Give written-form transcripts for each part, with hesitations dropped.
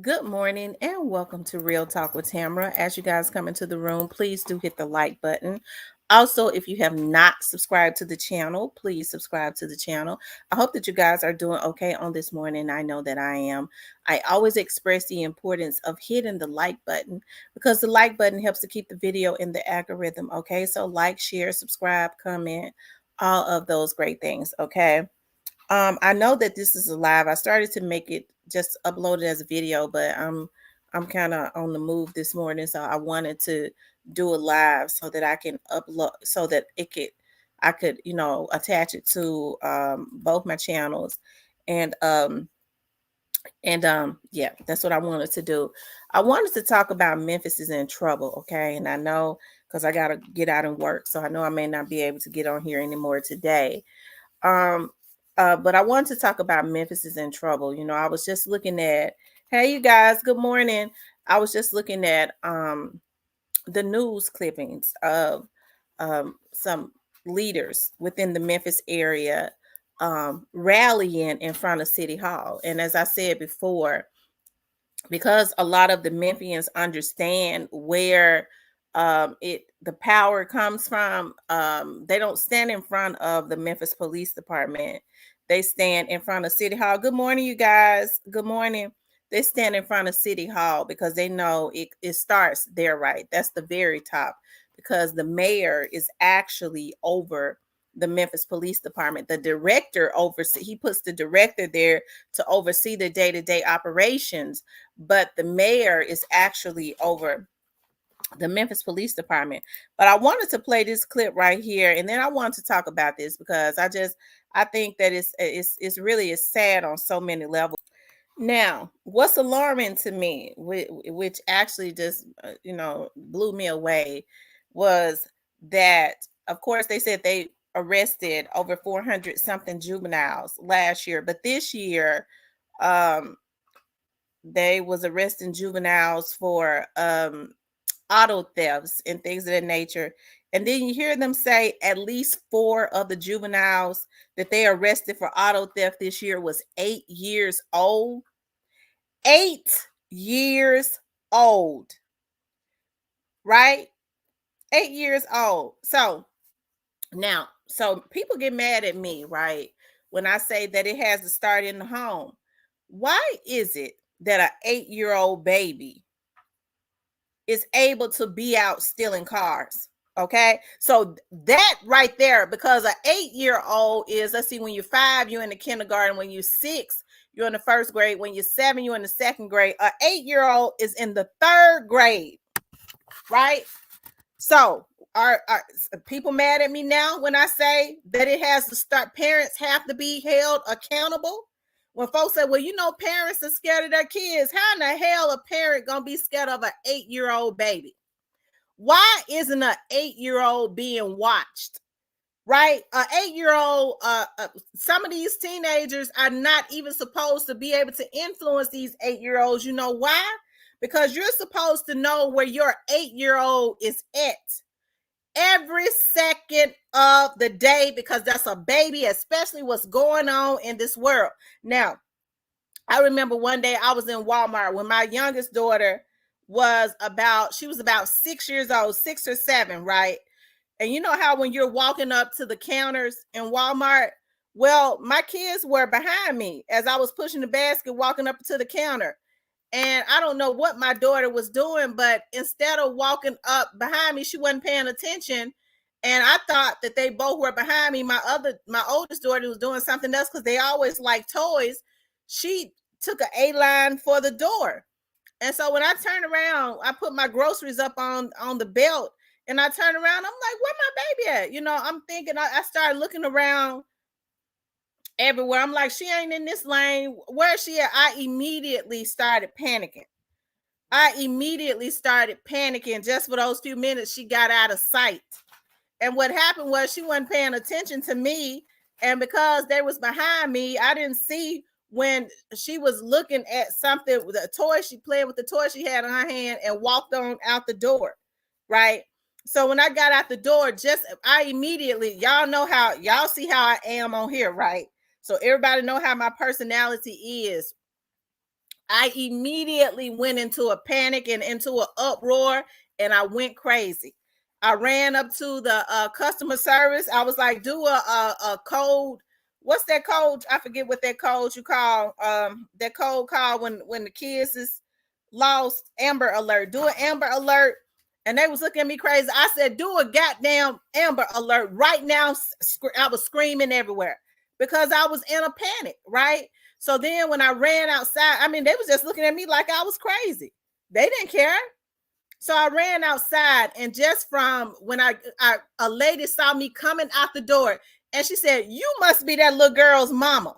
Good morning and welcome to Real Talk with Tamara. As you guys come into the room, please do hit the like button. Also, if you have not subscribed to the channel, please subscribe to the channel. I hope that you guys are doing okay on this morning. I know that I am. I always express the importance of hitting the like button because the like button helps to keep the video in the algorithm. Okay, so like, share, subscribe, comment, all of those great things. Okay. I know that this is a live. I started to make it just upload it as a video, but I'm kind of on the move this morning, so I wanted to do a live so that I can upload so that I could, attach it to both my channels and yeah, that's what I wanted to do. I wanted to talk about Memphis is in trouble, okay? And I know because I gotta get out and work, so I know I may not be able to get on here anymore today. um, but I wanted to talk about Memphis is in trouble. I was just looking at, hey, you guys, good morning. I was just looking at the news clippings of some leaders within the Memphis area rallying in front of City Hall. And as I said before, because a lot of the Memphians understand where the power comes from. They don't stand in front of the Memphis Police Department. They stand in front of City Hall. Good morning, you guys. Good morning. They stand in front of City Hall because they know it starts there, right? That's the very top, because the mayor is actually over the Memphis Police Department. The director he puts the director there to oversee the day-to-day operations, but the mayor is actually over the Memphis Police Department. But I wanted to play this clip right here, and then I want to talk about this because I think that it's really is sad on so many levels. Now, what's alarming to me, which actually just blew me away, was that, of course, they said they arrested over 400 something juveniles last year, but this year um they was arresting juveniles for auto thefts and things of that nature. And then you hear them say at least 4 of the juveniles that they arrested for auto theft this year was 8 years old. 8 years old, right? 8 years old. So people get mad at me, right? When I say that it has to start in the home. Why is it that an 8-year-old baby is able to be out stealing cars? Okay, so that right there, because an 8-year-old is, let's see, when you're 5, you're in the kindergarten. When you're 6, you're in the first grade. When you're 7, you're in the second grade. An 8-year-old is in the third grade, right? So are people mad at me now when I say that it has to start? Parents have to be held accountable. When folks say, well, parents are scared of their kids. How in the hell a parent gonna be scared of an 8-year-old baby? Why isn't an 8-year-old being watched? Right? An 8-year-old, some of these teenagers are not even supposed to be able to influence these 8-year-olds. You know why? Because you're supposed to know where your 8-year-old is at every second of the day, because that's a baby, especially what's going on in this world. Now, I remember one day I was in Walmart when my youngest daughter was about 6 years old, 6 or 7, right? And you know how when you're walking up to the counters in Walmart, well, my kids were behind me as I was pushing the basket, walking up to the counter. And I don't know what my daughter was doing, but instead of walking up behind me, she wasn't paying attention. And I thought that they both were behind me. My oldest daughter was doing something else because they always like toys. She took an A line for the door. And so when I turned around, I put my groceries up on the belt, and I turned around. I'm like, where my baby at? I'm thinking, I started looking around everywhere. I'm like, she ain't in this lane. Where is she at? I immediately started panicking. Just for those few minutes she got out of sight. And what happened was she wasn't paying attention to me. And because they was behind me, I didn't see when she was looking at something with a toy. She played with the toy she had in her hand and walked on out the door. Right. So when I got out the door, I immediately, y'all see how I am on here, right? So everybody know how my personality is. I immediately went into a panic and into an uproar, and I went crazy. I ran up to the customer service. I was like, do a code. What's that code? I forget what that code you call. That code call when the kids is lost. Amber Alert. Do an Amber Alert. And they was looking at me crazy. I said, do a goddamn Amber Alert right now. I was screaming everywhere because I was in a panic, right? So then when I ran outside, I mean, they was just looking at me like I was crazy. They didn't care. So I ran outside, and just from when a lady saw me coming out the door, and she said, "You must be that little girl's mama."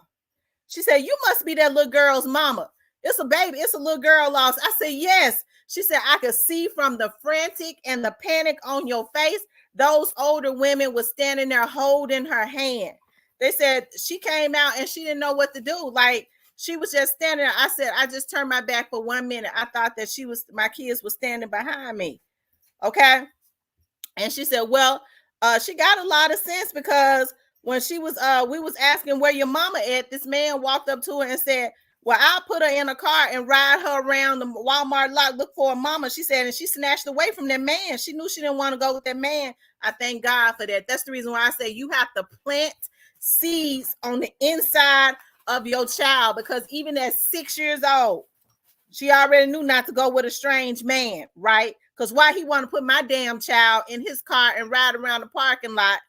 She said, "You must be that little girl's mama. It's a baby. It's a little girl lost." I said, "Yes." She said, "I could see from the frantic and the panic on your face, those older women were standing there holding her hand." They said she came out and she didn't know what to do. Like, she was just standing there. I said, I just turned my back for 1 minute. I thought that my kids were standing behind me. Okay. And she said, well, she got a lot of sense, because when we was asking where your mama at, this man walked up to her and said, well, I'll put her in a car and ride her around the Walmart lot, look for a mama. She said, and she snatched away from that man. She knew she didn't want to go with that man. I thank God for that. That's the reason why I say you have to plant seeds on the inside of your child, because even at 6 years old, she already knew not to go with a strange man, right? Because why he want to put my damn child in his car and ride around the parking lot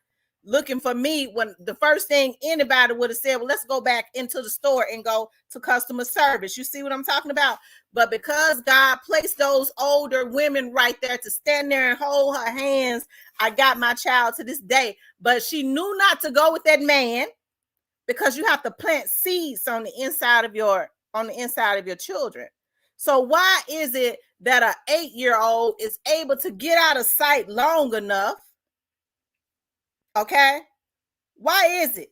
looking for me, when the first thing anybody would have said, well, let's go back into the store and go to customer service. You see what I'm talking about? But because God placed those older women right there to stand there and hold her hands, I got my child to this day. But she knew not to go with that man, because you have to plant seeds on the inside of your children. So why is it that an 8-year-old is able to get out of sight long enough? Okay. Why is it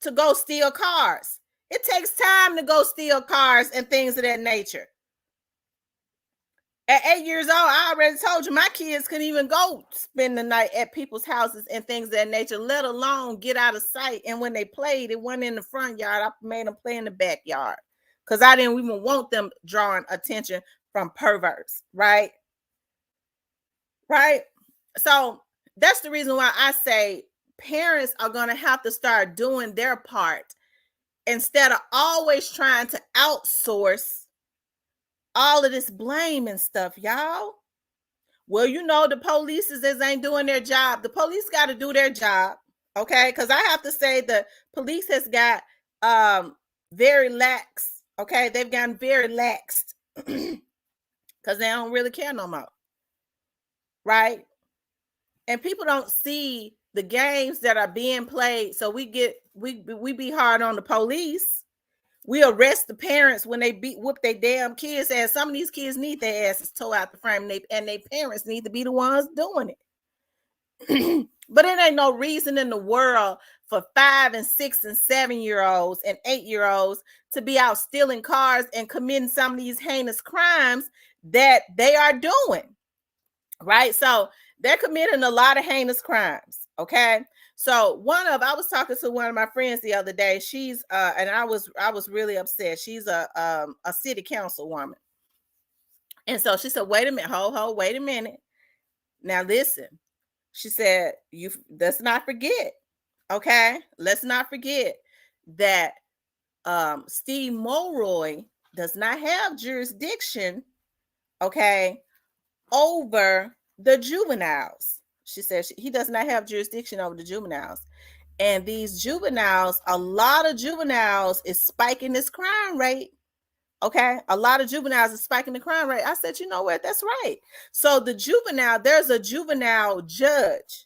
to go steal cars? It takes time to go steal cars and things of that nature. At 8 years old, I already told you my kids couldn't even go spend the night at people's houses and things of that nature, let alone get out of sight. And when they played, it wasn't in the front yard. I made them play in the backyard because I didn't even want them drawing attention from perverts, right? Right? So that's the reason why I say parents are going to have to start doing their part instead of always trying to outsource all of this blame and stuff, y'all. Well, you know, the police ain't doing their job. The police got to do their job, okay? Because I have to say the police has got very lax, okay? They've gotten very laxed because they don't really care no more, right? And people don't see the games that are being played, so we be hard on the police. We arrest the parents when they whoop their damn kids' ass. Some of these kids need their asses tore out the frame, and their parents need to be the ones doing it. But it ain't no reason in the world for 5 and 6 and 7-year-olds and 8-year-olds to be out stealing cars and committing some of these heinous crimes that they are doing, right? So they're committing a lot of heinous crimes, okay? So I was talking to one of my friends the other day. She's and I was really upset. She's a city councilwoman. And so she said, wait a minute, wait a minute. Now listen. She said, let's not forget, okay? Let's not forget that Steve Mulroy does not have jurisdiction, okay, over the juveniles. She said he does not have jurisdiction over the juveniles. And these juveniles, a lot of juveniles is spiking this crime rate. Okay. A lot of juveniles is spiking the crime rate. I said, you know what? That's right. So there's a juvenile judge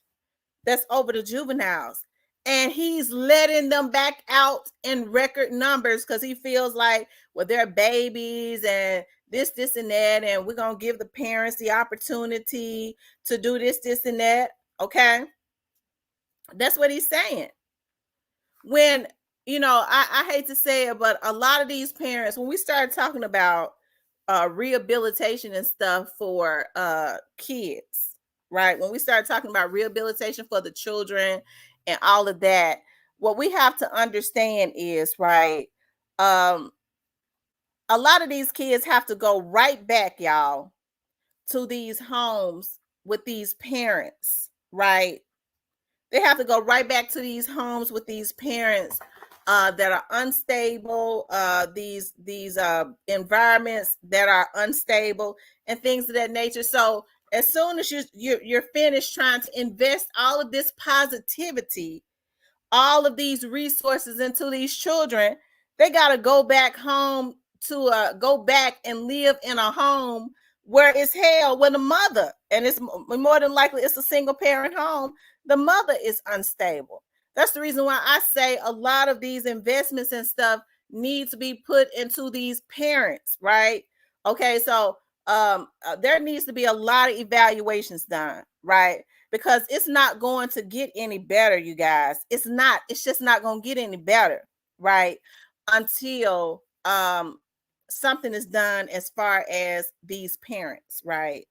that's over the juveniles. And he's letting them back out in record numbers because he feels like, well, they're babies and this, and that. And we're going to give the parents the opportunity to do this, and that. Okay. That's what he's saying. When, I hate to say it, but a lot of these parents, when we started talking about rehabilitation and stuff for kids, right? When we started talking about rehabilitation for the children and all of that, what we have to understand is, right, a a lot of these kids have to go right back, y'all, to these homes with these parents, right? They have to go right back to these homes with these parents that are unstable, these environments that are unstable, and things of that nature. So as soon as you're finished trying to invest all of this positivity, all of these resources into these children, they got to go back home to go back and live in a home where it's hell with a mother, and it's more than likely it's a single parent home. The mother is unstable. That's the reason why I say a lot of these investments and stuff need to be put into these parents, right? Okay, so there needs to be a lot of evaluations done, right? Because it's not going to get any better, you guys. It's not. It's just not going to get any better, right? Until something is done as far as these parents, right?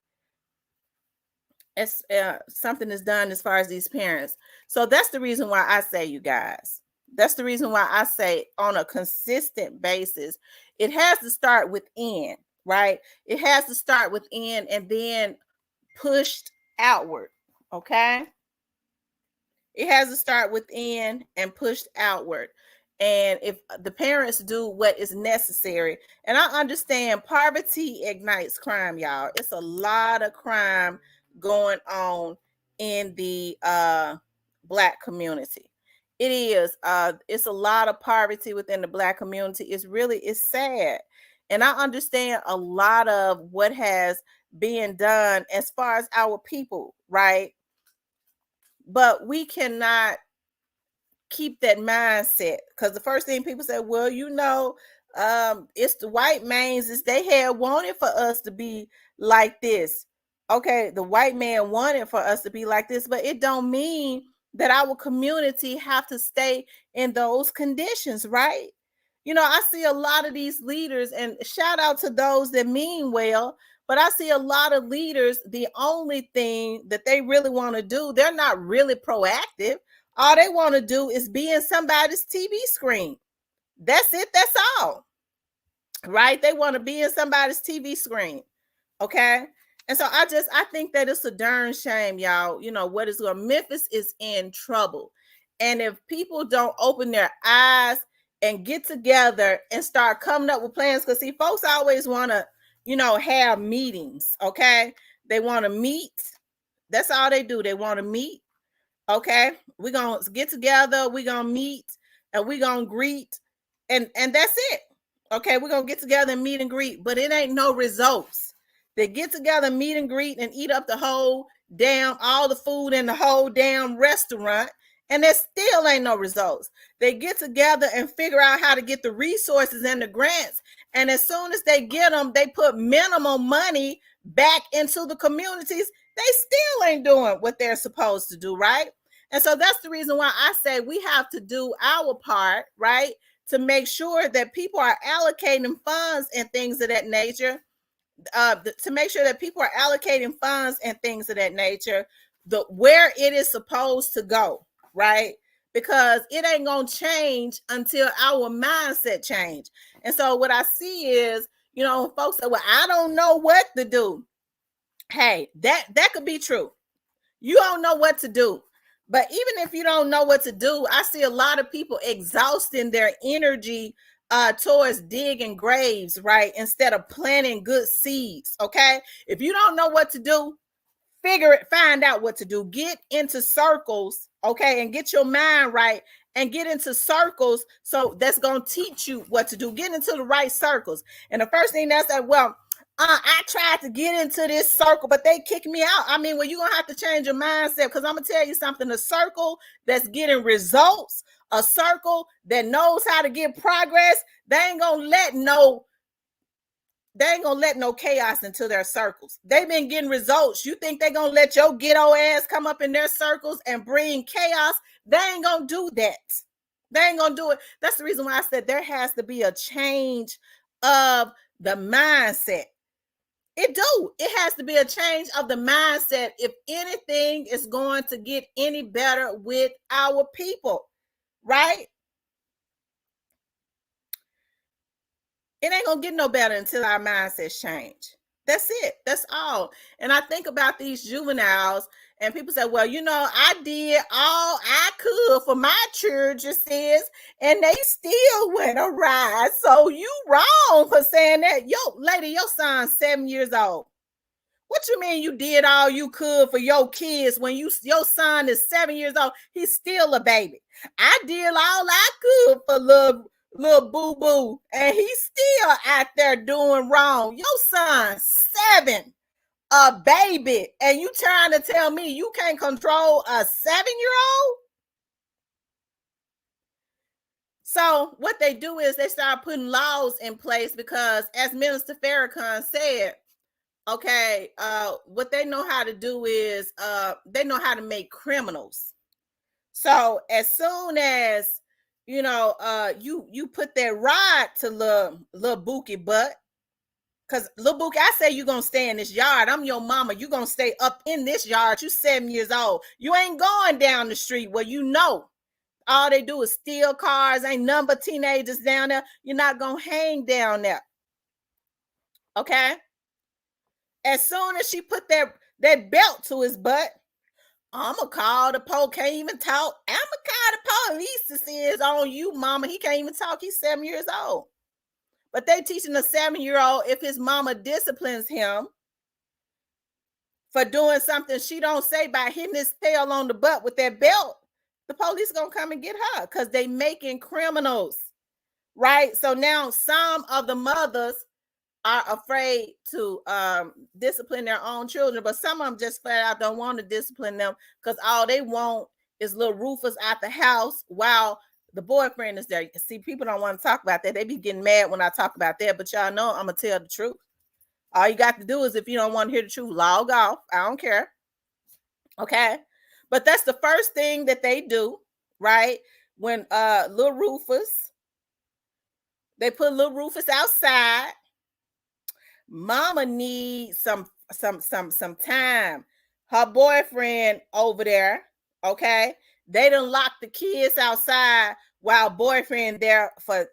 As something is done as far as these parents. So that's the reason why I say, you guys. That's the reason why I say on a consistent basis, it has to start within, right? It has to start within and then pushed outward, okay? It has to start within and pushed outward. And if the parents do what is necessary, and I understand poverty ignites crime, y'all. It's a lot of crime going on in the Black community. It is. It's a lot of poverty within the Black community. It's sad. And I understand a lot of what has been done as far as our people, right? But we cannot keep that mindset, because the first thing people say, well, it's the white mans is they had wanted for us to be like this. Okay, the white man wanted for us to be like this, but it don't mean that our community have to stay in those conditions, right? I see a lot of these leaders, and shout out to those that mean well, but I see a lot of leaders, the only thing that they really want to do, they're not really proactive. All they want to do is be in somebody's TV screen. That's it. That's all. Right? They want to be in somebody's TV screen. Okay. And so I think that it's a darn shame, y'all. What is going Memphis is in trouble. And if people don't open their eyes and get together and start coming up with plans, because see, folks always want to, have meetings. Okay. They want to meet. That's all they do. They want to meet. Okay, we're gonna get together, we're gonna meet, and we're gonna greet, and that's it. Okay, we're gonna get together and meet and greet, but it ain't no results. They get together, meet and greet, and eat up all the food in the whole damn restaurant, and there still ain't no results. They get together and figure out how to get the resources and the grants, and as soon as they get them, they put minimum money back into the communities. They still ain't doing what they're supposed to do, right? And so that's the reason why I say we have to do our part, right? To make sure that people are allocating funds and things of that nature, to make sure that people are allocating funds and things of that nature, where it is supposed to go, right? Because it ain't going to change until our mindset change. And so what I see is, folks say, well, I don't know what to do. Hey, that could be true. You don't know what to do. But even if you don't know what to do, I see a lot of people exhausting their energy towards digging graves, right? Instead of planting good seeds. Okay. If you don't know what to do, find out what to do. Get into circles, okay, and get your mind right and get into circles. So that's going to teach you what to do. Get into the right circles. And the first thing that's like, well, I tried to get into this circle, but they kicked me out. I mean, well, you're going to have to change your mindset, because I'm going to tell you something. A circle that's getting results, a circle that knows how to get progress, they ain't going to let no chaos into their circles. They've been getting results. You think they're going to let your ghetto ass come up in their circles and bring chaos? They ain't going to do that. They ain't going to do it. That's the reason why I said there has to be a change of the mindset. It has to be a change of the mindset if anything is going to get any better with our people, right? It ain't gonna get no better until our mindsets change. That's it. That's all. And I think about these juveniles, and people say, well, I did all I could for my children, sis, and they still went awry. So you wrong for saying that. Yo, lady, your son's 7 years old. What you mean you did all you could for your kids when your son is 7 years old? He's still a baby. I did all I could for little boo boo, and he's still out there doing wrong. Your son's 7, a baby, and you trying to tell me you can't control a 7-year-old? So what they do is they start putting laws in place because, as Minister Farrakhan said, okay, what they know how to do is they know how to make criminals. So as soon as you put that rod to little Bookie butt, because little Bookie, I say you gonna stay in this yard. I'm your mama. You gonna stay up in this yard. You 7 years old. You ain't going down the street where all they do is steal cars. Ain't none but teenagers down there. You're not gonna hang down there. Okay. As soon as she put that belt to his butt, I'ma call the police. Can't even talk. I'ma call the police to see it's on you, mama. He can't even talk. He's 7 years old. But they teaching a 7-year-old, if his mama disciplines him for doing something she don't say by hitting his tail on the butt with that belt, the police gonna come and get her because they making criminals, right? So now some of the mothers are afraid to discipline their own children, but some of them just flat out don't want to discipline them because all they want is little Rufus out the house while the boyfriend is there. See, people don't want to talk about that. They be getting mad when I talk about that, but y'all know I'm gonna tell the truth. All you got to do is, if you don't want to hear the truth, log off. I don't care. Okay, but that's the first thing that they do, right? When little Rufus, they put little Rufus outside. Mama needs some time. Her boyfriend over there, okay? They done lock the kids outside while boyfriend there for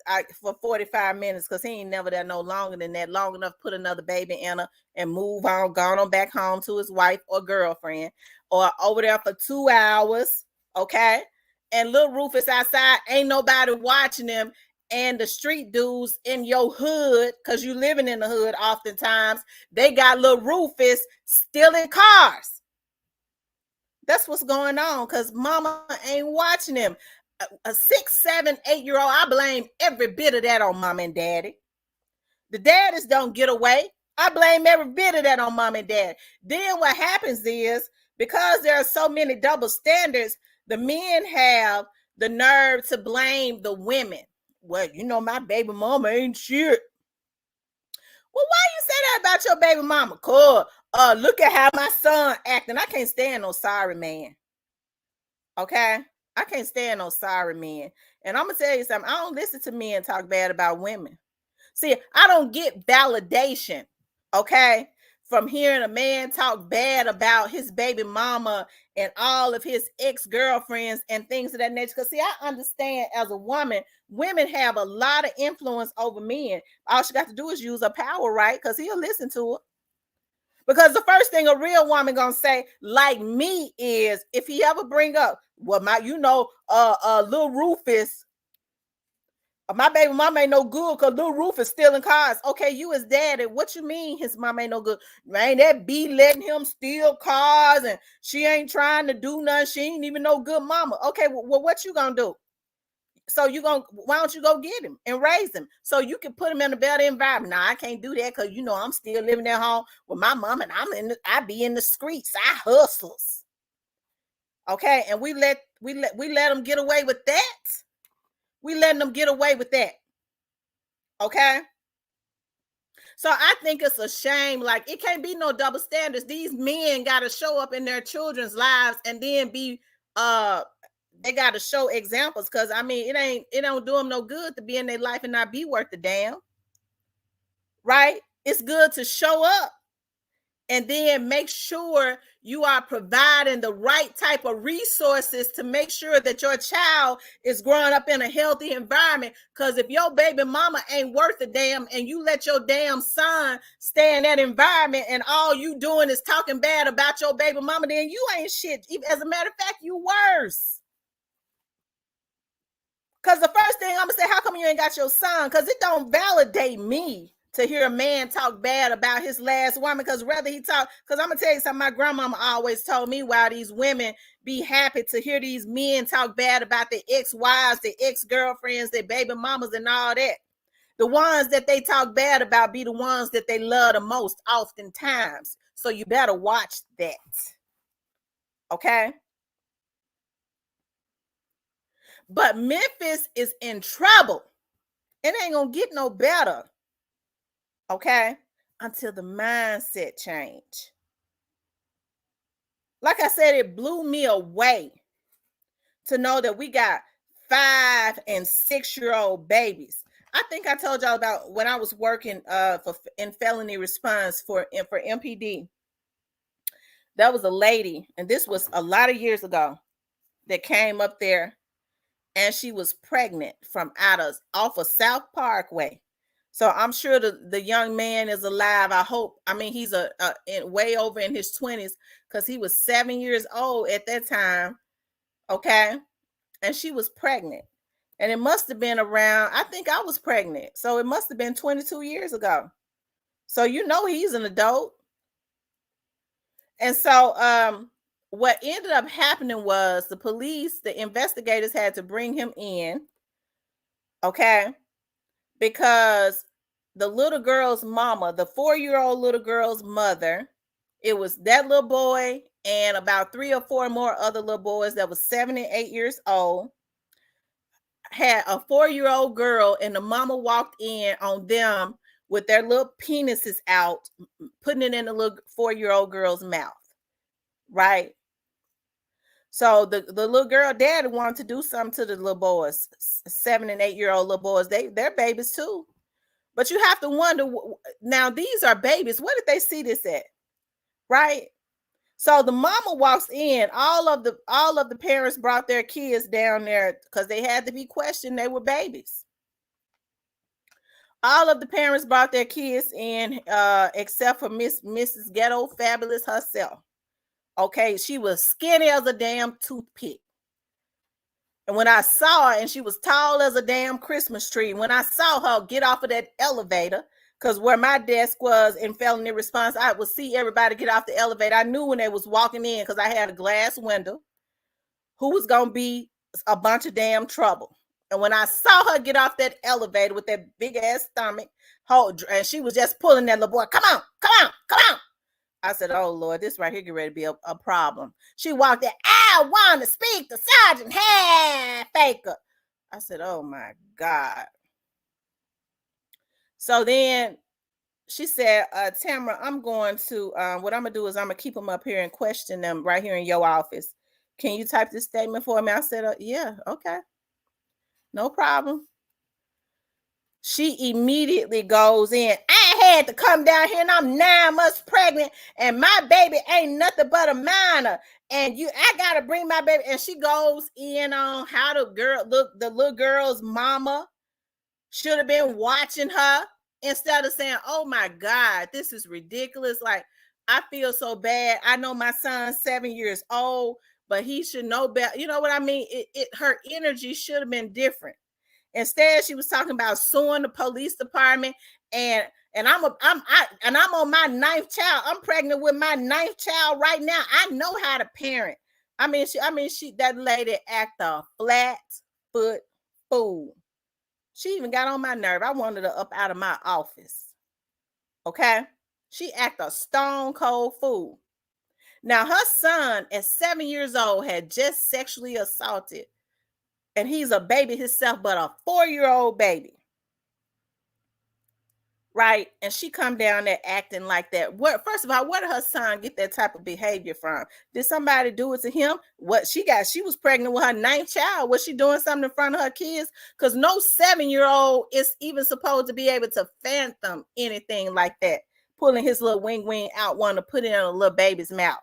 45 minutes because he ain't never there no longer than that. Long enough to put another baby in her and move on, gone on back home to his wife or girlfriend, or over there for 2 hours, okay? And little Rufus outside, ain't nobody watching him. And the street dudes in your hood, because you living in the hood oftentimes, they got little Rufus stealing cars. That's what's going on because mama ain't watching him. A 6, 7, 8-year-old, I blame every bit of that on mom and daddy. The daddies don't get away. I blame every bit of that on mom and dad. Then what happens is, because there are so many double standards, the men have the nerve to blame the women. Well, my baby mama ain't shit. Well, why you say that about your baby mama? Cool. Look at how my son acting. I can't stand no sorry man. Okay? I can't stand no sorry men. And I'm going to tell you something. I don't listen to men talk bad about women. See, I don't get validation, okay, from hearing a man talk bad about his baby mama and all of his ex-girlfriends and things of that nature. Because, see, I understand as a woman, women have a lot of influence over men. All she got to do is use her power, right? Because he'll listen to her. Because the first thing a real woman gonna say, like me, is if he ever bring up, well, little Rufus, my baby mama ain't no good because little Rufus stealing cars. Okay, you his daddy. What you mean his mama ain't no good? Man, that be letting him steal cars and she ain't trying to do nothing. She ain't even no good mama. Okay, well, what you gonna do? So why don't you go get him and raise him so you can put him in a better environment? Now I can't do that because I'm still living at home with my mom and I be in the streets. I hustles. Okay, and we let them get away with that. We letting them get away with that. Okay. So I think it's a shame. Like, it can't be no double standards. These men got to show up in their children's lives and then be they got to show examples, because it don't do them no good to be in their life and not be worth a damn. Right? It's good to show up And then make sure you are providing the right type of resources to make sure that your child is growing up in a healthy environment. Because if your baby mama ain't worth a damn and you let your damn son stay in that environment and all you doing is talking bad about your baby mama, then you ain't shit. As a matter of fact, you worse. Because the first thing I'm going to say, how come you ain't got your son? Because it don't validate me to hear a man talk bad about his last woman, because rather he talk, because I'm gonna tell you something, my grandmama always told me, why these women be happy to hear these men talk bad about their ex-wives, their ex-girlfriends, their baby mamas and all that. The ones that they talk bad about be the ones that they love the most oftentimes. So you better watch that. Okay? But Memphis is in trouble. It ain't gonna get no better. Okay, until the mindset change. Like I said, it blew me away to know that we got 5 and 6 year old babies. I think I told y'all about when I was working in felony response for MPD. There was a lady, and this was a lot of years ago, that came up there, and she was pregnant from off of South Parkway. So I'm sure the young man is alive. I mean, he's way over in his 20s, because he was 7 years old at that time. Okay. And she was pregnant. And it must have been around, I think I was pregnant. So it must have been 22 years ago. So he's an adult. And so what ended up happening was the investigators had to bring him in. Okay. Because the little girl's mama, the 4-year-old little girl's mother, it was that little boy and about 3 or 4 more other little boys that was 7 and 8 years old, had a 4-year-old girl, and the mama walked in on them with their little penises out, putting it in the little 4-year-old girl's mouth. Right? So the little girl daddy wanted to do something to the little boys, 7 and 8-year-old little boys. They're babies too. But you have to wonder, now these are babies. Where did they see this at? Right? So the mama walks in. All of the parents brought their kids down there because they had to be questioned. They were babies. All of the parents brought their kids in, except for Mrs. Ghetto Fabulous herself. Okay, she was skinny as a damn toothpick. And when I saw her, and she was tall as a damn Christmas tree, when I saw her get off of that elevator, because where my desk was in felony response, I would see everybody get off the elevator. I knew when they was walking in, because I had a glass window, who was going to be a bunch of damn trouble. And when I saw her get off that elevator with that big ass stomach, and she was just pulling that little boy, come on, come on, come on. I said, oh, Lord, this right here get ready to be a problem. She walked in, I want to speak to Sergeant Faker. I said, oh, my God. So then she said, Tamara, I'm going to, what I'm going to do is I'm going to keep them up here and question them right here in your office. Can you type this statement for me? I said, yeah, okay. No problem. She immediately goes in. I had to come down here and I'm 9 months pregnant and my baby ain't nothing but a minor. And I got to bring my baby. And she goes in on how the little girl's mama should have been watching her, instead of saying, oh my God, this is ridiculous. Like, I feel so bad. I know my son's 7 years old, but he should know better. You know what I mean? Her energy should have been different. Instead, she was talking about suing the police department, and I'm on my 9th child. I'm pregnant with my 9th child right now. I know how to parent. That lady act a flat foot fool. She even got on my nerve. I wanted her up out of my office. Okay, she act a stone cold fool. Now her son at 7 years old had just sexually assaulted. And he's a baby himself, but a 4-year-old baby. Right? And she come down there acting like that. First of all, where did her son get that type of behavior from? Did somebody do it to him? She was pregnant with her 9th child. Was she doing something in front of her kids? Because no 7-year-old is even supposed to be able to fathom anything like that. pulling his little wing out, wanting to put it in a little baby's mouth.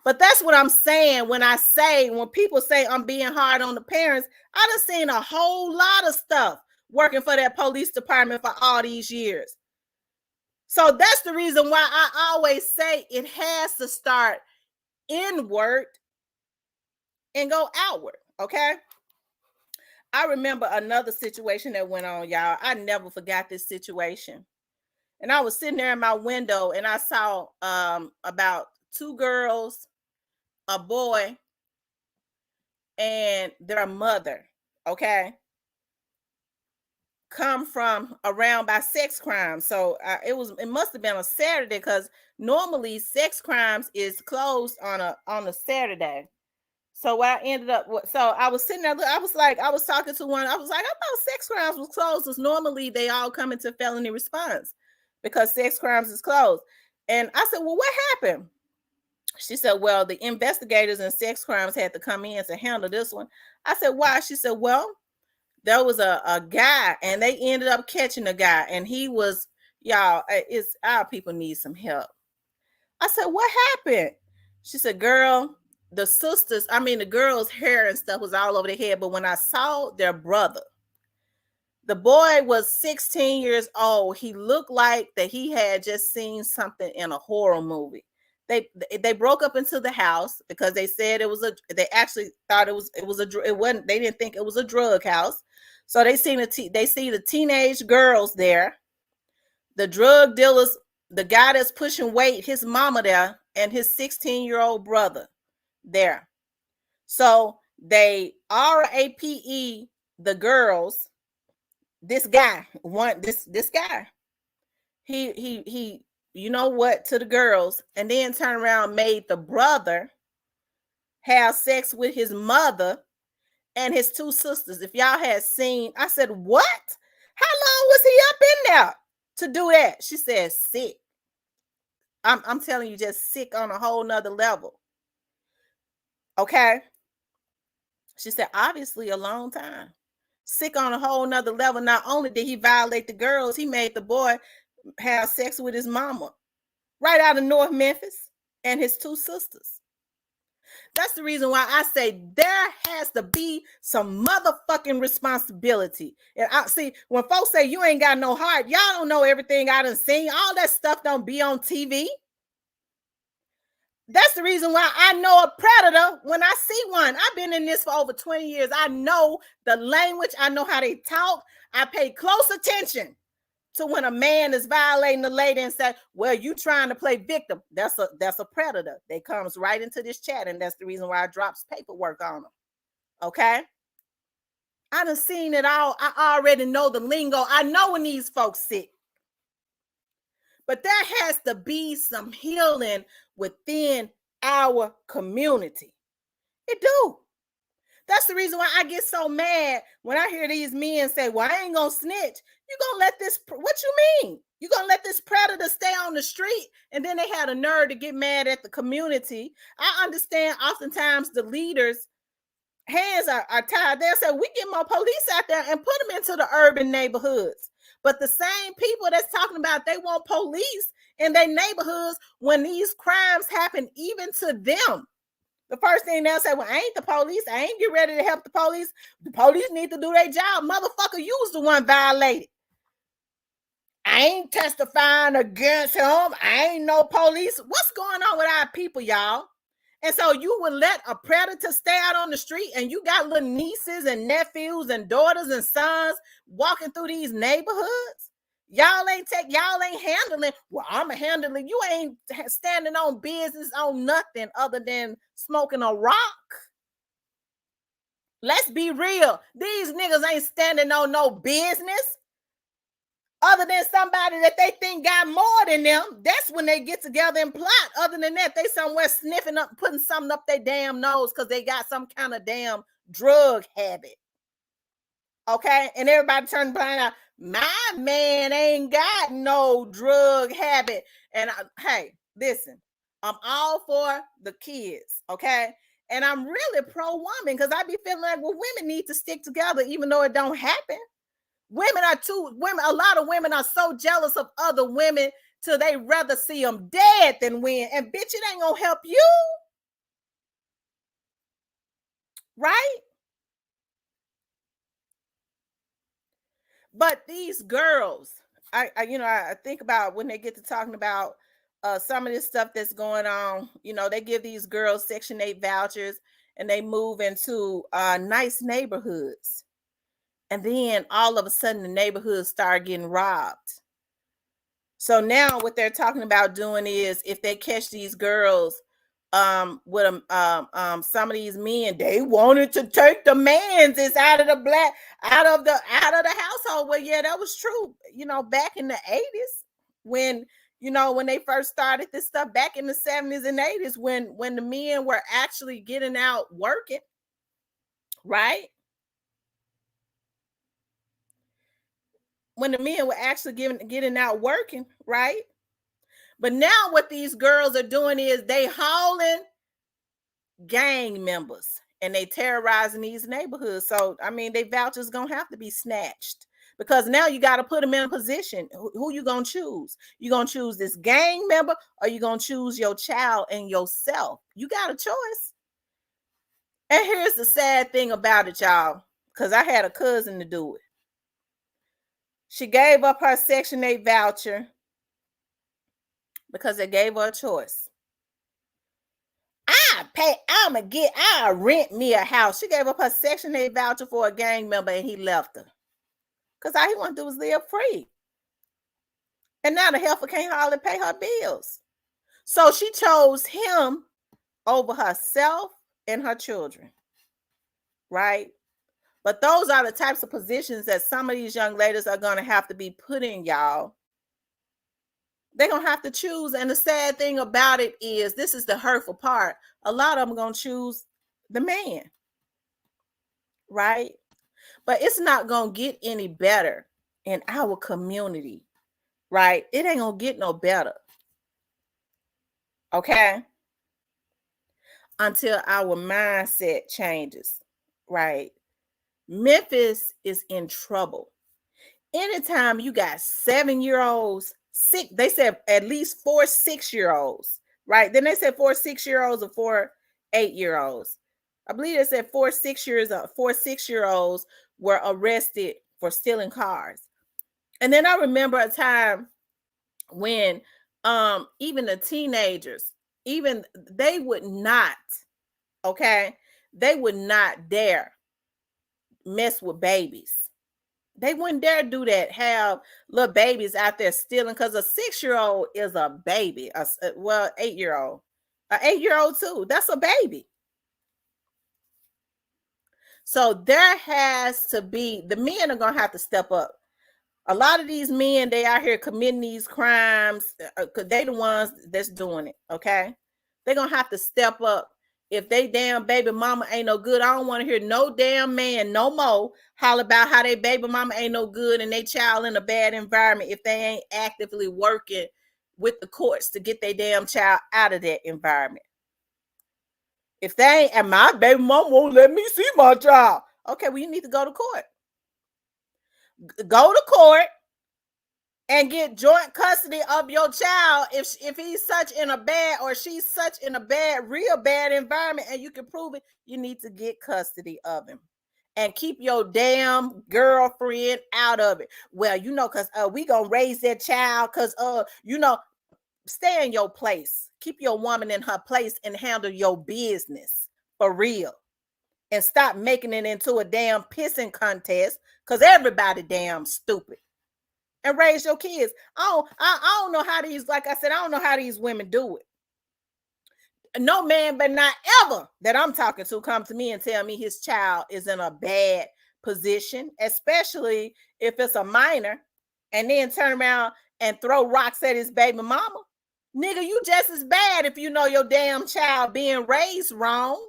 But that's what I'm saying when people say I'm being hard on the parents. I done seen a whole lot of stuff working for that police department for all these years. So that's the reason why I always say it has to start inward and go outward, okay? I remember another situation that went on, y'all. I never forgot this situation. And I was sitting there in my window and I saw about 2 girls, a boy, and their mother, okay, come from around by sex crimes. So it must have been a Saturday, because normally sex crimes is closed on a Saturday. So I ended up, so I was sitting there, I was talking to one, I was like, I thought sex crimes was closed, because normally they all come into felony response because sex crimes is closed. And I said, well, what happened? She said, well, the investigators in sex crimes had to come in to handle this one. I said, why? She said, well, there was a guy and they ended up catching a guy, and he was, y'all, it's our people need some help. I said, what happened? She said, girl, the girls' hair and stuff was all over their head. But when I saw their brother, the boy was 16 years old. He looked like that he had just seen something in a horror movie. They broke up into the house because they said they actually thought they didn't think it was a drug house. So they see the teenage girls there, the drug dealers, the guy that's pushing weight, his mama there, and his 16-year-old brother there. So they RAPE the girls. This guy, this guy, he you know what, to the girls, and then turned around, made the brother have sex with his mother and his 2 sisters. If y'all had seen, I said, what? How long was he up in there to do that? She said, sick. I'm telling you, just sick on a whole nother level. Okay. She said, obviously a long time. Sick on a whole nother level. Not only did he violate the girls, he made the boy have sex with his mama right out of North Memphis and his 2 sisters. That's the reason why I say there has to be some motherfucking responsibility. And I see when folks say you ain't got no heart, y'all don't know everything I done seen. All that stuff don't be on TV. That's the reason why I know a predator when I see one. I've been in this for over 20 years. I know the language. I know how they talk. I pay close attention to when a man is violating the lady and say, well, you trying to play victim. That's a predator. They comes right into this chat, and that's the reason why I drops paperwork on them. Okay? I done seen it all. I already know the lingo. I know when these folks sick. But there has to be some healing within our community. It do. That's the reason why I get so mad when I hear these men say, well, I ain't gonna snitch. You gonna let this, what you mean? You gonna let this predator stay on the street? And then they had a nerve to get mad at the community. I understand oftentimes the leaders' hands are tied. They'll say, we get more police out there and put them into the urban neighborhoods. But the same people that's talking about they want police in their neighborhoods when these crimes happen even to them. The first thing they'll say, well, I ain't the police. I ain't get ready to help the police. The police need to do their job. Motherfucker, you was the one violated. I ain't testifying against him. I ain't no police. What's going on with our people, y'all? And so you would let a predator stay out on the street, and you got little nieces and nephews and daughters and sons walking through these neighborhoods. Y'all ain't handling. Well, I'm handling. You ain't standing on business on nothing other than smoking a rock. Let's be real. These niggas ain't standing on no business other than somebody that they think got more than them. That's when they get together and plot. Other than that, they somewhere sniffing up, putting something up their damn nose because they got some kind of damn drug habit. Okay? And everybody turn blind eye. My man ain't got no drug habit. And hey, listen, I'm all for the kids, okay? And I'm really pro-woman because I be feeling like, well, women need to stick together even though it don't happen. A lot of women are so jealous of other women till they rather see them dead than win. And bitch, it ain't gonna help you, right? But these girls, I think about when they get to talking about some of this stuff that's going on. They give these girls Section 8 vouchers and they move into nice neighborhoods. And then all of a sudden the neighborhoods start getting robbed. So now what they're talking about doing is if they catch these girls with some of these men, they wanted to take the mans is out of the household. Well, yeah, that was true. Back in the 80s when when they first started this stuff, back in the 70s and 80s when the men were actually getting out working, right? When the men were actually getting out working, right? But now what these girls are doing is they hauling gang members and they terrorizing these neighborhoods. So I mean, they vouchers gonna have to be snatched because now you got to put them in a position. Who you gonna choose? You gonna choose this gang member or you gonna choose your child and yourself? You got a choice. And here's the sad thing about it, y'all, because I had a cousin to do it. She gave up her Section 8 voucher because they gave her a choice. I'll rent me a house. She gave up her Section 8 voucher for a gang member and he left her. Because all he wanted to do was live free. And now the heifer can't hardly pay her bills. So she chose him over herself and her children. Right? But those are the types of positions that some of these young ladies are going to have to be put in, y'all. They're going to have to choose. And the sad thing about it is, this is the hurtful part. A lot of them going to choose the man. Right? But it's not going to get any better in our community. Right? It ain't going to get no better. Okay? Until our mindset changes. Right? Memphis is in trouble. Anytime you got 7-year-olds, they said at least 4 6-year-olds, right? Then they said 4 6-year-olds or 4 8-year-olds. I believe they said 4 6-year-olds were arrested for stealing cars. And then I remember a time when even the teenagers, even they would not, they would not dare mess with babies. They wouldn't dare do that, have little babies out there stealing, because a 6-year-old is a baby. 8-year-old. An 8-year-old too. That's a baby. So there has to be, the men are going to have to step up. A lot of these men, they out here committing these crimes because they the ones that's doing it, okay? They're going to have to step up. If they damn baby mama ain't no good, I don't want to hear no damn man no more holler about how they baby mama ain't no good and they child in a bad environment if they ain't actively working with the courts to get their damn child out of that environment. If they ain't, and my baby mama won't let me see my child. Okay, well, you need to go to court. Go to court and get joint custody of your child if he's such in a bad or she's such in a bad, real bad environment and you can prove it. You need to get custody of him and keep your damn girlfriend out of it. Well, because we gonna raise that child because stay in your place. Keep your woman in her place and handle your business for real. And stop making it into a damn pissing contest because everybody damn stupid. And raise your kids. I don't know how these, like I said, I don't know how these women do it. No man, but not ever that I'm talking to come to me and tell me his child is in a bad position, especially if it's a minor, and then turn around and throw rocks at his baby mama. Nigga, you just as bad if you know your damn child being raised wrong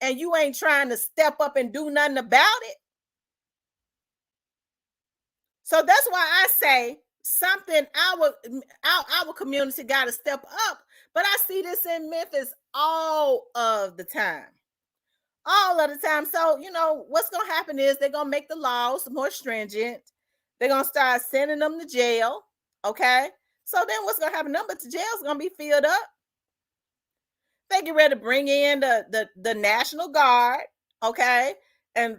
and you ain't trying to step up and do nothing about it. So that's why I say something our community got to step up. But I see this in Memphis all of the time. All of the time. So, what's going to happen is they're going to make the laws more stringent. They're going to start sending them to jail. Okay. So then what's going to happen? Number to jail's going to be filled up. They get ready to bring in the National Guard. Okay. And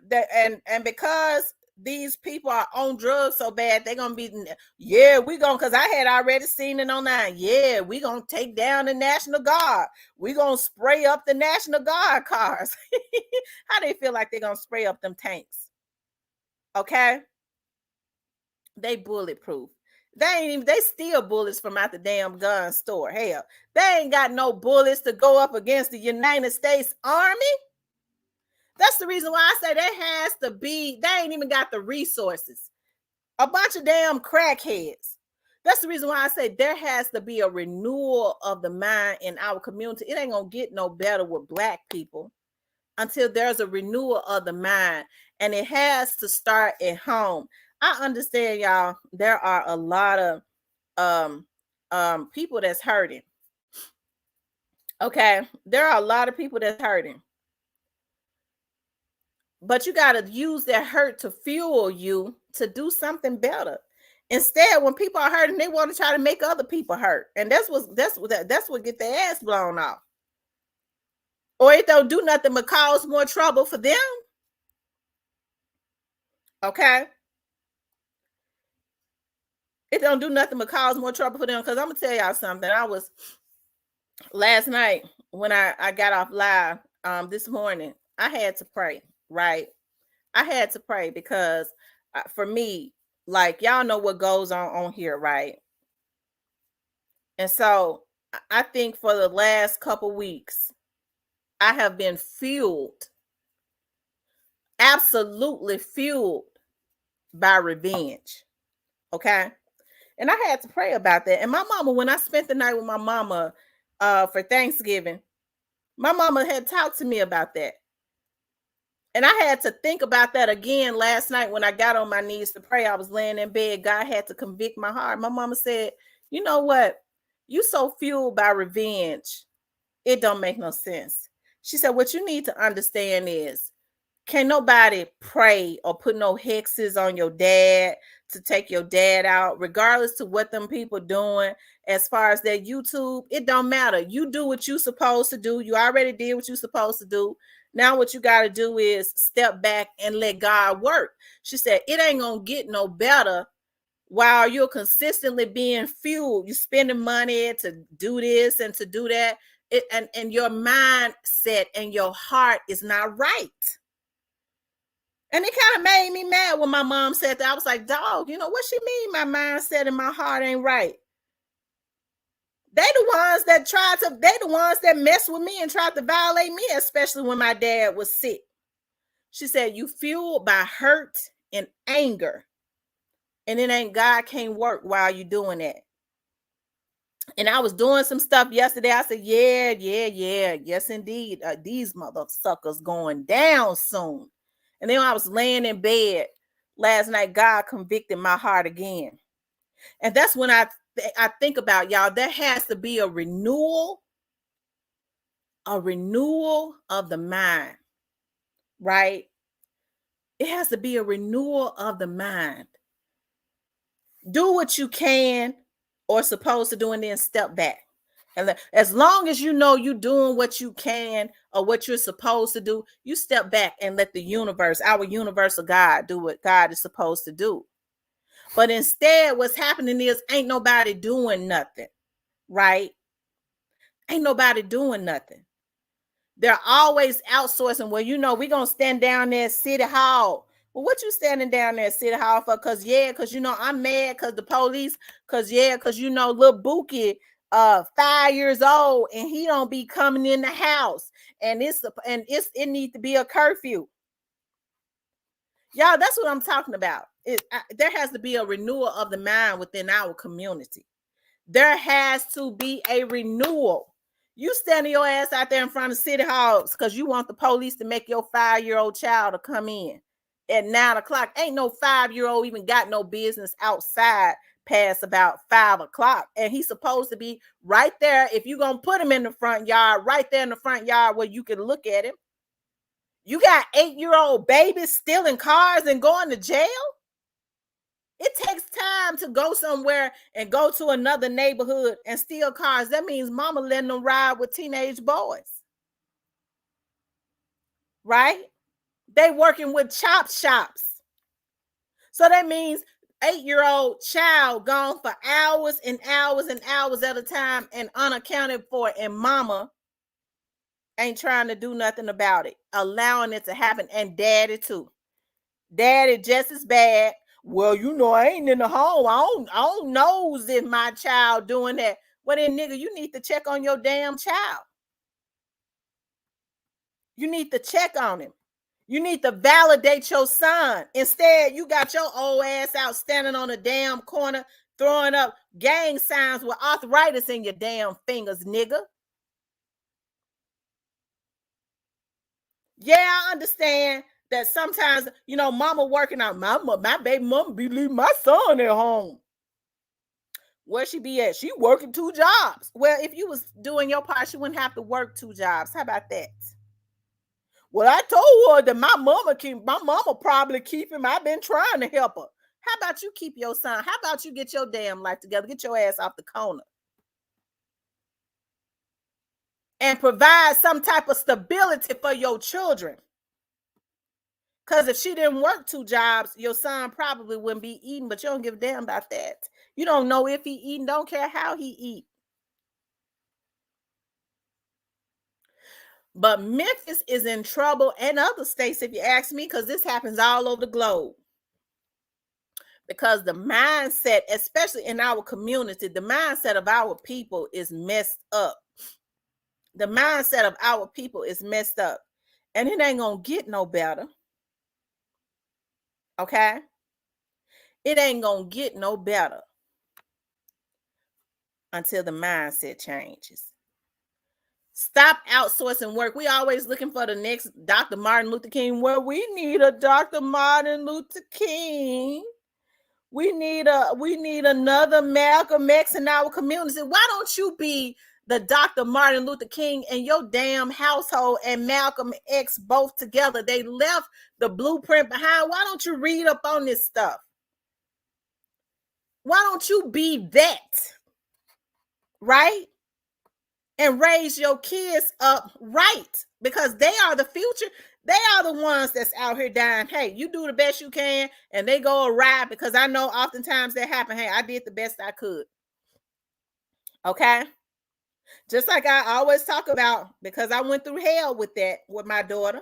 because these people are on drugs so bad, they're gonna be, yeah, we gonna, because I had already seen it online. Yeah, we gonna take down the National Guard. We gonna spray up the National Guard cars. How they feel like they're gonna spray up them tanks? Okay, they bulletproof. They steal bullets from out the damn gun store. Hell, they ain't got no bullets to go up against the United States Army. That's the reason why I say there has to be, they ain't even got the resources. A bunch of damn crackheads. That's the reason why I say there has to be a renewal of the mind in our community. It ain't gonna get no better with Black people until there's a renewal of the mind. And it has to start at home. I understand, y'all, there are a lot of people that's hurting. Okay, there are a lot of people that's hurting. But you got to use that hurt to fuel you to do something better. Instead, when people are hurting, they want to try to make other people hurt, and that's what get their ass blown off. Or it don't do nothing but cause more trouble for them. Okay, it don't do nothing but cause more trouble for them. Because I'm gonna tell y'all something. I was last night when I got off live this morning. I had to pray. Right, I had to pray because for me, like, y'all know what goes on here, right? And so I think for the last couple weeks, I have been fueled, absolutely fueled by revenge. Okay. And I had to pray about that. And my mama, when I spent the night with my mama for Thanksgiving, my mama had talked to me about that. And I had to think about that again last night when I got on my knees to pray. I was laying in bed. God had to convict my heart. My mama said, you know what? You so fueled by revenge. It don't make no sense. She said, what you need to understand is, can't nobody pray or put no hexes on your dad to take your dad out, regardless to what them people doing as far as their YouTube. It don't matter. You do what you supposed to do. You already did what you supposed to do. Now what you got to do is step back and let God work. She said, it ain't going to get no better while you're consistently being fueled. You're spending money to do this and to do that. And your mindset and your heart is not right. And it kind of made me mad when my mom said that. I was like, dog, you know what she mean? My mindset and my heart ain't right. They the ones that mess with me and tried to violate me, especially when my dad was sick. She said, you fueled by hurt and anger. And it ain't, God can't work while you doing that. And I was doing some stuff yesterday. I said, yeah. Yes, indeed. These motherfuckers going down soon. And then I was laying in bed last night. God convicted my heart again. And that's when I think about, y'all, there has to be a renewal of the mind, right? It has to be a renewal of the mind. Do what you can or supposed to do, and then step back. And as long as you know you're doing what you can or what you're supposed to do, you step back and let the universe, our universal God, do what God is supposed to do. But instead, what's happening is ain't nobody doing nothing, right? Ain't nobody doing nothing. They're always outsourcing. Well, you know, we're going to stand down there at City Hall. Well, what you standing down there at City Hall for? Because you know, I'm mad because the police, because you know, little Bookie, 5 years old, and he don't be coming in the house. And it needs to be a curfew. Y'all, that's what I'm talking about. There has to be a renewal of the mind within our community. There has to be a renewal. You standing your ass out there in front of City Halls because you want the police to make your 5-year-old child to come in at 9 o'clock. Ain't no 5-year-old even got no business outside past about 5 o'clock. And he's supposed to be right there. If you're going to put him in the front yard, right there in the front yard where you can look at him. You got 8-year-old babies stealing cars and going to jail? It takes time to go somewhere and go to another neighborhood and steal cars. That means mama letting them ride with teenage boys, right? They working with chop shops. So that means 8-year-old child gone for hours and hours and hours at a time and unaccounted for, and mama ain't trying to do nothing about it, allowing it to happen. And daddy too. Daddy just as bad. Well, I ain't in the home. I don't knows if my child doing that. Well, then, nigga, you need to check on your damn child. You need to check on him. You need to validate your son. Instead, you got your old ass out standing on a damn corner, throwing up gang signs with arthritis in your damn fingers, nigga. Yeah, I understand that sometimes, mama working out. My baby mama be leaving my son at home. Where she be at? She working 2 jobs. Well, if you was doing your part, she wouldn't have to work 2 jobs. How about that? Well, I told her that my mama probably keep him. I've been trying to help her. How about you keep your son? How about you get your damn life together? Get your ass off the corner. And provide some type of stability for your children. Because if she didn't work 2 jobs, your son probably wouldn't be eating, but you don't give a damn about that. You don't know if he eating, don't care how he eat. But Memphis is in trouble, and other states, if you ask me, because this happens all over the globe. Because the mindset, especially in our community, the mindset of our people is messed up. The mindset of our people is messed up. And it ain't going to get no better. Okay? It ain't going to get no better until the mindset changes. Stop outsourcing work. We always looking for the next Dr. Martin Luther King. Well, we need a Dr. Martin Luther King. We need another Malcolm X in our community. Why don't you be the Dr. Martin Luther King and your damn household and Malcolm X both together? They left the blueprint behind. Why don't you read up on this stuff? Why don't you be that? Right? And raise your kids up right, because they are the future. They are the ones that's out here dying. Hey, you do the best you can, and they go awry, because I know oftentimes that happen. Hey, I did the best I could. Okay? Just like I always talk about, because I went through hell with that with my daughter.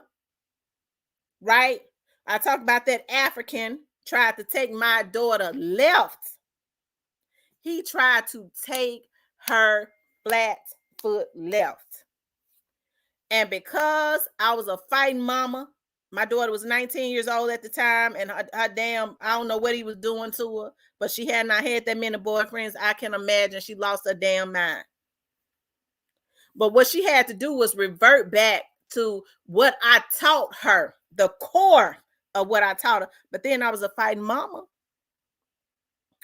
Right? I talk about that African tried to take my daughter left. He tried to take her flat foot left. And because I was a fighting mama, my daughter was 19 years old at the time, and her damn, I don't know what he was doing to her, but she had not had that many boyfriends. I can imagine she lost her damn mind. But what she had to do was revert back to what I taught her, the core of what I taught her. But then I was a fighting mama,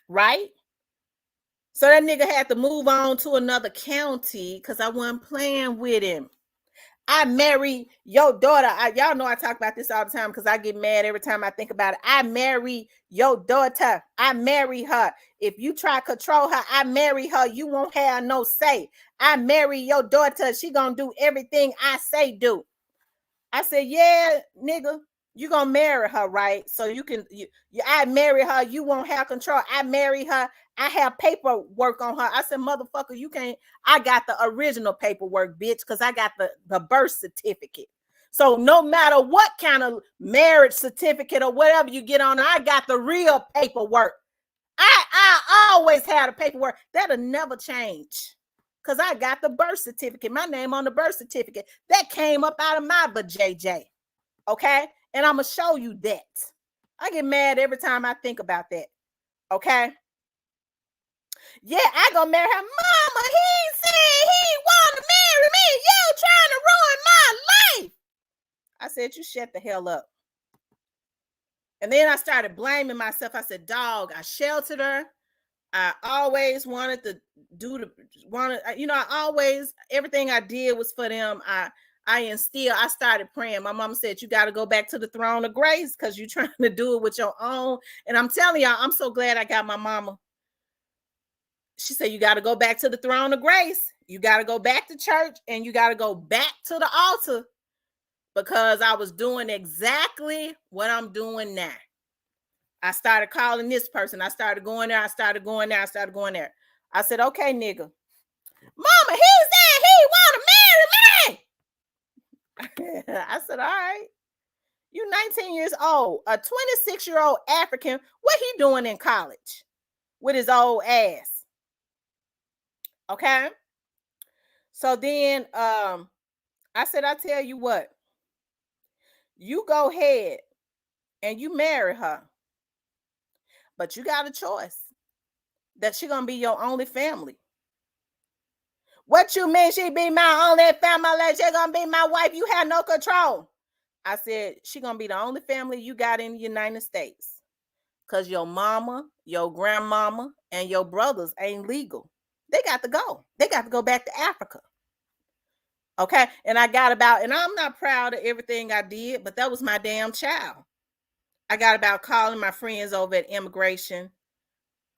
right? So that nigga had to move on to another county because I wasn't playing with him. I marry your daughter. Y'all know I talk about this all the time because I get mad every time I think about it. I marry your daughter. I marry her. If you try to control her, I marry her. You won't have no say. I marry your daughter. She gonna do everything I say do. I said, yeah, nigga, you gonna marry her, right? So I marry her. You won't have control. I marry her. I have paperwork on her. I said, motherfucker, you can't. I got the original paperwork, bitch, because I got the birth certificate. So no matter what kind of marriage certificate or whatever you get on, I got the real paperwork. I always had a paperwork. That'll never change. Because I got the birth certificate. My name on the birth certificate. That came up out of my JJ. Okay? And I'm going to show you that. I get mad every time I think about that. Okay? Yeah, I gonna marry her. Mama, he said he want to marry me. You trying to ruin my life. I said, you shut the hell up. And then I started blaming myself. I said, dog, I sheltered her. I always wanted to everything I did was for them. I I started praying. My mom said, you got to go back to the throne of grace because you're trying to do it with your own. And I'm telling y'all, I'm so glad I got my mama. She said, you got to go back to the throne of grace. You got to go back to church and you got to go back to the altar, because I was doing exactly what I'm doing now. I started calling this person. I started going there. I started going there. I said, okay, nigga. Mama, he's there. He want to marry me. I said, all right. You 19 years old, a 26-year-old African. What he doing in college with his old ass? Okay. So then I said, I tell you what, you go ahead and you marry her. But you got a choice that she gonna be your only family. What you mean she be my only family? Like she gonna be my wife? You have no control. I said, she gonna be the only family you got in the United States. Because your mama, your grandmama, and your brothers ain't legal. They got to go. They got to go back to Africa. Okay. And I'm not proud of everything I did, but that was my damn child. I got about calling my friends over at immigration.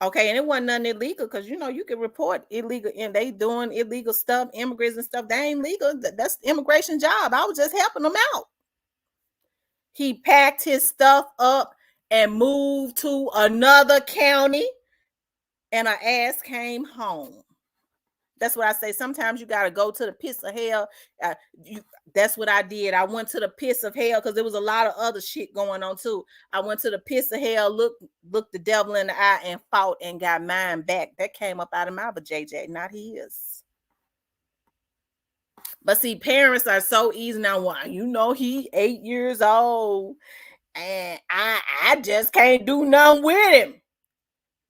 Okay, and it wasn't nothing illegal, because you can report illegal, and they doing illegal stuff, immigrants and stuff. They ain't legal. That's the immigration job. I was just helping them out. He packed his stuff up and moved to another county, and our ass came home. That's what I say. Sometimes you got to go to the pits of hell. That's what I did. I went to the pits of hell because there was a lot of other shit going on too. I went to the pits of hell, looked the devil in the eye, and fought and got mine back. That came up out of my JJ, not his. But see, parents are so easy now. Why? He 8 years old, and I just can't do nothing with him.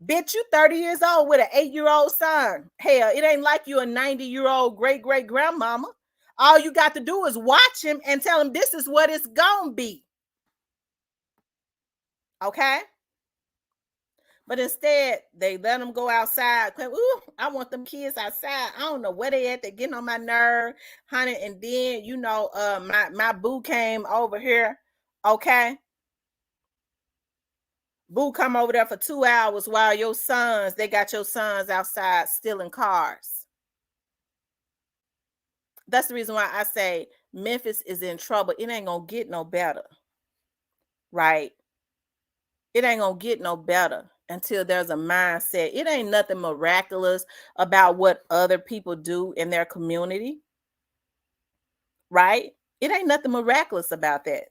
Bitch, you 30 years old with an 8-year-old son. Hell, it ain't like you a 90-year-old great-great-grandmama. All you got to do is watch him and tell him this is what it's gonna be. Okay? But instead, they let them go outside. Ooh, I want them kids outside. I don't know where they at. They're getting on my nerve, honey. And then, my boo came over here. Okay? Boo come over there for 2 hours while they got your sons outside stealing cars. That's the reason why I say Memphis is in trouble. It ain't gonna get no better, right? It ain't gonna get no better until there's a mindset. It ain't nothing miraculous about what other people do in their community, right? It ain't nothing miraculous about that.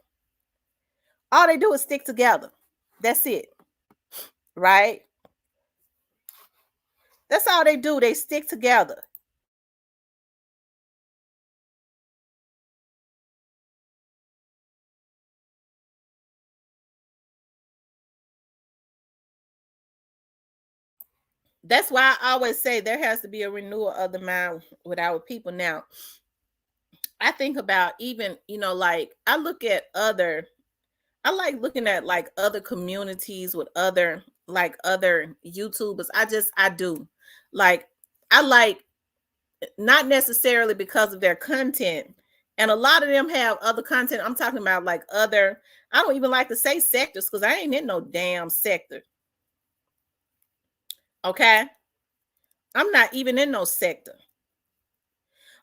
All they do is stick together. That's it. Right? That's all they do. They stick together. That's why I always say there has to be a renewal of the mind with our people. Now, I think about even, like I like looking at like other communities with other YouTubers. I do. Like, I like, not necessarily because of their content. And a lot of them have other content. I'm talking about like I don't even like to say sectors because I ain't in no damn sector. Okay. I'm not even in no sector.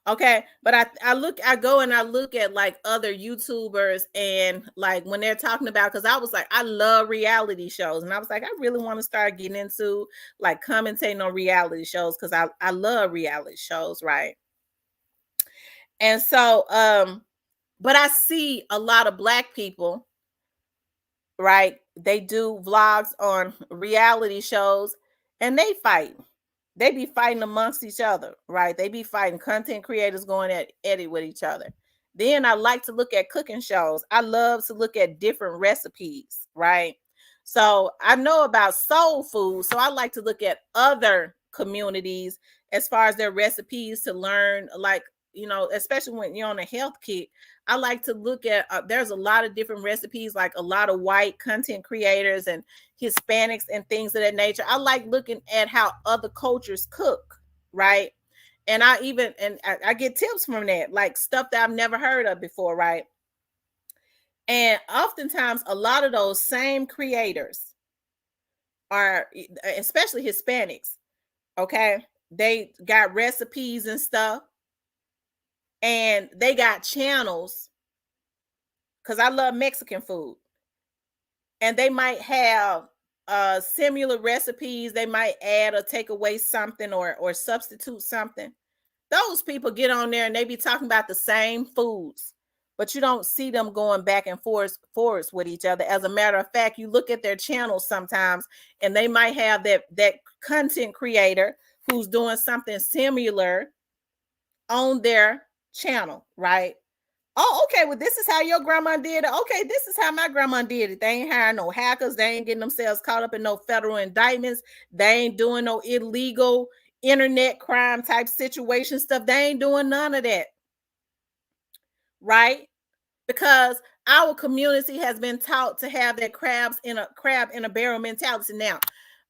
Okay, but I go and I look at like other YouTubers, and like when they're talking about, because I was like, I love reality shows, and I was like, I really want to start getting into like commentating on reality shows because I love reality shows, right? And so but I see a lot of Black people, right? They do vlogs on reality shows and they fight. They be fighting amongst each other, right? They be fighting, content creators going at it with each other. Then I like to look at cooking shows. I love to look at different recipes, right? So I know about soul food. So I like to look at other communities as far as their recipes to learn, like, especially when you're on a health kick. I like to look at, there's a lot of different recipes, like a lot of white content creators and Hispanics and things of that nature. I like looking at how other cultures cook, right? And I get tips from that, like stuff that I've never heard of before, right? And oftentimes a lot of those same creators are, especially Hispanics, okay? They got recipes and stuff, and they got channels, because I love Mexican food. And they might have similar recipes. They might add or take away something, or substitute something. Those people get on there and they be talking about the same foods, but you don't see them going back and forth with each other. As a matter of fact, you look at their channels sometimes, and they might have that content creator who's doing something similar on their channel, right? Oh, okay. Well, this is how your grandma did it. Okay, this is how my grandma did it. They ain't hiring no hackers. They ain't getting themselves caught up in no federal indictments. They ain't doing no illegal internet crime type situation stuff. They ain't doing none of that, right? Because our community has been taught to have that crab in a barrel mentality. Now,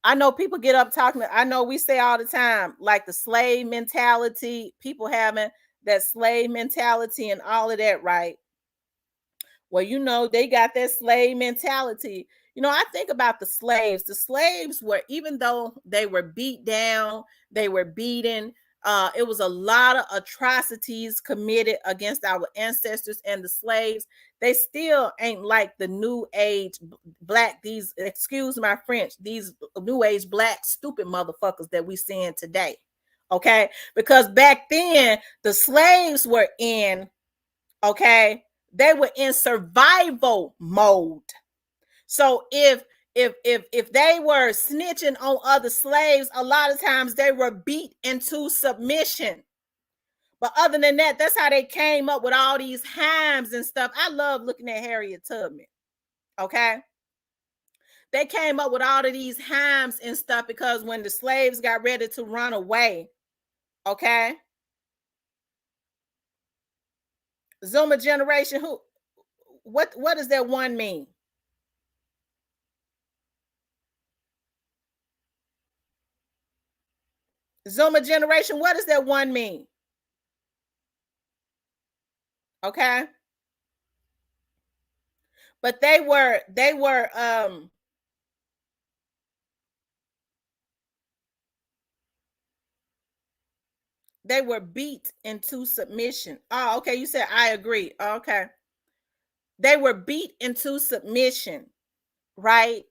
I know people get up talking. I know we say all the time, like the slave mentality, people having that slave mentality and all of that, right? Well, they got that slave mentality. I think about the slaves. The slaves were, even though they were beat down, they were beaten. It was a lot of atrocities committed against our ancestors and the slaves. They still ain't like the new age black, these, excuse my French, these new age black stupid motherfuckers that we seeing today. Okay. Because back then the slaves were in, okay, they were in survival mode. So if they were snitching on other slaves, a lot of times they were beat into submission. But other than that, that's how they came up with all these hymns and stuff. I love looking at Harriet Tubman. Okay. They came up with all of these hymns and stuff because when the slaves got ready to run away, okay. Zoomer generation, what does that one mean? Zoomer generation, what does that one mean? Okay. But they were beat into submission. Oh, okay. You said I agree. Okay. They were beat into submission, right?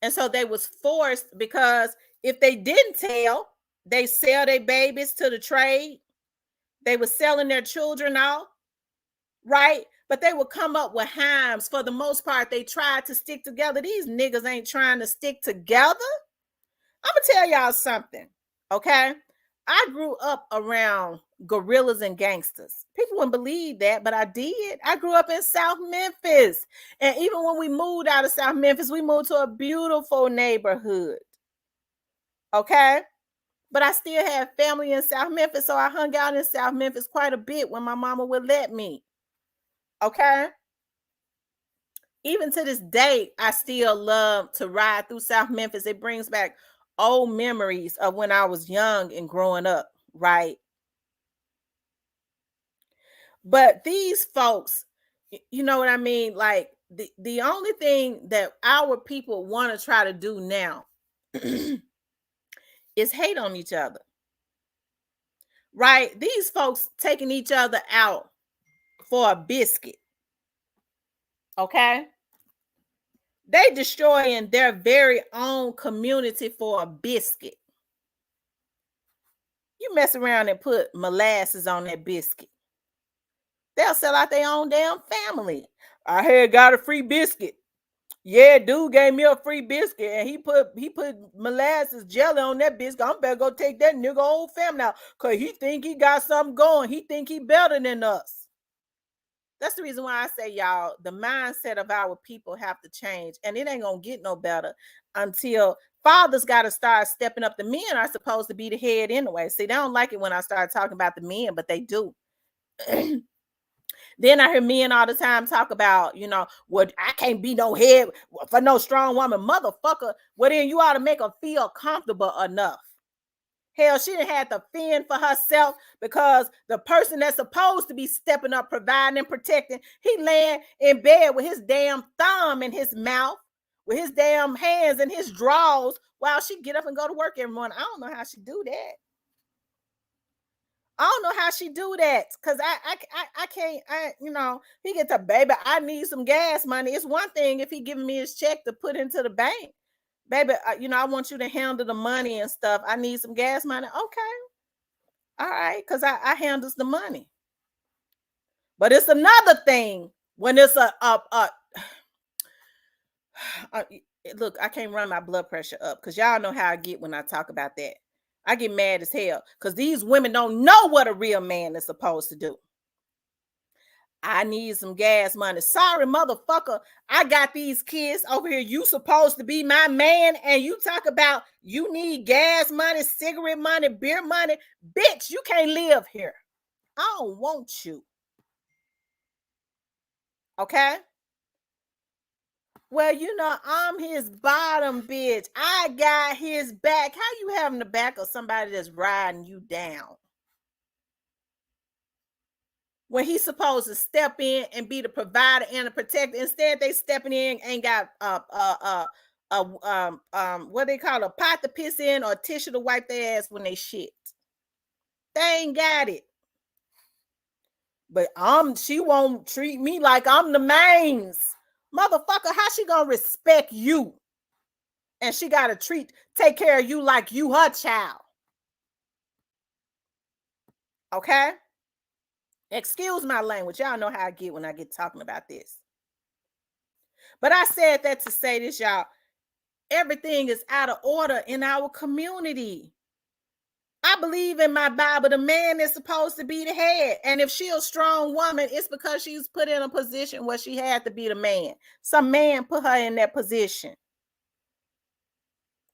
And so they was forced, because if they didn't tell, they sell their babies to the trade. They were selling their children out, right? But they would come up with hymns. For the most part, they tried to stick together. These niggas ain't trying to stick together. I'm gonna tell y'all something, okay? I grew up around gorillas and gangsters. People wouldn't believe that, but I did. I grew up in South Memphis. And even when we moved out of South Memphis, we moved to a beautiful neighborhood, okay? But I still have family in South Memphis, so I hung out in South Memphis quite a bit when my mama would let me, okay? Even to this day, I still love to ride through South Memphis. It brings back old memories of when I was young and growing up, right? But these folks, you know what I mean? Like the only thing that our people want to try to do now is hate on each other, right? These folks taking each other out for a biscuit, okay? They destroying their very own community for a biscuit. You mess around and put molasses on that biscuit, they'll sell out their own damn family. I had got a free biscuit. Yeah, dude gave me a free biscuit, and he put molasses jelly on that biscuit. I'm better go take that nigga whole family out, cause he think he got something going. He think he better than us. That's the reason why I say, y'all, the mindset of our people have to change, and it ain't gonna get no better until fathers got to start stepping up. The men are supposed to be the head anyway. See, they don't like it when I start talking about the men, but they do. Then I hear men all the time talk about, well, I can't be no head for no strong woman, motherfucker. Well, then you ought to make her feel comfortable enough. Hell, she didn't have to fend for herself because the person that's supposed to be stepping up, providing and protecting, he laying in bed with his damn thumb in his mouth, with his damn hands in his drawers while she get up and go to work every morning. I don't know how she do that. I don't know how she do that because I can't. He gets a baby. I need some gas money. It's one thing if he giving me his check to put into the bank, baby. I want you to handle the money and stuff. I need some gas money. Okay, all right, because I handles the money. But it's another thing when it's look. I can't run my blood pressure up because y'all know how I get when I talk about that. I get mad as hell because these women don't know what a real man is supposed to do. I need some gas money. Sorry, motherfucker. I got these kids over here. You supposed to be my man, and you talk about you need gas money, cigarette money, beer money. Bitch, you can't live here. I don't want you. Okay? Well, I'm his bottom bitch. I got his back. How you having the back of somebody that's riding you down? When he's supposed to step in and be the provider and the protector, instead they stepping in ain't got what they call a pot to piss in or tissue to wipe their ass when they shit. They ain't got it. But she won't treat me like I'm the mains. Motherfucker, how she gonna respect you? And she gotta take care of you like you her child. Okay? Excuse my language. Y'all know how I get when I get talking about this. But I said that to say this, y'all. Everything is out of order in our community. I believe in my Bible, the man is supposed to be the head. And if she's a strong woman, it's because she's put in a position where she had to be the man. Some man put her in that position.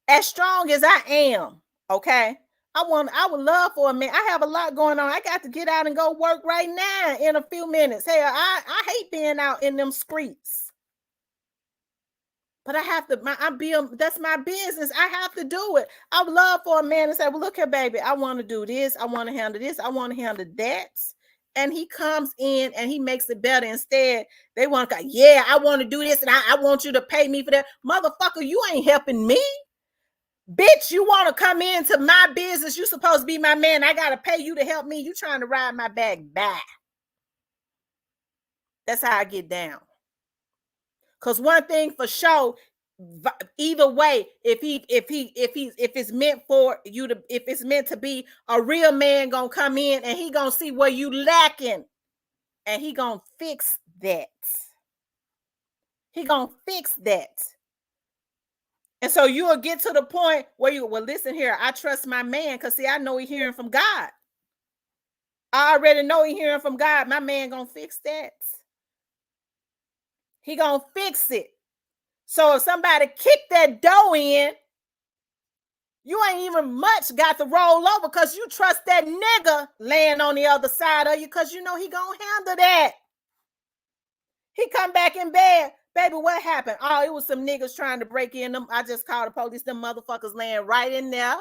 As strong as I am, okay? I would love for a man. I have a lot going on. I got to get out and go work right now in a few minutes. Hell, I hate being out in them streets. But I have to, that's my business. I have to do it. I would love for a man to say, well, look here, baby, I want to do this. I want to handle this. I want to handle that. And he comes in and he makes it better. Instead, they want to go, yeah, I want to do this. And I want you to pay me for that. Motherfucker, you ain't helping me. Bitch, you want to come into my business. You supposed to be my man. I got to pay you to help me. You trying to ride my back. Bye. That's how I get down. Because one thing for sure, either way, if it's meant for you to, if it's meant to be, a real man gonna come in and he gonna see where you lacking, and he gonna fix that. He gonna fix that. And so you will get to the point where listen here, I trust my man because see, I know he's hearing from God. I already know he's hearing from God. My man gonna fix that. He gonna fix it. So if somebody kick that door in, you ain't even much got to roll over because you trust that nigga laying on the other side of you because you know he gonna handle that. He come back in bed. Baby, what happened? Oh, it was some niggas trying to break in them. I just called the police. Them motherfuckers laying right in there.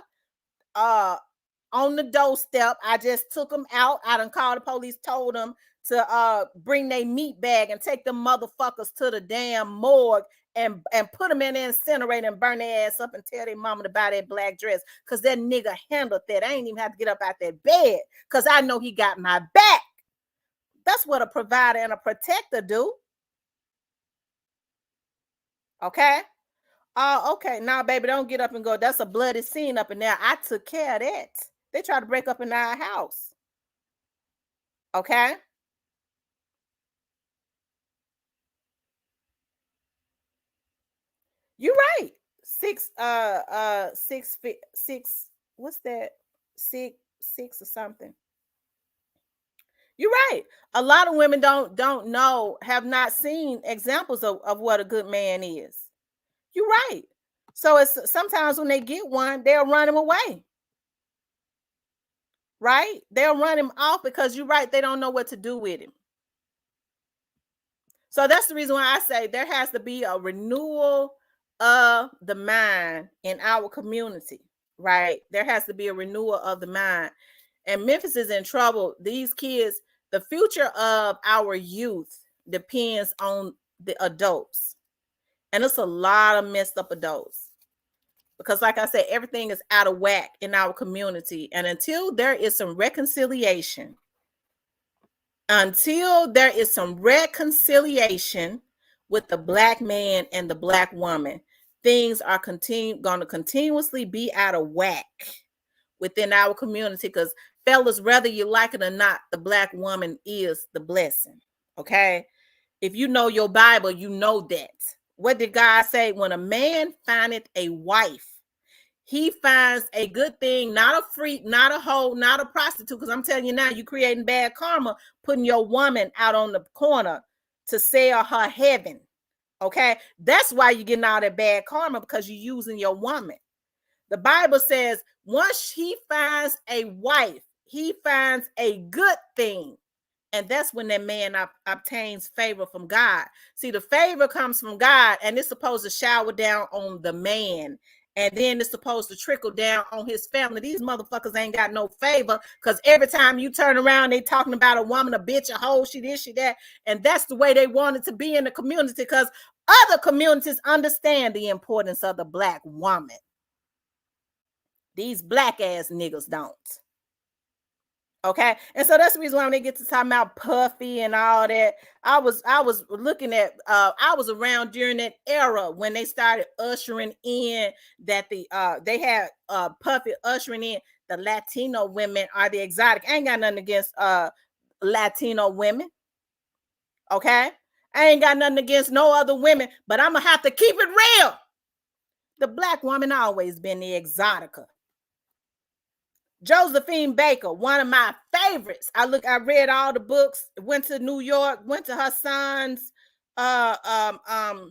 On the doorstep. I just took them out. I done called the police, told them to bring their meat bag and take them motherfuckers to the damn morgue and put them in the incinerator and burn their ass up and tell their mama to buy that black dress because that nigga handled that. I ain't even have to get up out that bed because I know he got my back. That's what a provider and a protector do. Okay? Okay. Now, baby, don't get up and go. That's a bloody scene up in there. I took care of that. They tried to break up in our house. Okay? You're right. 6 feet, 6, what's that? 6 or something. You're right. A lot of women don't know, have not seen examples of what a good man is. You're right. So it's sometimes when they get one, they'll run him away. Right? They'll run him off because you're right, they don't know what to do with him. So that's the reason why I say there has to be a renewal of the mind in our community. right? There has to be a renewal of the mind. And Memphis is in trouble. These kids, the future of our youth depends on the adults. And it's a lot of messed up adults. Because like I said, everything is out of whack in our community. And until there is some reconciliation, with the black man and the black woman, things are going to continuously be out of whack within our community. Because fellas, whether you like it or not, the black woman is the blessing. Okay, if you know your Bible, you know that. What did God say? When a man findeth a wife, he finds a good thing, not a freak, not a hoe, not a prostitute. Because I'm telling you now, you're creating bad karma, putting your woman out on the corner to sell her heaven. Okay, that's why you're getting all that bad karma, because you're using your woman. The Bible says once he finds a wife, he finds a good thing. And that's when that man obtains favor from God. See, the favor comes from God, and it's supposed to shower down on the man. And then it's supposed to trickle down on his family. These motherfuckers ain't got no favor, because every time you turn around, they talking about a woman, a bitch, a hoe, she this, she that. And that's the way they want it to be in the community, because other communities understand the importance of the black woman. These black ass niggas don't. Okay, and so that's the reason why when they get to talking about Puffy and all that, I was looking at I was around during that era when they started ushering in that they had Puffy ushering in the Latino women are the exotic. I ain't got nothing against Latino women. Okay, I ain't got nothing against no other women, but I'm gonna have to keep it real. The black woman always been the exotica. Josephine Baker, one of my favorites. I read all the books, went to New York, went to her son's the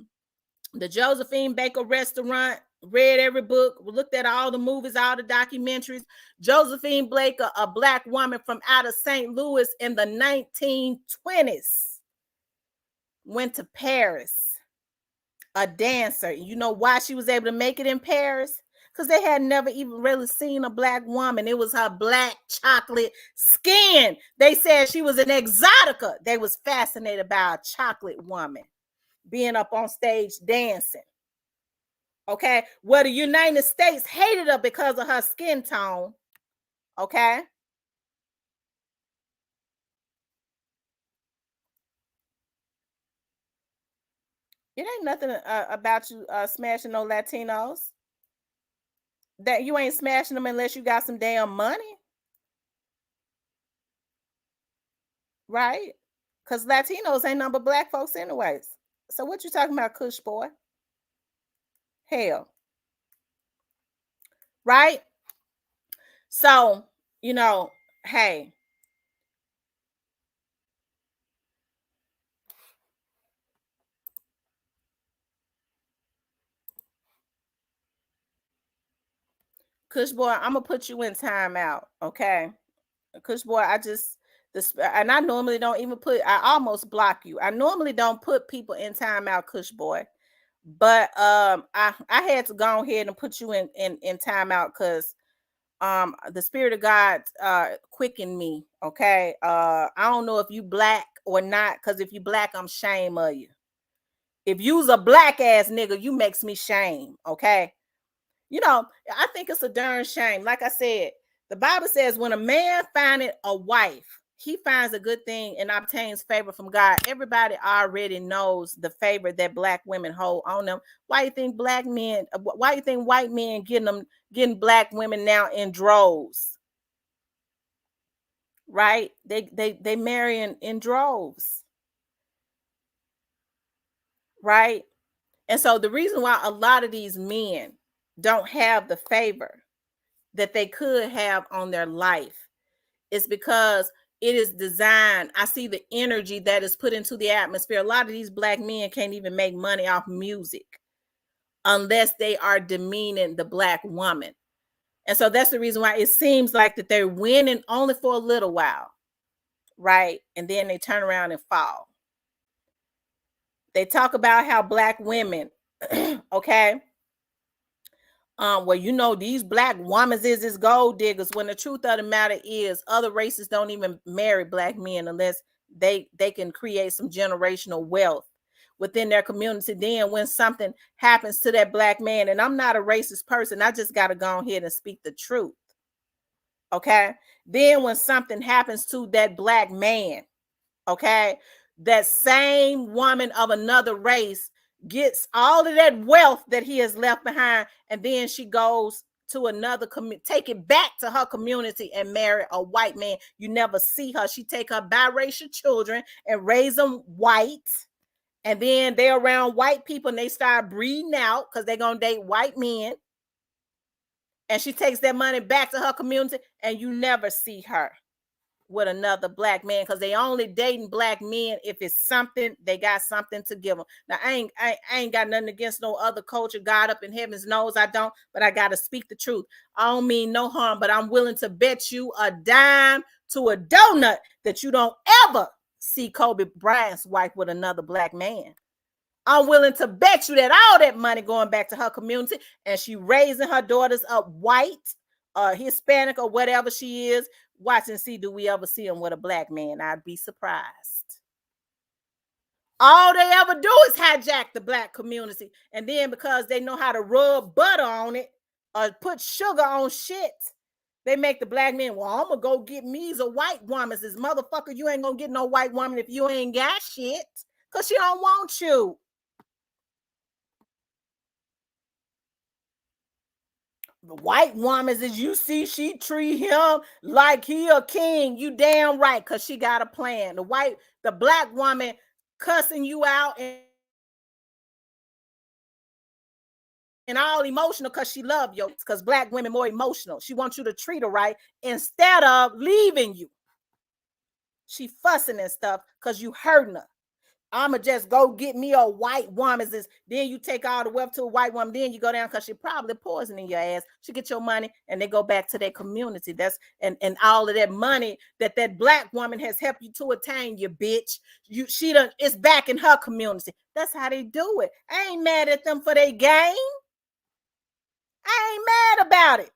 Josephine Baker restaurant, read every book, looked at all the movies, all the documentaries. Josephine Baker, a black woman from out of St. Louis in the 1920s, went to Paris, a dancer. You know why she was able to make it in Paris? Because they had never even really seen a black woman. It was her black chocolate skin. They said she was an exotica. They was fascinated by a chocolate woman being up on stage dancing. Okay, well, the United States hated her because of her skin tone. Okay, it ain't nothing about you smashing no Latinos. That you ain't smashing them unless you got some damn money, right? Because Latinos ain't nothing but black folks anyways. So what you talking about, Kush boy? Hell, right? So, hey, Kush boy, I'm gonna put you in timeout, okay? Kush boy, and I normally don't even I almost block you. I normally don't put people in timeout, Kush boy, but I had to go ahead and put you in timeout because the spirit of God quickened me. Okay, I don't know if you black or not, because if you black, I'm shame of you. If you's a black ass nigga, you makes me shame. Okay, I think it's a darn shame. Like I said, the Bible says when a man findeth a wife, he finds a good thing and obtains favor from God. Everybody already knows the favor that black women hold on them. Why you think white men getting black women now in droves? Right? They marry in droves. Right? And so the reason why a lot of these men don't have the favor that they could have on their life is because it is designed. I see the energy that is put into the atmosphere. A lot of these black men can't even make money off music unless they are demeaning the black woman. And so that's the reason why it seems like that they're winning only for a little while, right? And then they turn around and fall. They talk about how black women, okay, well, these black women is gold diggers, when the truth of the matter is other races don't even marry black men unless they can create some generational wealth within their community. Then when something happens to that black man, and I'm not a racist person, I just got to go ahead and speak the truth. Okay. Then when something happens to that black man, okay, that same woman of another race gets all of that wealth that he has left behind, and then she goes to another community, take it back to her community and marry a white man. You never see her. She take her biracial children and raise them white, and then they're around white people and they start breeding out because they're gonna date white men, and she takes that money back to her community, and you never see her with another black man, because they only dating black men if it's something they got something to give them. Now I ain't got nothing against no other culture. God up in heavens knows I don't, but I gotta speak the truth. I don't mean no harm, but I'm willing to bet you a dime to a donut that you don't ever see Kobe Bryant's wife with another black man. I'm willing to bet you that all that money going back to her community, and she raising her daughters up white, Hispanic, or whatever she is. Watch and see, do we ever see them with a black man? I'd be surprised. All they ever do is hijack the black community, and then because they know how to rub butter on it or put sugar on shit, they make the black man, well, I'm gonna go get me a white woman. This motherfucker, you ain't gonna get no white woman if you ain't got shit, because she don't want you. The white woman, as you see, she treat him like he a king. You damn right, because she got a plan. The black woman cussing you out and all emotional because she love you, because black women more emotional. She wants you to treat her right instead of leaving you. She fussing and stuff because you hurting her. I'ma just go get me a white woman. Then you take all the wealth to a white woman. Then you go down because she probably poisoning your ass. She get your money and they go back to their community. That's and all of that money that black woman has helped you to attain, you bitch. It's back in her community. That's how they do it. I ain't mad at them for their game. I ain't mad about it.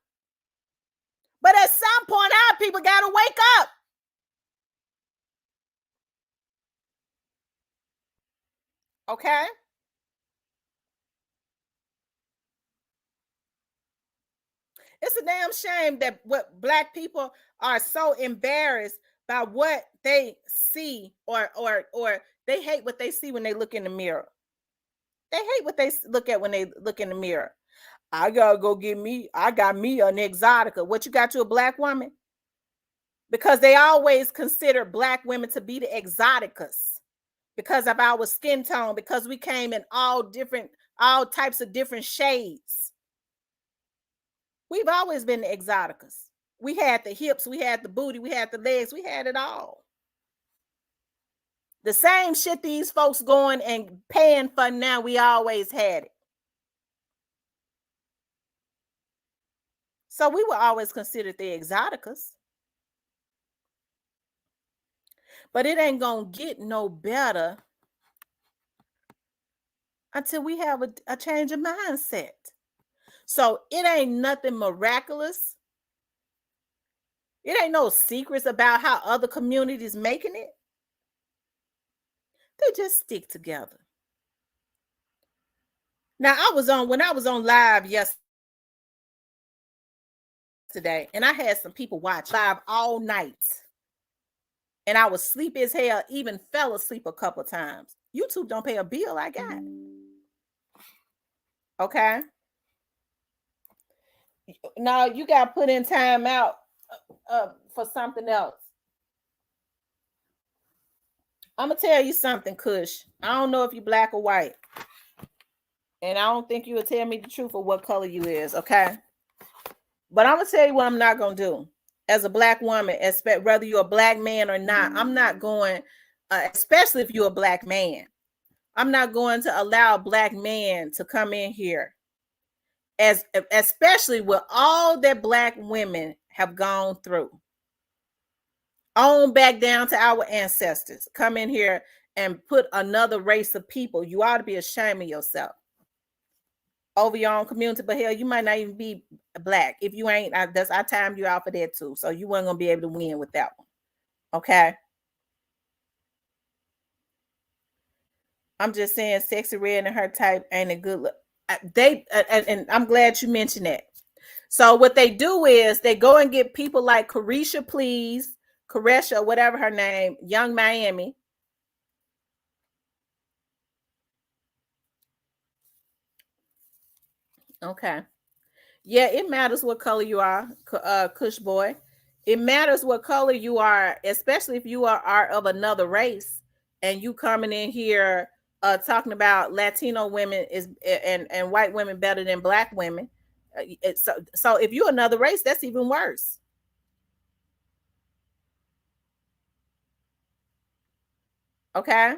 But at some point, our people gotta wake up. Okay. It's a damn shame that what black people are so embarrassed by what they see, or they hate what they see when they look in the mirror. They hate what they look at when they look in the mirror. I gotta go get me. I got me an exotica. What you got to a black woman? Because they always consider black women to be the exoticas because of our skin tone, because we came in all types of different shades. We've always been the exoticas. We had the hips, we had the booty, we had the legs, we had it all. The same shit these folks going and paying for now, we always had it. So we were always considered the exoticas. But it ain't gonna get no better until we have a change of mindset. So it ain't nothing miraculous. It ain't no secrets about how other communities making it. They just stick together. Now when I was on live yesterday, and I had some people watch live all night, and I was sleepy as hell, even fell asleep a couple times. YouTube don't pay a bill I got. Okay. Now you got put in time out for something else. I'm gonna tell you something, Kush. I don't know if you black or white, and I don't think you would tell me the truth of what color you is. Okay, but I'm gonna tell you what I'm not gonna do. As a black woman, whether you're a black man or not, I'm not going, especially if you're a black man, I'm not going to allow a black man to come in here, especially with all that black women have gone through, on back down to our ancestors, come in here and put another race of people. You ought to be ashamed of yourself. over your own community, but hell, you might not even be black. If you ain't, I timed you out for that too. So you weren't gonna be able to win with that one. Okay. I'm just saying Sexy Red and her type ain't a good look. And I'm glad you mentioned that. So what they do is they go and get people like Caresha Please, Caresha, whatever her name, Young Miami. Okay. Yeah, it matters what color you are, Kush boy. It matters what color you are, especially if you are of another race and you coming in here talking about Latino women is and white women better than black women. So if you're another race, that's even worse. Okay.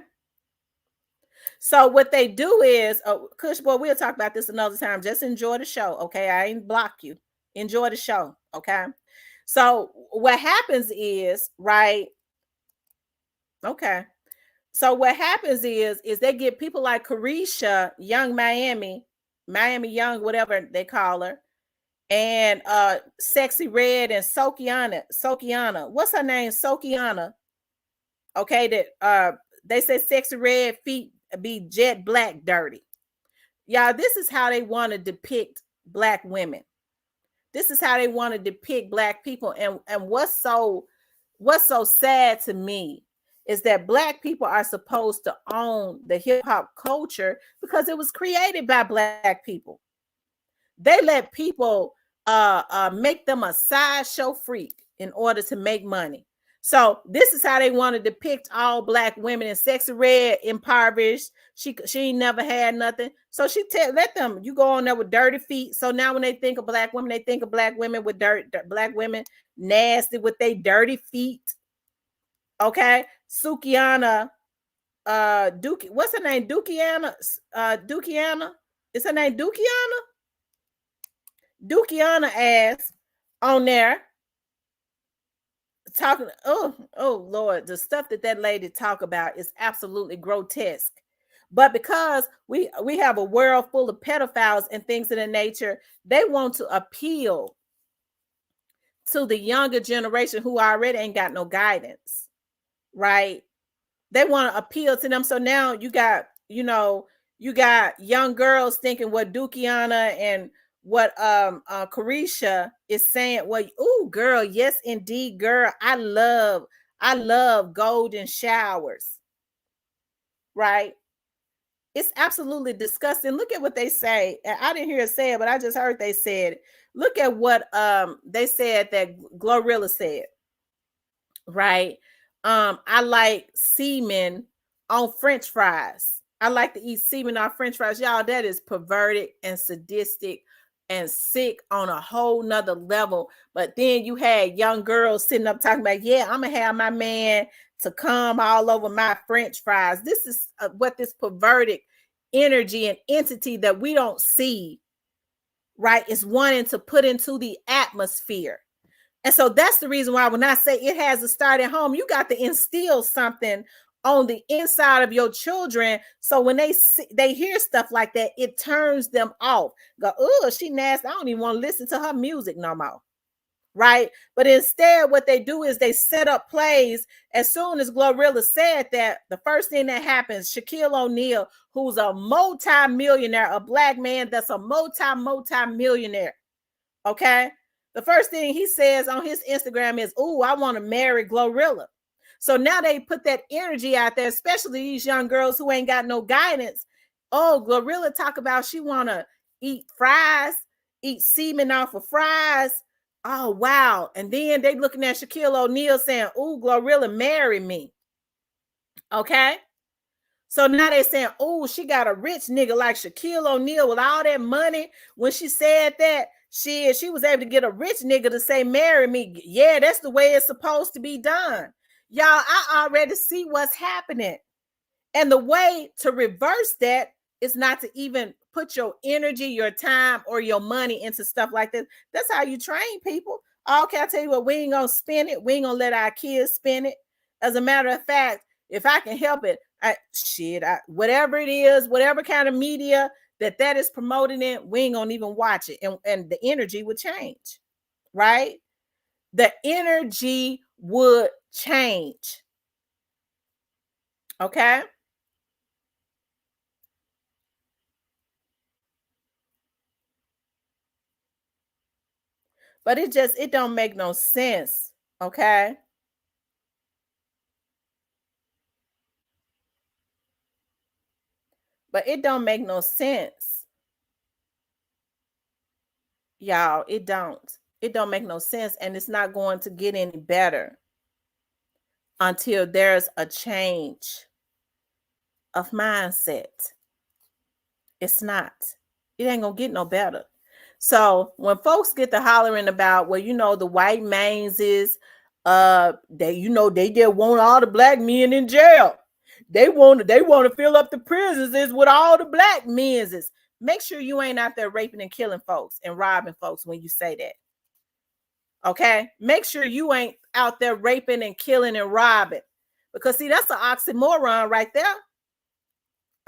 So what they do is, Kush boy, we'll talk about this another time. Just enjoy the show, okay? I ain't block you. Enjoy the show, okay? So what happens is, right? Okay. So what happens is they get people like Caresha, Young Miami, Miami Young, whatever they call her, and Sexy Red and Sokiana. What's her name? Sokiana. Okay, that they say Sexy Red feet be jet black dirty. Y'all, this is how they want to depict black women. This is how they want to depict black people. And what's so sad to me is that black people are supposed to own the hip hop culture because it was created by black people. They let people make them a sideshow freak in order to make money. So this is how they want to depict all black women. And Sexy Red impoverished. She ain't never had nothing. So let them, you go on there with dirty feet. So now when they think of black women, they think of black women with black women nasty with their dirty feet. Okay. Sukiana, Dookie, what's her name? Dukiana, Dukiana. Is her name Dukiana? Dukiana ass on there talking. Oh Lord, the stuff that lady talk about is absolutely grotesque. But because we have a world full of pedophiles and things of the nature, they want to appeal to the younger generation who already ain't got no guidance, right? They want to appeal to them. So now you got young girls thinking what Dukiana and what Caresha is saying. Well, ooh, girl, yes, indeed, girl. I love golden showers, right? It's absolutely disgusting. Look at what they say. I didn't hear it say it, but I just heard they said it. Look at what they said that Glorilla said, right? I like semen on French fries. I like to eat semen on French fries. Y'all, that is perverted and sadistic and sick on a whole nother level. But then you had young girls sitting up talking about, yeah, I'm gonna have my man to come all over my French fries. This is what this perverted energy and entity that we don't see, right, is wanting to put into the atmosphere. And so that's the reason why when I say it has to start at home, you got to instill something on the inside of your children. So when they hear stuff like that, it turns them off. Go, oh, she nasty. I don't even want to listen to her music no more. Right. But instead, what they do is they set up plays. As soon as Glorilla said that, the first thing that happens, Shaquille O'Neal, who's a multi-millionaire, a black man that's a multi-millionaire. Okay. The first thing he says on his Instagram is, "Ooh, I want to marry Glorilla." So now they put that energy out there, especially these young girls who ain't got no guidance. Oh, Glorilla talk about she want to eat fries, eat semen off of fries. Oh, wow. And then they looking at Shaquille O'Neal saying, "Ooh, Glorilla, marry me." Okay. So now they saying, "Oh, she got a rich nigga like Shaquille O'Neal with all that money." When she said that, she was able to get a rich nigga to say, "Marry me." Yeah, that's the way it's supposed to be done. Y'all, I already see what's happening. And the way to reverse that is not to even put your energy, your time, or your money into stuff like this. That's how you train people. Okay, I tell you what, we ain't gonna spend it. We ain't gonna let our kids spend it. As a matter of fact, if I can help it, whatever it is, whatever kind of media that is promoting it, we ain't gonna even watch it, and the energy would change, right? The energy would change. Okay. But it don't make no sense. Okay. But it don't make no sense. Y'all, it don't. It don't make no sense, and it's not going to get any better until there's a change of mindset. It's not. It ain't gonna get no better. So when folks get to hollering about, well, the white mains is they just want all the black men in jail. They want to fill up the prisons is with all the black men's is. Make sure you ain't out there raping and killing folks and robbing folks when you say that. Okay? Make sure you ain't out there raping and killing and robbing. Because see, that's an oxymoron right there.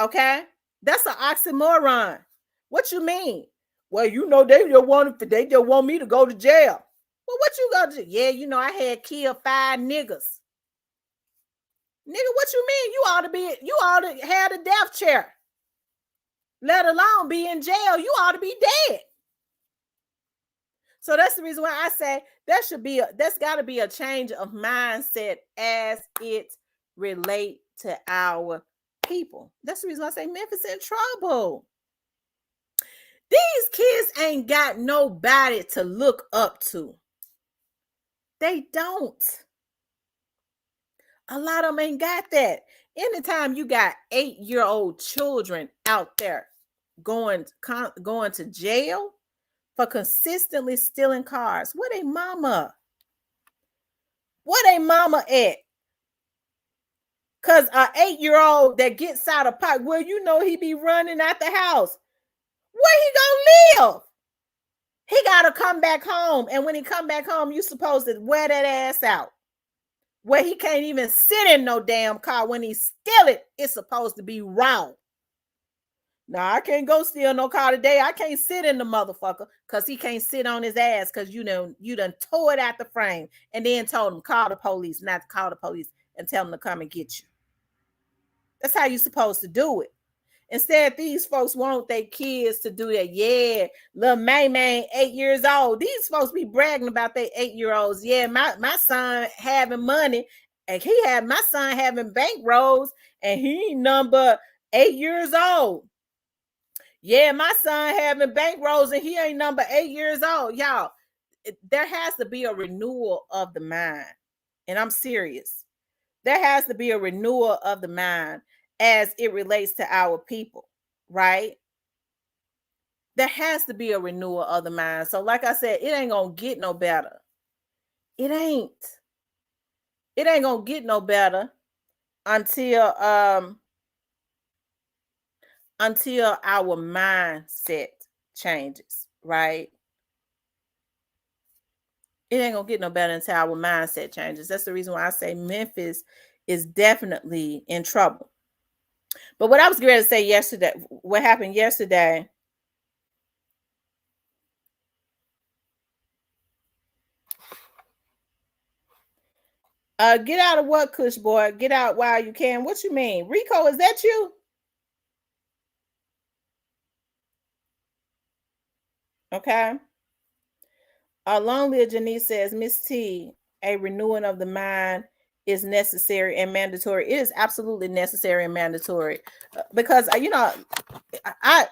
Okay? That's an oxymoron. What you mean? Well, they just want me to go to jail. Well, what you gonna do? Yeah, I had killed 5 niggas. Nigga, what you mean? You ought to have a death chair. Let alone be in jail. You ought to be dead. So that's the reason why I say there's got to be a change of mindset as it relate to our people. That's the reason why I say Memphis in trouble. These kids ain't got nobody to look up to. They don't. A lot of them ain't got that. Anytime you got 8-year-old children out there going to jail for consistently stealing cars, where they mama? Where they mama at? Because an 8-year-old that gets out of pocket, well, he be running out the house. Where he gonna live? He gotta come back home. And when he come back home, you supposed to wear that ass out. Where he can't even sit in no damn car. When he steal it, it's supposed to be raw. Now, I can't go steal no car today. I can't sit in the motherfucker because he can't sit on his ass because you done tore it out the frame and then told him call the police, not to call the police and tell them to come and get you. That's how you supposed to do it. Instead, these folks want their kids to do that. Yeah, little May, 8 years old. These folks be bragging about their 8-year-olds. Yeah, my son having money, and my son having bankrolls, and he number 8 years old. Yeah, my son having bankrolls, and he ain't number 8 years old. Y'all, there has to be a renewal of the mind, and I'm serious. There has to be a renewal of the mind as it relates to our people, right? There has to be a renewal of the mind. So like I said, it ain't gonna get no better. It ain't gonna get no better until our mindset changes, right? It ain't gonna get no better until our mindset changes. That's the reason why I say Memphis is definitely in trouble. But what I was going to say yesterday, what happened yesterday, get out of what, Kush boy? Get out while you can. What you mean? Rico, is that you? Okay. Long live Janice says, Miss T, a renewing of the mind is necessary and mandatory. It is absolutely necessary and mandatory because I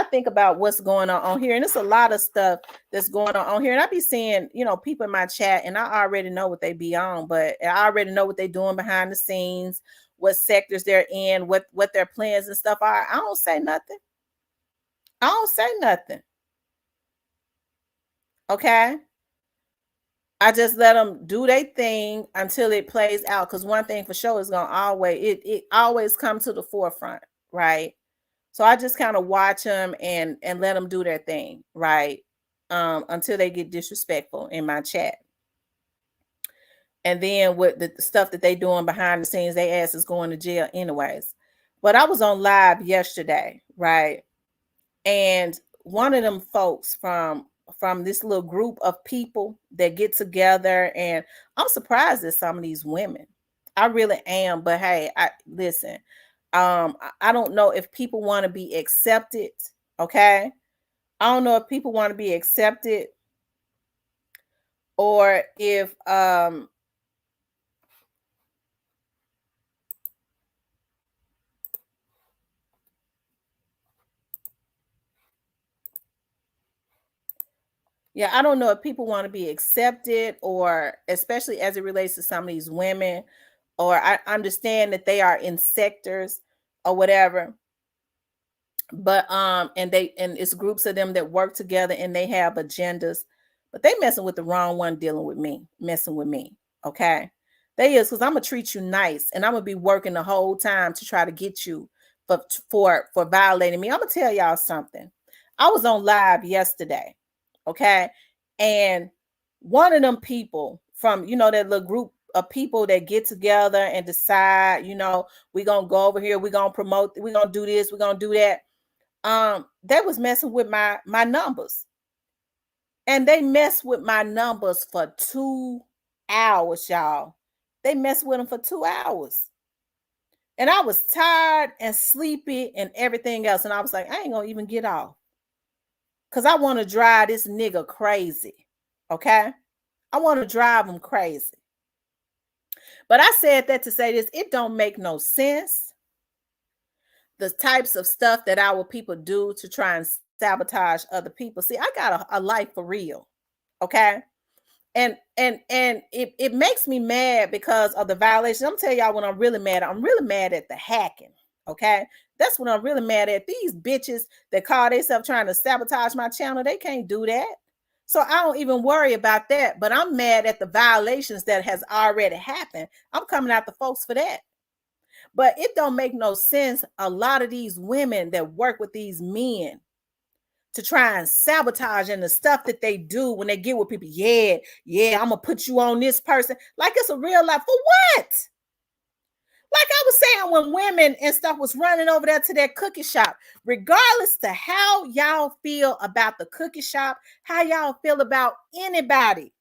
think about what's going on here, and it's a lot of stuff that's going on here, and I be seeing people in my chat, and I already know what they be on, but I already know what they're doing behind the scenes, what sectors they're in, what their plans and stuff are. I don't say nothing. Okay. I just let them do their thing until it plays out. Because one thing for sure is gonna always come to the forefront, right? So I just kind of watch them and let them do their thing, right? Until they get disrespectful in my chat. And then with the stuff that they doing behind the scenes, they ass is going to jail anyways. But I was on live yesterday, right? And one of them folks from this little group of people that get together, and I'm surprised at some of these women. I really am. But hey, I listen. I don't know if people want to be accepted. Okay, I don't know if people want to be accepted, or if yeah, I don't know if people want to be accepted, or especially as it relates to some of these women, or I understand that they are in sectors or whatever. But and it's groups of them that work together and they have agendas, but they messing with the wrong one, dealing with me, messing with me. Okay, they is, because I'm gonna treat you nice, and I'm gonna be working the whole time to try to get you for violating me. I'm gonna tell y'all something. I was on live yesterday, okay, and one of them people from, that little group of people that get together and decide, we're gonna go over here, we're gonna promote, we're gonna do this, we're gonna do that. They was messing with my numbers, and they messed with my numbers for 2 hours, y'all. They messed with them for 2 hours, and I was tired and sleepy and everything else, and I was like, I ain't gonna even get off, because I want to drive this nigga crazy. Okay, I want to drive him crazy. But I said that to say this: it don't make no sense, the types of stuff that our people do to try and sabotage other people. See, I got a life for real. Okay. And it makes me mad because of the violation. I'm telling y'all when I'm really mad. I'm really mad at the hacking. Okay. That's what I'm really mad at. These bitches that call themselves trying to sabotage my channel, they can't do that. So I don't even worry about that. But I'm mad at the violations that has already happened. I'm coming at the folks for that. But it don't make no sense. A lot of these women that work with these men to try and sabotage, and the stuff that they do when they get with people. Yeah, I'm gonna put you on this person. Like it's a real life. For what? Like I was saying, when women and stuff was running over there to that cookie shop, regardless to how y'all feel about the cookie shop, how y'all feel about anybody,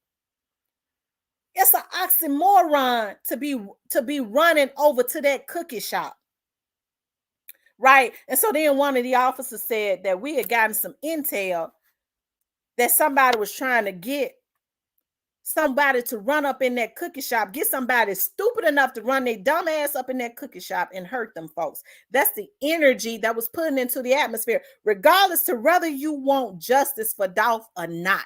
it's an oxymoron to be running over to that cookie shop. Right. And so then one of the officers said that we had gotten some intel that somebody was trying to get somebody to run up in that cookie shop, get somebody stupid enough to run their dumb ass up in that cookie shop and hurt them folks. That's the energy that was put into the atmosphere, regardless to whether you want justice for Dolph or not.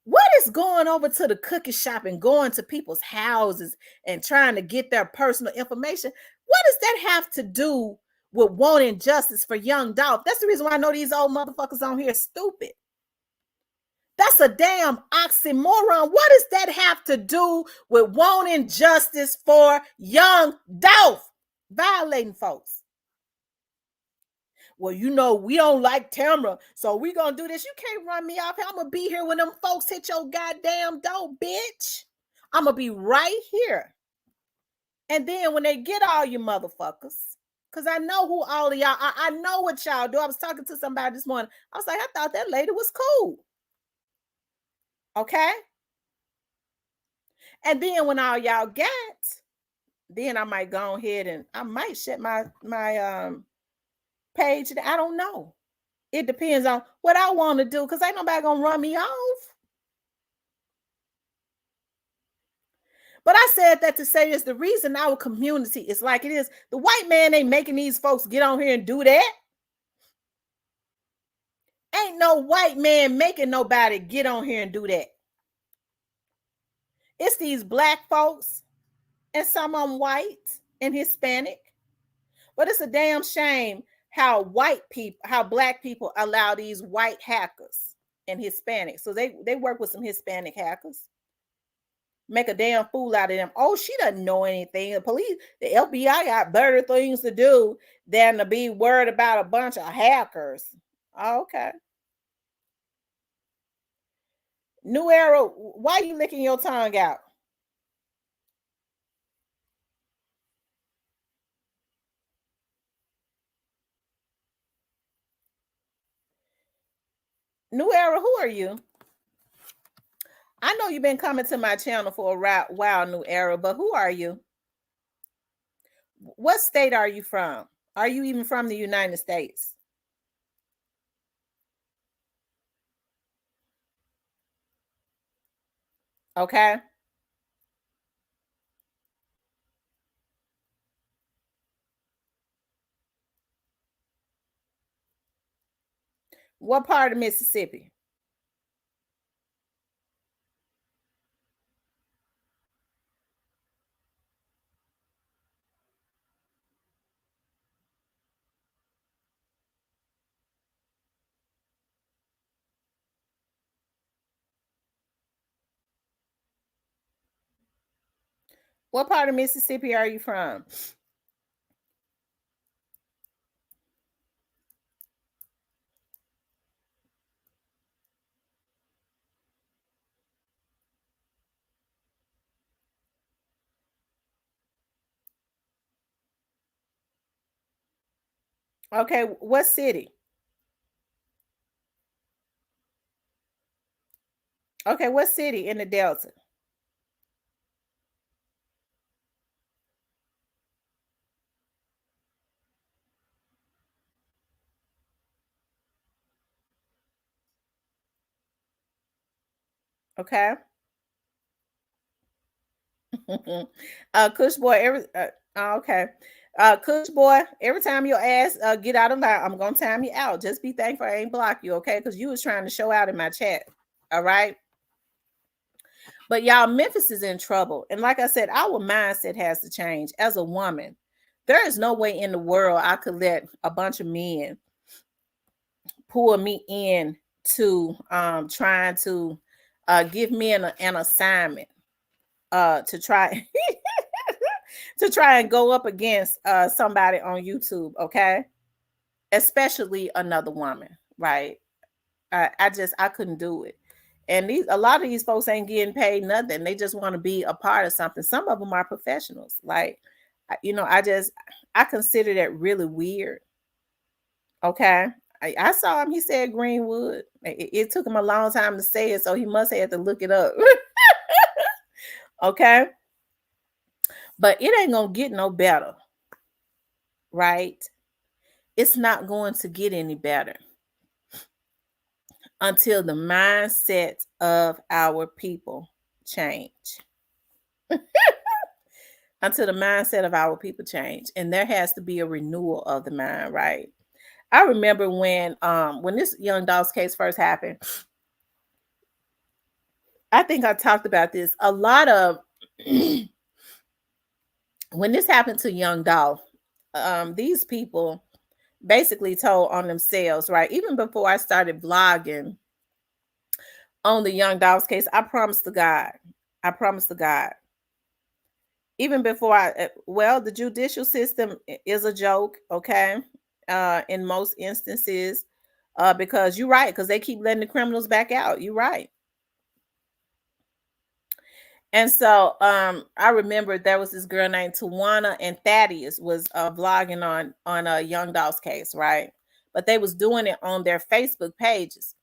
What is going over to the cookie shop and going to people's houses and trying to get their personal information? What does that have to do with wanting justice for young Dolph? That's the reason why I know these old motherfuckers on here are stupid. That's a damn oxymoron. What does that have to do with wanting justice for young Dolph? Violating folks. Well, we don't like Tamara, so we gonna do this. You can't run me off here. I'm gonna be here when them folks hit your goddamn door, bitch. I'm gonna be right here. And then when they get all you motherfuckers, because I know who all of y'all, I know what y'all do. I was talking to somebody this morning. I was like, I thought that lady was cool. Okay. And then when all y'all got, then I might go ahead and I might shut my page. I don't know. It depends on what I want to do, because ain't nobody gonna run me off. But I said that to say is the reason our community is like it is. The white man ain't making these folks get on here and do that. Ain't no white man making nobody get on here and do that. It's these black folks, and some of them white and Hispanic. But it's a damn shame how black people allow these white hackers and Hispanics. So they work with some Hispanic hackers, make a damn fool out of them. Oh, she doesn't know anything. The police, the FBI got better things to do than to be worried about a bunch of hackers. Okay. New Era, why you licking your tongue out? New Era, who are you? I know you've been coming to my channel for a while, New Era, but who are you? What state are you from? Are you even from the United States? Okay. What part of Mississippi? What part of Mississippi are you from? Okay, what city? Okay, what city in the Delta? Okay. Kush boy, okay. Kush boy, every time your ass get out of line, I'm gonna time you out. Just be thankful I ain't block you, okay? Because you was trying to show out in my chat. All right. But y'all, Memphis is in trouble. And like I said, our mindset has to change. As a woman, there is no way in the world I could let a bunch of men pull me in to trying to give me an assignment to try to try and go up against somebody on YouTube, okay? Especially another woman, right? I couldn't do it. And a lot of these folks ain't getting paid nothing. They just want to be a part of something. Some of them are professionals. Like, I consider that really weird. Okay. I saw him. He said Greenwood. It took him a long time to say it, so he must have to look it up. Okay. But it ain't gonna get no better, right? It's not going to get any better until the mindset of our people change. Until the mindset of our people change. And there has to be a renewal of the mind, right? I remember when this Young Doll's case first happened, I think I talked about this. A lot of when this happened to Young Doll, these people basically told on themselves, right? Even before I started vlogging on the Young Doll's case, I promised to God, I promised to God, even before well, the judicial system is a joke, okay? In most instances, because you're right, because they keep letting the criminals back out. You're right. And so I remember there was this girl named Tawana, and Thaddeus was vlogging on a Young Doll's case, right? But they was doing it on their Facebook pages.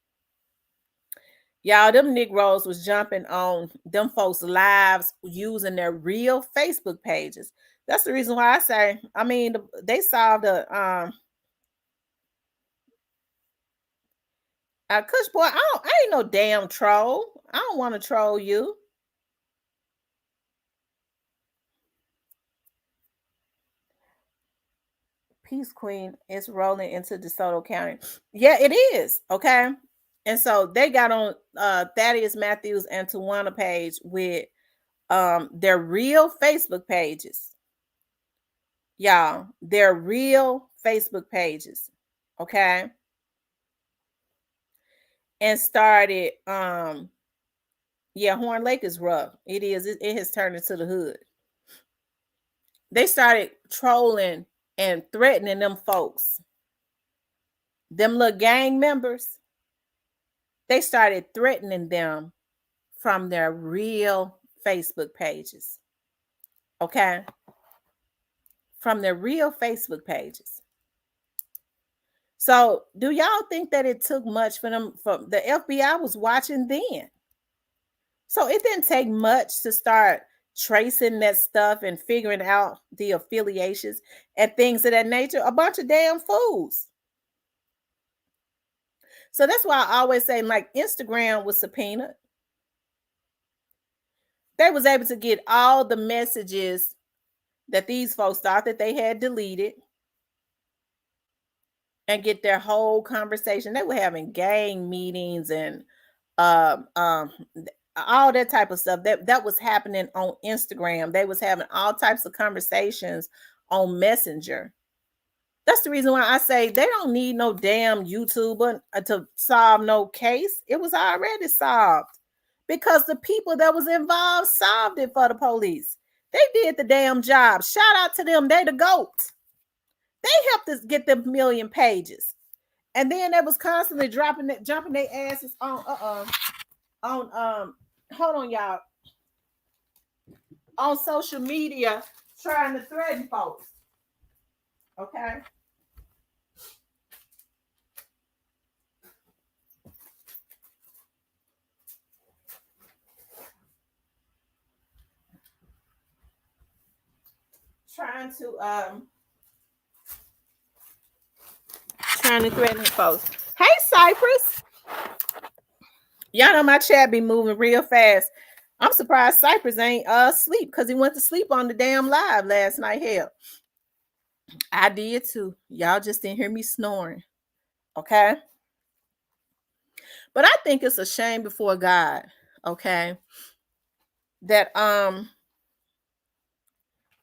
Y'all, them Negroes was jumping on them folks' lives using their real Facebook pages. That's the reason why I say, I mean, they solved a Kush boy. I ain't no damn troll. I don't want to troll you. Peace Queen is rolling into DeSoto County. Yeah, it is. Okay. And so they got on Thaddeus Matthews and Tawana page with their real Facebook pages. Y'all, their real Facebook pages. Okay. And started yeah, Horn Lake is rough. It is. It has turned into the hood. They started trolling and threatening them folks. Them little gang members, they started threatening them from their real Facebook pages. Okay? From their real Facebook pages. So do y'all think that it took much for them? For the FBI was watching then. So it didn't take much to start tracing that stuff and figuring out the affiliations and things of that nature. A bunch of damn fools. So that's why I always say, like, Instagram was subpoenaed. They was able to get all the messages that these folks thought that they had deleted and get their whole conversation. They were having gang meetings and um um all that type of stuff that was happening on Instagram. They was having all types of conversations on Messenger. That's the reason why I say they don't need no damn YouTuber to solve no case. It was already solved because the people that was involved solved it for the police. They did the damn job. Shout out to them. They the GOAT. They helped us get them million pages. And then they was constantly jumping their asses on hold on, y'all, on social media trying to threaten folks. Okay. Trying to threaten folks. Hey, Cypress. Y'all know my chat be moving real fast. I'm surprised Cypress ain't asleep because he went to sleep on the damn live last night. Hell, I did too. Y'all just didn't hear me snoring. Okay. But I think it's a shame before God, okay, that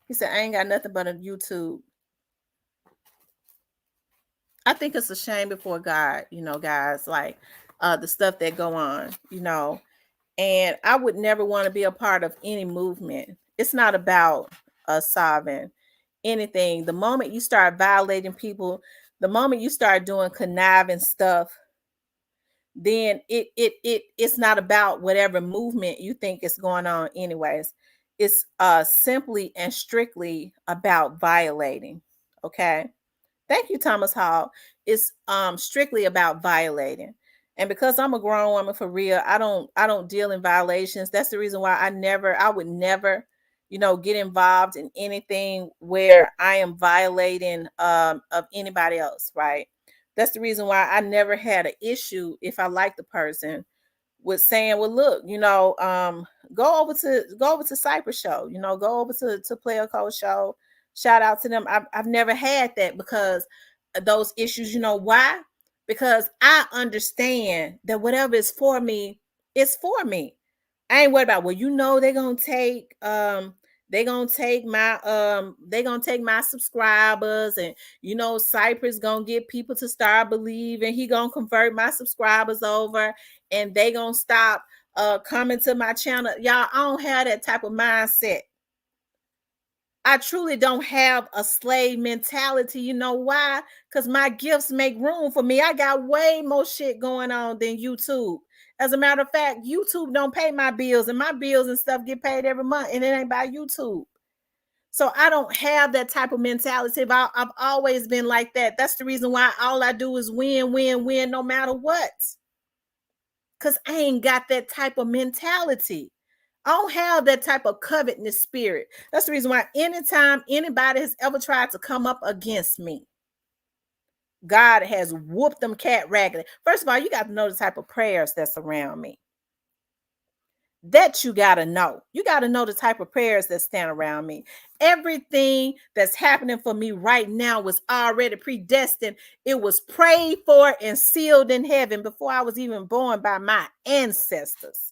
he said I ain't got nothing but a YouTube. I think it's a shame before God, guys, like the stuff that go on, and I would never want to be a part of any movement. It's not about solving anything. The moment you start violating people, the moment you start doing conniving stuff, then it's not about whatever movement you think is going on anyways. It's simply and strictly about violating. Okay. Thank you, Thomas Hall. It's strictly about violating. And because I'm a grown woman for real, I don't deal in violations. That's the reason why I would never, get involved in anything where I am violating of anybody else, right? That's the reason why I never had an issue if I like the person with saying, well, look, go over to Cypress show, go over to Player Coach show. Shout out to them. I've never had that because of those issues. You know why? Because I understand that whatever is for me is for me. I ain't worried about, well, they're gonna take my subscribers, and Cypress gonna get people to start believing, he gonna convert my subscribers over, and they gonna stop coming to my channel. Y'all, I don't have that type of mindset. I truly don't have a slave mentality. You know why? Because my gifts make room for me. I got way more shit going on than YouTube. As a matter of fact, YouTube don't pay my bills, and my bills and stuff get paid every month, and it ain't by YouTube. So I don't have that type of mentality. I've always been like that. That's the reason why all I do is win, win, win, no matter what. Because I ain't got that type of mentality. I don't have that type of covetousness spirit. That's the reason why anytime anybody has ever tried to come up against me, God has whooped them cat raggedy. First of all, you got to know the type of prayers that's around me. That you got to know. You got to know the type of prayers that stand around me. Everything that's happening for me right now was already predestined. It was prayed for and sealed in heaven before I was even born by my ancestors.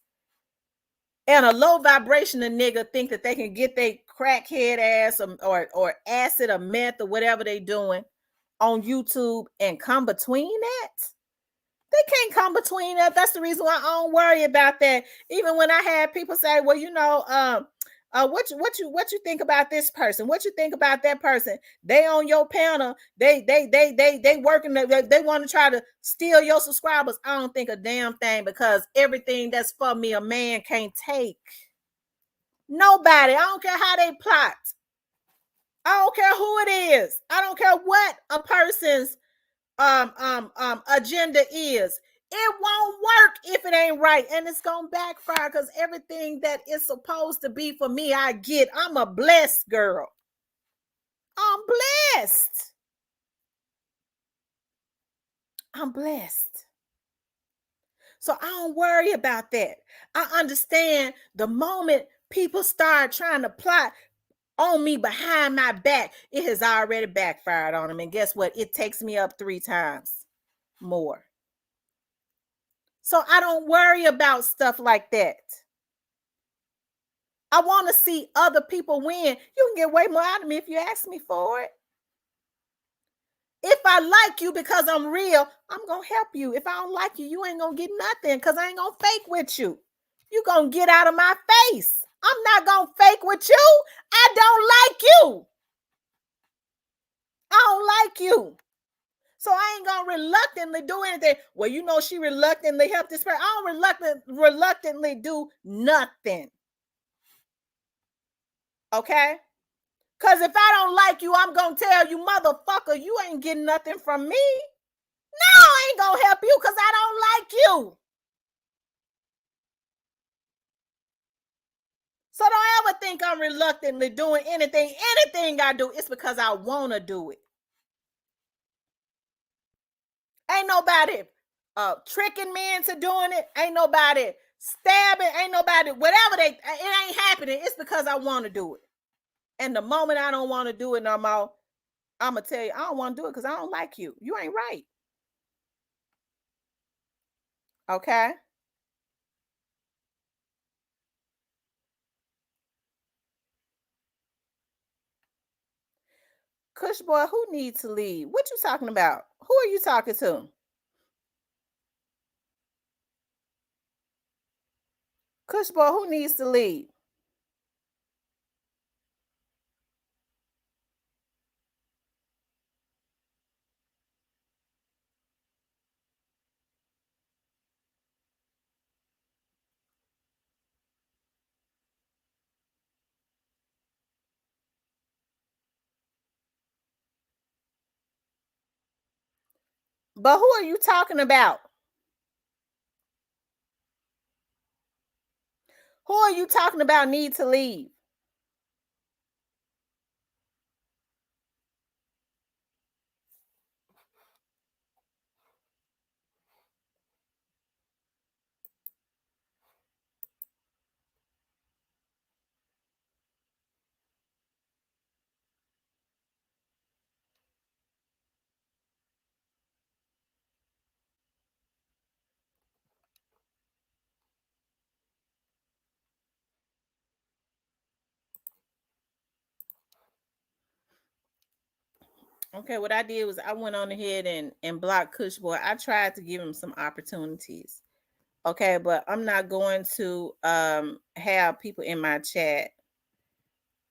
And a low vibrational nigga think that they can get their crackhead ass or acid or meth or whatever they doing on YouTube and come between that. They can't come between that. That's the reason why I don't worry about that. Even when I had people say, well, what you think about this person? What you think about that person? They on your panel. They working. They want to try to steal your subscribers. I don't think a damn thing, because everything that's for me, a man can't take. Nobody. I don't care how they plot. I don't care who it is. I don't care what a person's agenda is. It won't work if it ain't right, and it's gonna backfire because everything that is supposed to be for me, I get. I'm a blessed girl. I'm blessed. I'm blessed. So I don't worry about that. I understand the moment people start trying to plot on me behind my back, it has already backfired on them. And guess what? It takes me up 3 times more. So I don't worry about stuff like that. I want to see other people win. You can get way more out of me if you ask me for it. If I like you because I'm real, I'm going to help you. If I don't like you, you ain't going to get nothing because I ain't going to fake with you. You going to get out of my face. I'm not going to fake with you. I don't like you. I don't like you. So I ain't going to reluctantly do anything. Well, you know, she reluctantly helped this person. I don't reluctantly do nothing. Okay? Because if I don't like you, I'm going to tell you, motherfucker, you ain't getting nothing from me. No, I ain't going to help you because I don't like you. So don't ever think I'm reluctantly doing anything. Anything I do, it's because I want to do it. Ain't nobody tricking me into doing it. Ain't nobody stabbing. Ain't nobody, whatever it ain't happening. It's because I want to do it. And the moment I don't want to do it no more, I'm going to tell you, I don't want to do it because I don't like you. You ain't right. Okay? Kush boy, who needs to leave? What you talking about? Who are you talking to? Kush boy, who needs to leave? But who are you talking about? Who are you talking about need to leave? Okay, what I did was I went on ahead and blocked Kush boy. I tried to give him some opportunities. Okay, but I'm not going to have people in my chat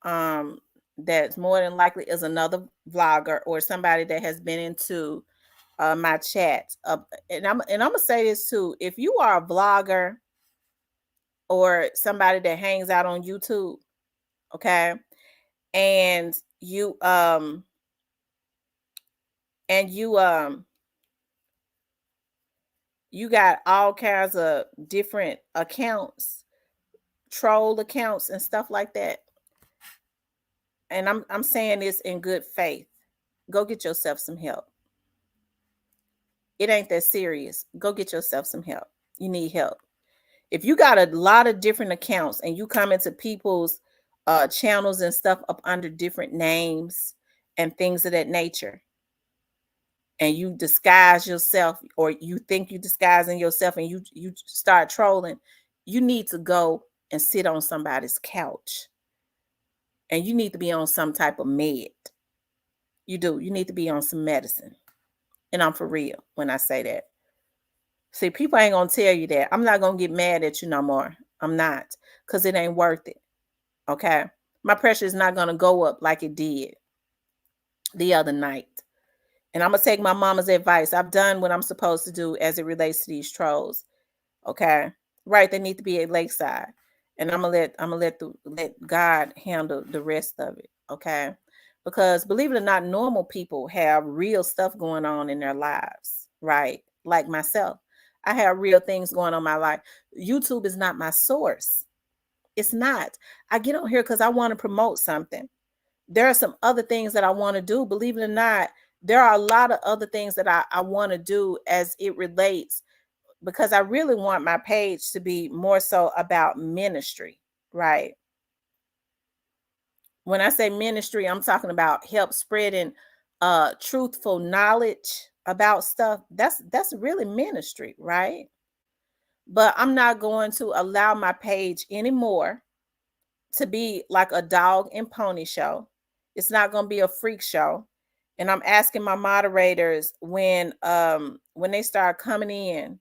that's more than likely is another vlogger or somebody that has been into my chat. And I'm gonna say this too. If you are a vlogger or somebody that hangs out on YouTube, okay, and you and you got all kinds of different accounts, troll accounts and stuff like that. And I'm saying this in good faith. Go get yourself some help. It ain't that serious. Go get yourself some help. You need help. If you got a lot of different accounts and you come into people's channels and stuff up under different names and things of that nature, and you disguise yourself or you think you disguising yourself and you start trolling, you need to go and sit on somebody's couch. And you need to be on some type of med. You do. You need to be on some medicine. And I'm for real when I say that. See, people ain't going to tell you that. I'm not going to get mad at you no more. I'm not. Because it ain't worth it. Okay? My pressure is not going to go up like it did the other night. And I'm going to take my mama's advice. I've done what I'm supposed to do as it relates to these trolls. Okay? Right, they need to be at Lakeside. And I'm gonna let God handle the rest of it. Okay? Because believe it or not, normal people have real stuff going on in their lives, right? Like myself, I have real things going on in my life. YouTube is not my source. It's not. I get on here because I want to promote something. There are some other things that I want to do. Believe it or not, there are a lot of other things that I want to do as it relates, because I really want my page to be more so about ministry, right? When I say ministry, I'm talking about help spreading truthful knowledge about stuff. That's really ministry, right? But I'm not going to allow my page anymore to be like a dog and pony show. It's not going to be a freak show. And I'm asking my moderators when they start coming in,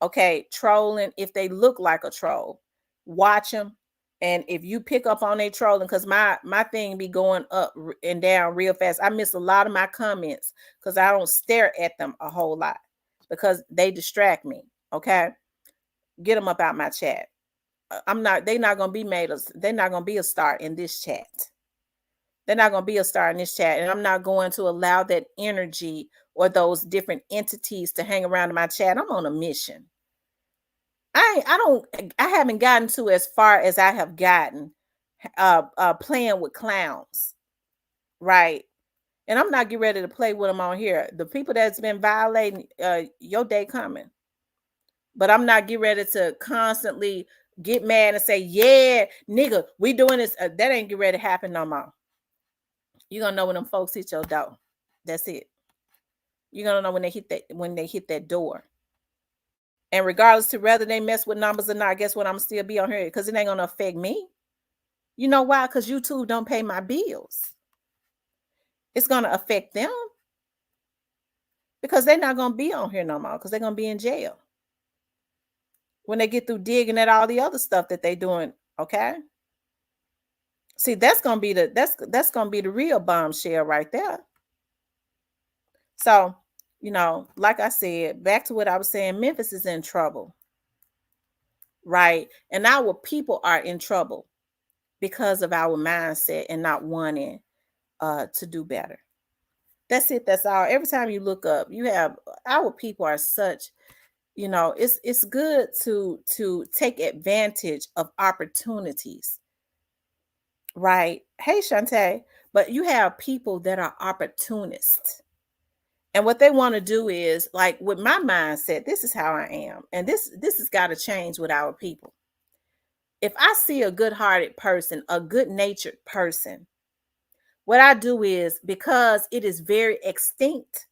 okay, trolling, if they look like a troll, watch them. And if you pick up on they trolling, because my thing be going up and down real fast. I miss a lot of my comments because I don't stare at them a whole lot because they distract me. Okay, get them up out my chat. They're not gonna be they're not gonna be a star in this chat. They're not gonna be a star in this chat, and I'm not going to allow that energy or those different entities to hang around in my chat. I'm on a mission. I haven't gotten to as far as I have gotten playing with clowns, right? And I'm not getting ready to play with them on here. The people that's been violating, your day coming. But I'm not getting ready to constantly get mad and say, yeah, nigga, we doing this. That ain't get ready to happen no more. You're gonna know when them folks hit your door. That's it. You're gonna know when they hit that door. And regardless to whether they mess with numbers or not, guess what? I'm still be on here because it ain't gonna affect me. You know why? Because YouTube don't pay my bills. It's gonna affect them because they're not gonna be on here no more because they're gonna be in jail when they get through digging at all the other stuff that they doing. Okay. See, that's gonna be the real bombshell right there. So, like I said, back to what I was saying, Memphis is in trouble, right? And our people are in trouble because of our mindset and not wanting to do better. That's it. That's all. Every time you look up, you have our people are such, it's good to take advantage of opportunities, right? Hey, Shantae, but you have people that are opportunists. And what they want to do is, like with my mindset, this is how I am. And this has got to change with our people. If I see a good-hearted person, a good-natured person, what I do is, because it is very extinct,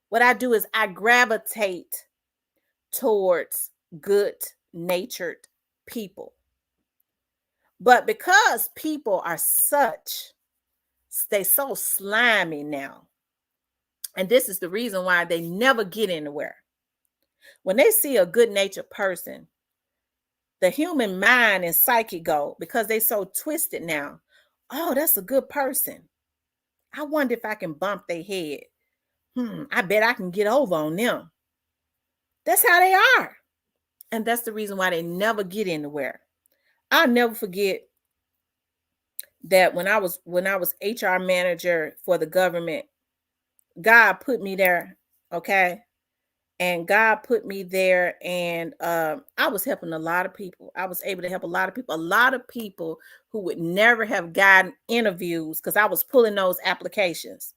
what I do is I gravitate towards good-natured people. But because people are they so slimy now. And this is the reason why they never get anywhere. When they see a good-natured person, the human mind and psyche go, because they so twisted now. Oh, that's a good person. I wonder if I can bump their head. I bet I can get over on them. That's how they are. And that's the reason why they never get anywhere. I'll never forget that when I was HR manager for the government, God put me there, okay? And God put me there, and I was helping a lot of people. I was able to help a lot of people who would never have gotten interviews because I was pulling those applications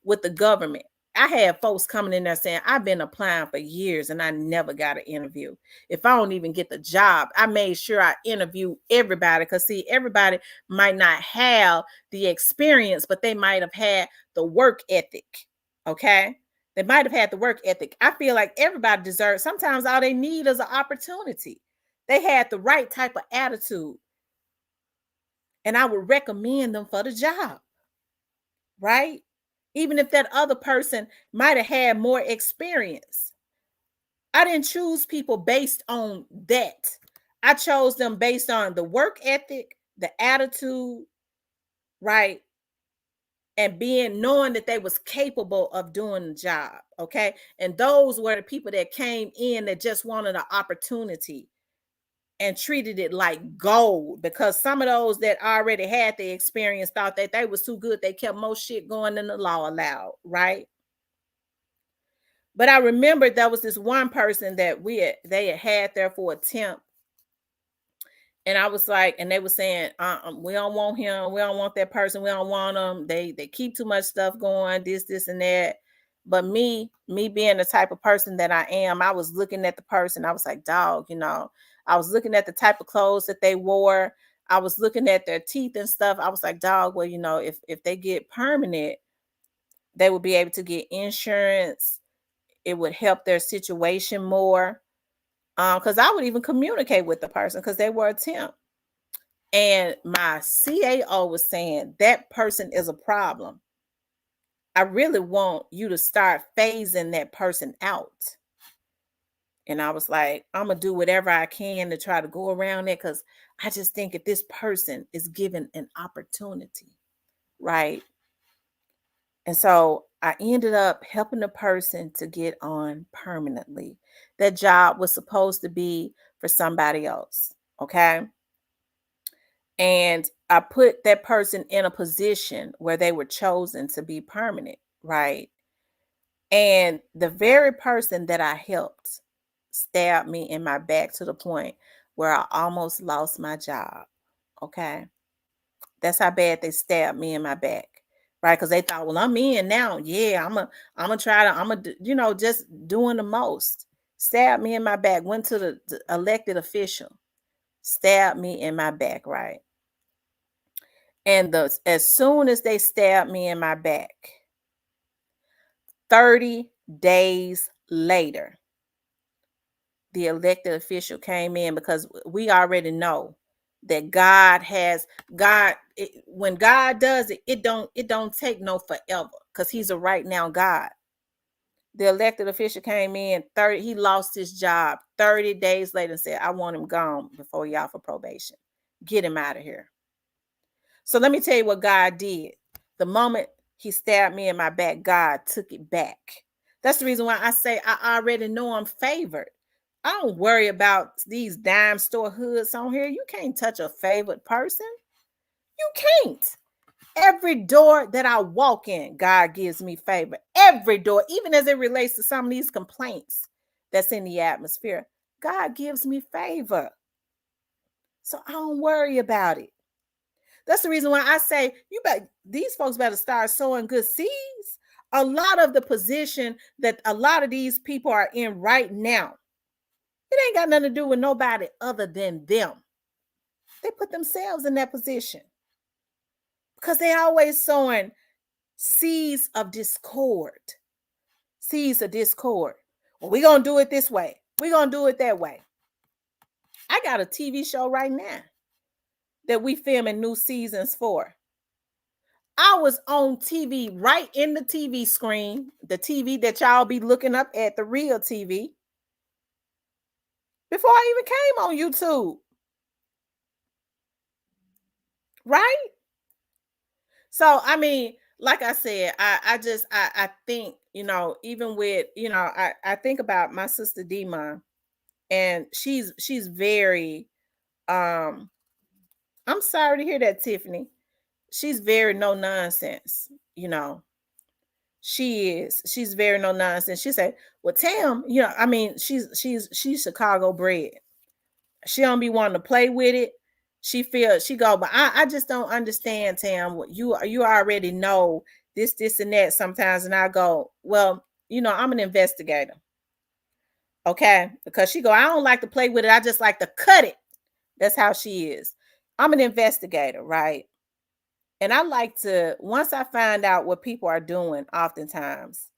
with the government. I had folks coming in there saying, I've been applying for years and I never got an interview. If I don't even get the job, I made sure I interview everybody, because see, everybody might not have the experience, but they might have had the work ethic, okay? They might have had the work ethic. I feel like everybody deserves, sometimes all they need is an opportunity. They had the right type of attitude, and I would recommend them for the job, right? Even if that other person might have had more experience. I didn't choose people based on that. I chose them based on the work ethic, the attitude, right? And knowing that they was capable of doing the job, okay? And those were the people that came in that just wanted an opportunity. and treated it like gold, because some of those that already had the experience thought that they was too good. They kept more shit going than the law allowed, right? But I remember there was this one person that they had there for a temp. And I was like, and they were saying, we don't want him. We don't want that person. We don't want them. They keep too much stuff going, this, and that. But me being the type of person that I am, I was looking at the person. I was like, dog, I was looking at the type of clothes that they wore. I was looking at their teeth and stuff. I was like, dog, well, if they get permanent, they would be able to get insurance. It would help their situation more. Because I would even communicate with the person because they were a temp. And my CAO was saying that person is a problem. I really want you to start phasing that person out. And I was like, I'm going to do whatever I can to try to go around it, because I just think if this person is given an opportunity, right? And so I ended up helping the person to get on permanently. That job was supposed to be for somebody else, okay? And I put that person in a position where they were chosen to be permanent, right? And the very person that I helped stabbed me in my back to the point where I almost lost my job, okay? That's how bad they stabbed me in my back, right? Because they thought, well, I'm in now. Yeah, I'm gonna try to, just doing the most. Stabbed me in my back, went to the elected official, stabbed me in my back, right? And as soon as they stabbed me in my back, 30 days later, the elected official came in, because we already know that when God does it, it don't take no forever, because he's a right now God. The elected official came in, he lost his job 30 days later and said, I want him gone before he offer probation. Get him out of here. So let me tell you what God did. The moment he stabbed me in my back, God took it back. That's the reason why I say I already know I'm favored. I don't worry about these dime store hoods on here. You can't touch a favored person. You can't. Every door that I walk in, God gives me favor. Every door, even as it relates to some of these complaints that's in the atmosphere, God gives me favor. So I don't worry about it. That's the reason why I say these folks better start sowing good seeds. A lot of the position that a lot of these people are in right now, it ain't got nothing to do with nobody other than them. They put themselves in that position because they always sowing seeds of discord. Seeds of discord. Well, we're going to do it this way. We're going to do it that way. I got a TV show right now that we filming new seasons for. I was on TV, right in the TV screen, the TV that y'all be looking up at, the real TV, before I even came on YouTube. Right? So, I mean, like I said, I think, even with, I think about my sister Dima, and she's very, I'm sorry to hear that, Tiffany. She's very no nonsense, she's very no nonsense. She said, well, Tam, I mean, she's Chicago bred. She don't be wanting to play with it. She go, but I just don't understand, Tam. What you already know this and that sometimes. And I go, well, I'm an investigator. Okay. Because she go, I don't like to play with it. I just like to cut it. That's how she is. I'm an investigator, right? And I like to, once I find out what people are doing, oftentimes,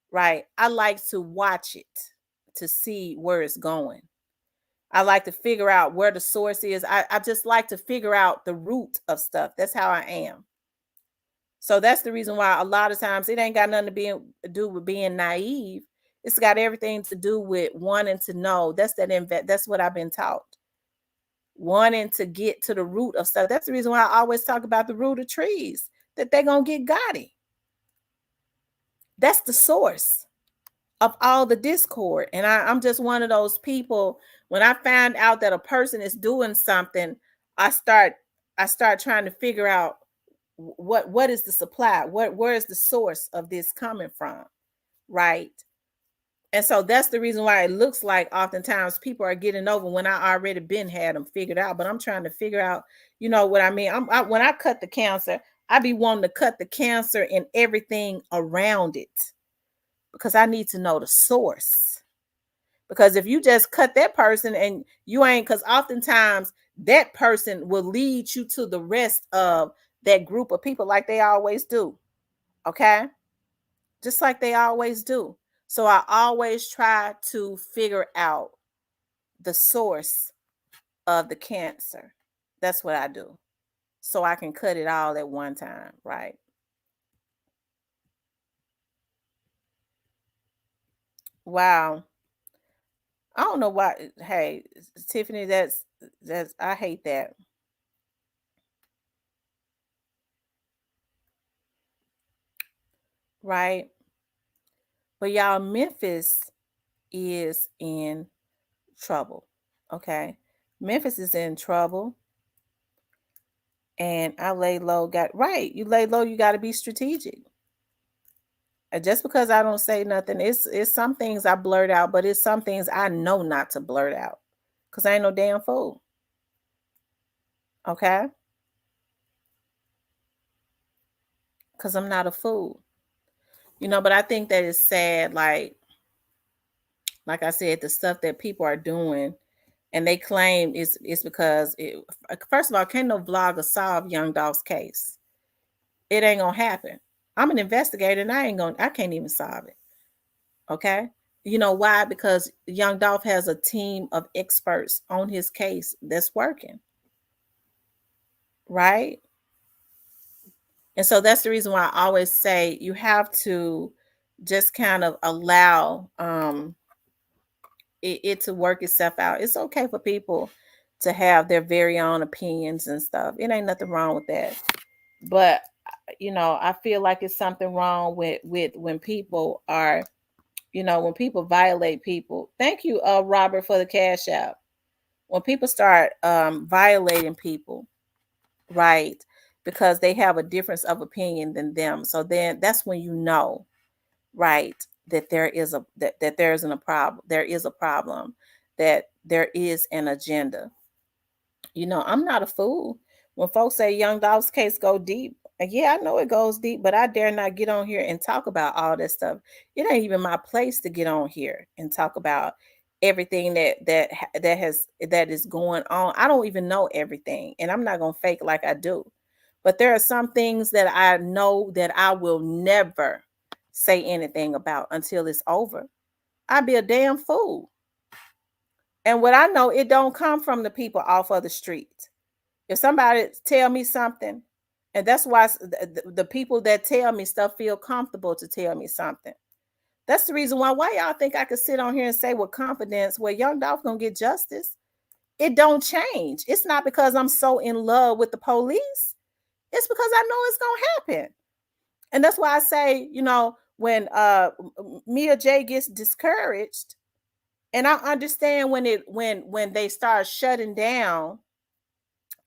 right, I like to watch it to see where it's going. I like to figure out where the source is. I just like to figure out the root of stuff. That's how I am. So that's the reason why a lot of times it ain't got nothing to do with being naive. It's got everything to do with wanting to know. That's what I've been taught. Wanting to get to the root of stuff. That's the reason why I always talk about the root of trees, that they're going to get Gotti. That's the source of all the discord. And I'm just one of those people, When I find out that a person is doing something, I start I start trying to figure out what is the supply, where is the source of this coming from, right? And so that's the reason why it looks like oftentimes people are getting over when I already been had them figured out. But I'm trying to figure out, you know what I mean? When I cut the cancer, I be wanting to cut the cancer and everything around it because I need to know the source. Because if you just cut that person and you ain't, because oftentimes that person will lead you to the rest of that group of people like they always do. Okay. Just like they always do. So I always try to figure out the source of the cancer. That's what I do. So I can cut it all at one time, right? Wow. I don't know why. Hey, Tiffany, that's I hate that, right? But y'all, Memphis is in trouble. Okay. Memphis is in trouble. And I lay low, got right. You lay low, you got to be strategic. And just because I don't say nothing, it's some things I blurt out, but it's some things I know not to blurt out. Cause I ain't no damn fool. Okay. Cause I'm not a fool. But I think that is sad, like I said, the stuff that people are doing and they claim it's because first of all, can no vlogger solve Young Dolph's case? It ain't gonna happen. I'm an investigator and I can't even solve it. Okay. You know why? Because Young Dolph has a team of experts on his case that's working, right? And so that's the reason why I always say you have to just kind of allow it to work itself out. It's okay for people to have their very own opinions and stuff. It ain't nothing wrong with that. But I feel like it's something wrong with when people are, when people violate people. Thank you, Robert, for the cash out. When people start violating people, right, because they have a difference of opinion than them, so then that's when right, that there isn't a problem, there is a problem, that there is an agenda. I'm not a fool. When folks say Young Dolph's case go deep, yeah, I know it goes deep, but I dare not get on here and talk about all that stuff. It ain't even my place to get on here and talk about everything that is going on. I don't even know everything, and I'm not gonna fake like I do. But there are some things that I know that I will never say anything about until it's over. I'd be a damn fool. And what I know, it don't come from the people off of the street. If somebody tell me something, and that's why the people that tell me stuff feel comfortable to tell me something. That's the reason why y'all think I could sit on here and say with confidence, well, Young Dolph gonna get justice. It don't change. It's not because I'm so in love with the police. It's because I know it's gonna happen. And that's why I say, when Mia J gets discouraged, and I understand when they start shutting down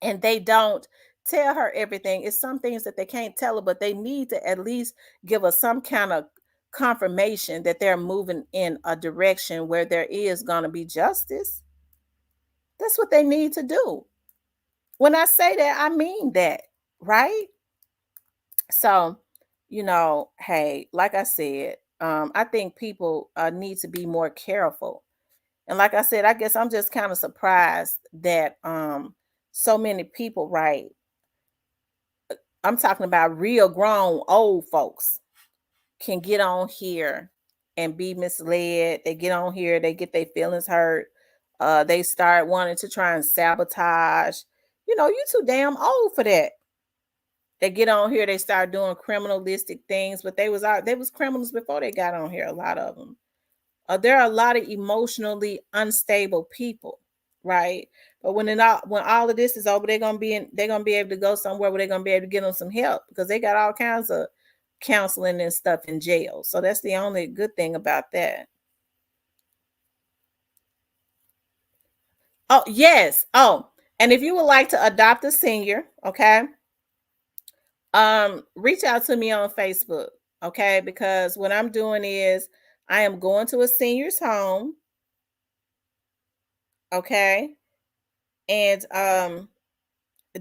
and they don't tell her everything. It's some things that they can't tell her, but they need to at least give us some kind of confirmation that they're moving in a direction where there is going to be justice. That's what they need to do. When I say that, I mean that, right? So, hey, like I said, I think people need to be more careful. And like I said, I guess I'm just kind of surprised that so many people, right? I'm talking about real grown old folks can get on here and be misled. They get on here, they get their feelings hurt. They start wanting to try and sabotage. You too damn old for that. They get on here, they start doing criminalistic things, but they was criminals before they got on here. A lot of them. There are a lot of emotionally unstable people, right? But when all of this is over, they're gonna be able to go somewhere where they're gonna be able to get them some help because they got all kinds of counseling and stuff in jail. So that's the only good thing about that. Oh, yes. Oh, and if you would like to adopt a senior, okay, reach out to me on Facebook, okay? Because what I'm doing is I am going to a senior's home, okay, and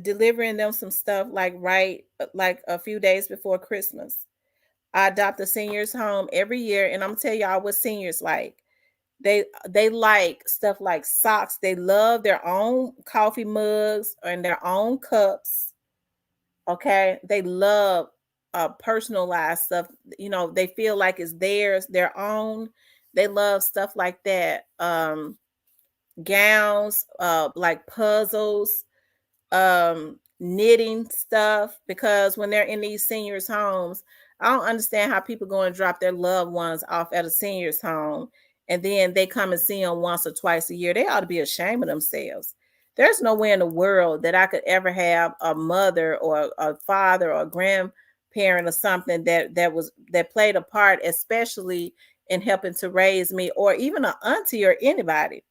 delivering them some stuff like a few days before Christmas. I adopt a senior's home every year, and I'm gonna tell y'all what seniors like. They like stuff like socks. They love their own coffee mugs and their own cups. Okay, they love personalized stuff. You know, they feel like it's theirs, their own. They love stuff like that. Gowns, like puzzles, knitting stuff, because when they're in these seniors homes, I don't understand how people go and drop their loved ones off at a seniors home and then they come and see them once or twice a year. They ought to be ashamed of themselves. There's no way in the world that I could ever have a mother or a father or a grandparent or something that played a part, especially in helping to raise me, or even an auntie or anybody,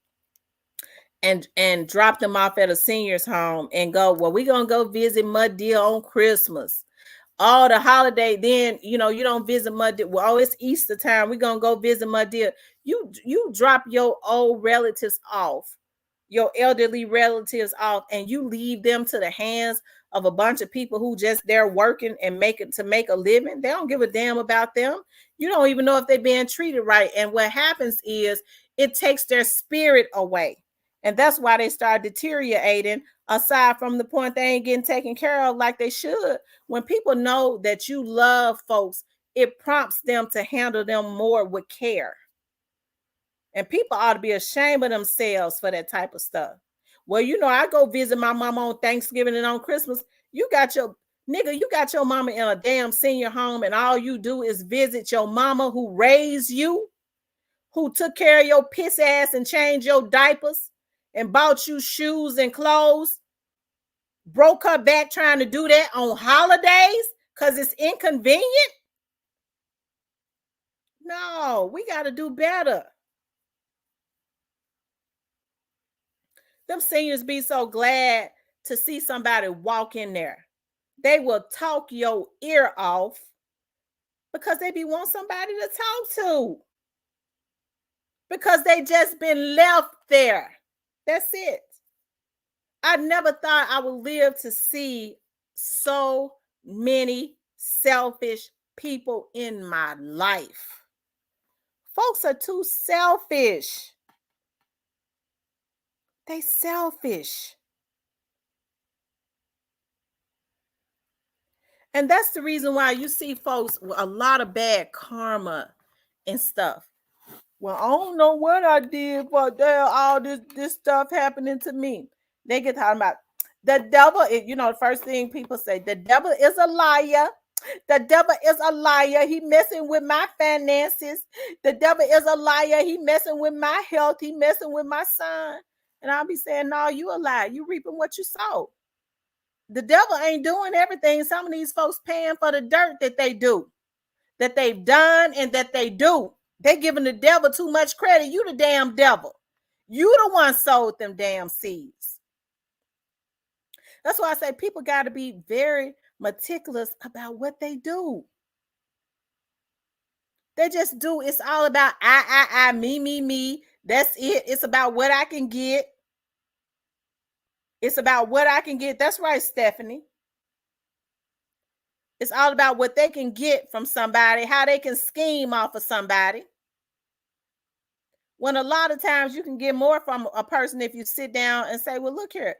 and drop them off at a senior's home and go, well, we're gonna go visit Mud Deer on Christmas. All the holiday, then you don't visit Mud Deer. Well, oh, it's Easter time. We're gonna go visit Mud Deer. You drop your old relatives off, your elderly relatives off, and you leave them to the hands of a bunch of people who just they're working and make a living. They don't give a damn about them. You don't even know if they're being treated right. And what happens is it takes their spirit away. And that's why they start deteriorating, aside from the point they ain't getting taken care of like they should. When people know that you love folks, it prompts them to handle them more with care. And people ought to be ashamed of themselves for that type of stuff. Well, I go visit my mama on Thanksgiving and on Christmas. You got your mama in a damn senior home, and all you do is visit your mama who raised you, who took care of your piss ass and changed your diapers and bought you shoes and clothes, broke her back trying to do that on holidays because it's inconvenient. No, we got to do better. Them seniors be so glad to see somebody walk in there. They will talk your ear off because they be want somebody to talk to, because they just been left there. That's it. I never thought I would live to see so many selfish people in my life. Folks are too selfish. They selfish. And that's the reason why you see folks with a lot of bad karma and stuff. Well, I don't know what I did for all this stuff happening to me. They get talking about the devil. The first thing people say, the devil is a liar. The devil is a liar. He messing with my finances. The devil is a liar. He messing with my health. He messing with my son. And I'll be saying, no, you a liar. You reaping what you sow. The devil ain't doing everything. Some of these folks paying for the dirt that they do, that they've done, and that they do. They giving the devil too much credit. You the damn devil. You the one sowed them damn seeds. That's why I say people got to be very meticulous about what they do. They just do. It's all about I, me. That's it. It's about what I can get. It's about what I can get. That's right, Stephanie. It's all about what they can get from somebody, how they can scheme off of somebody. When a lot of times you can get more from a person if you sit down and say, well, look here,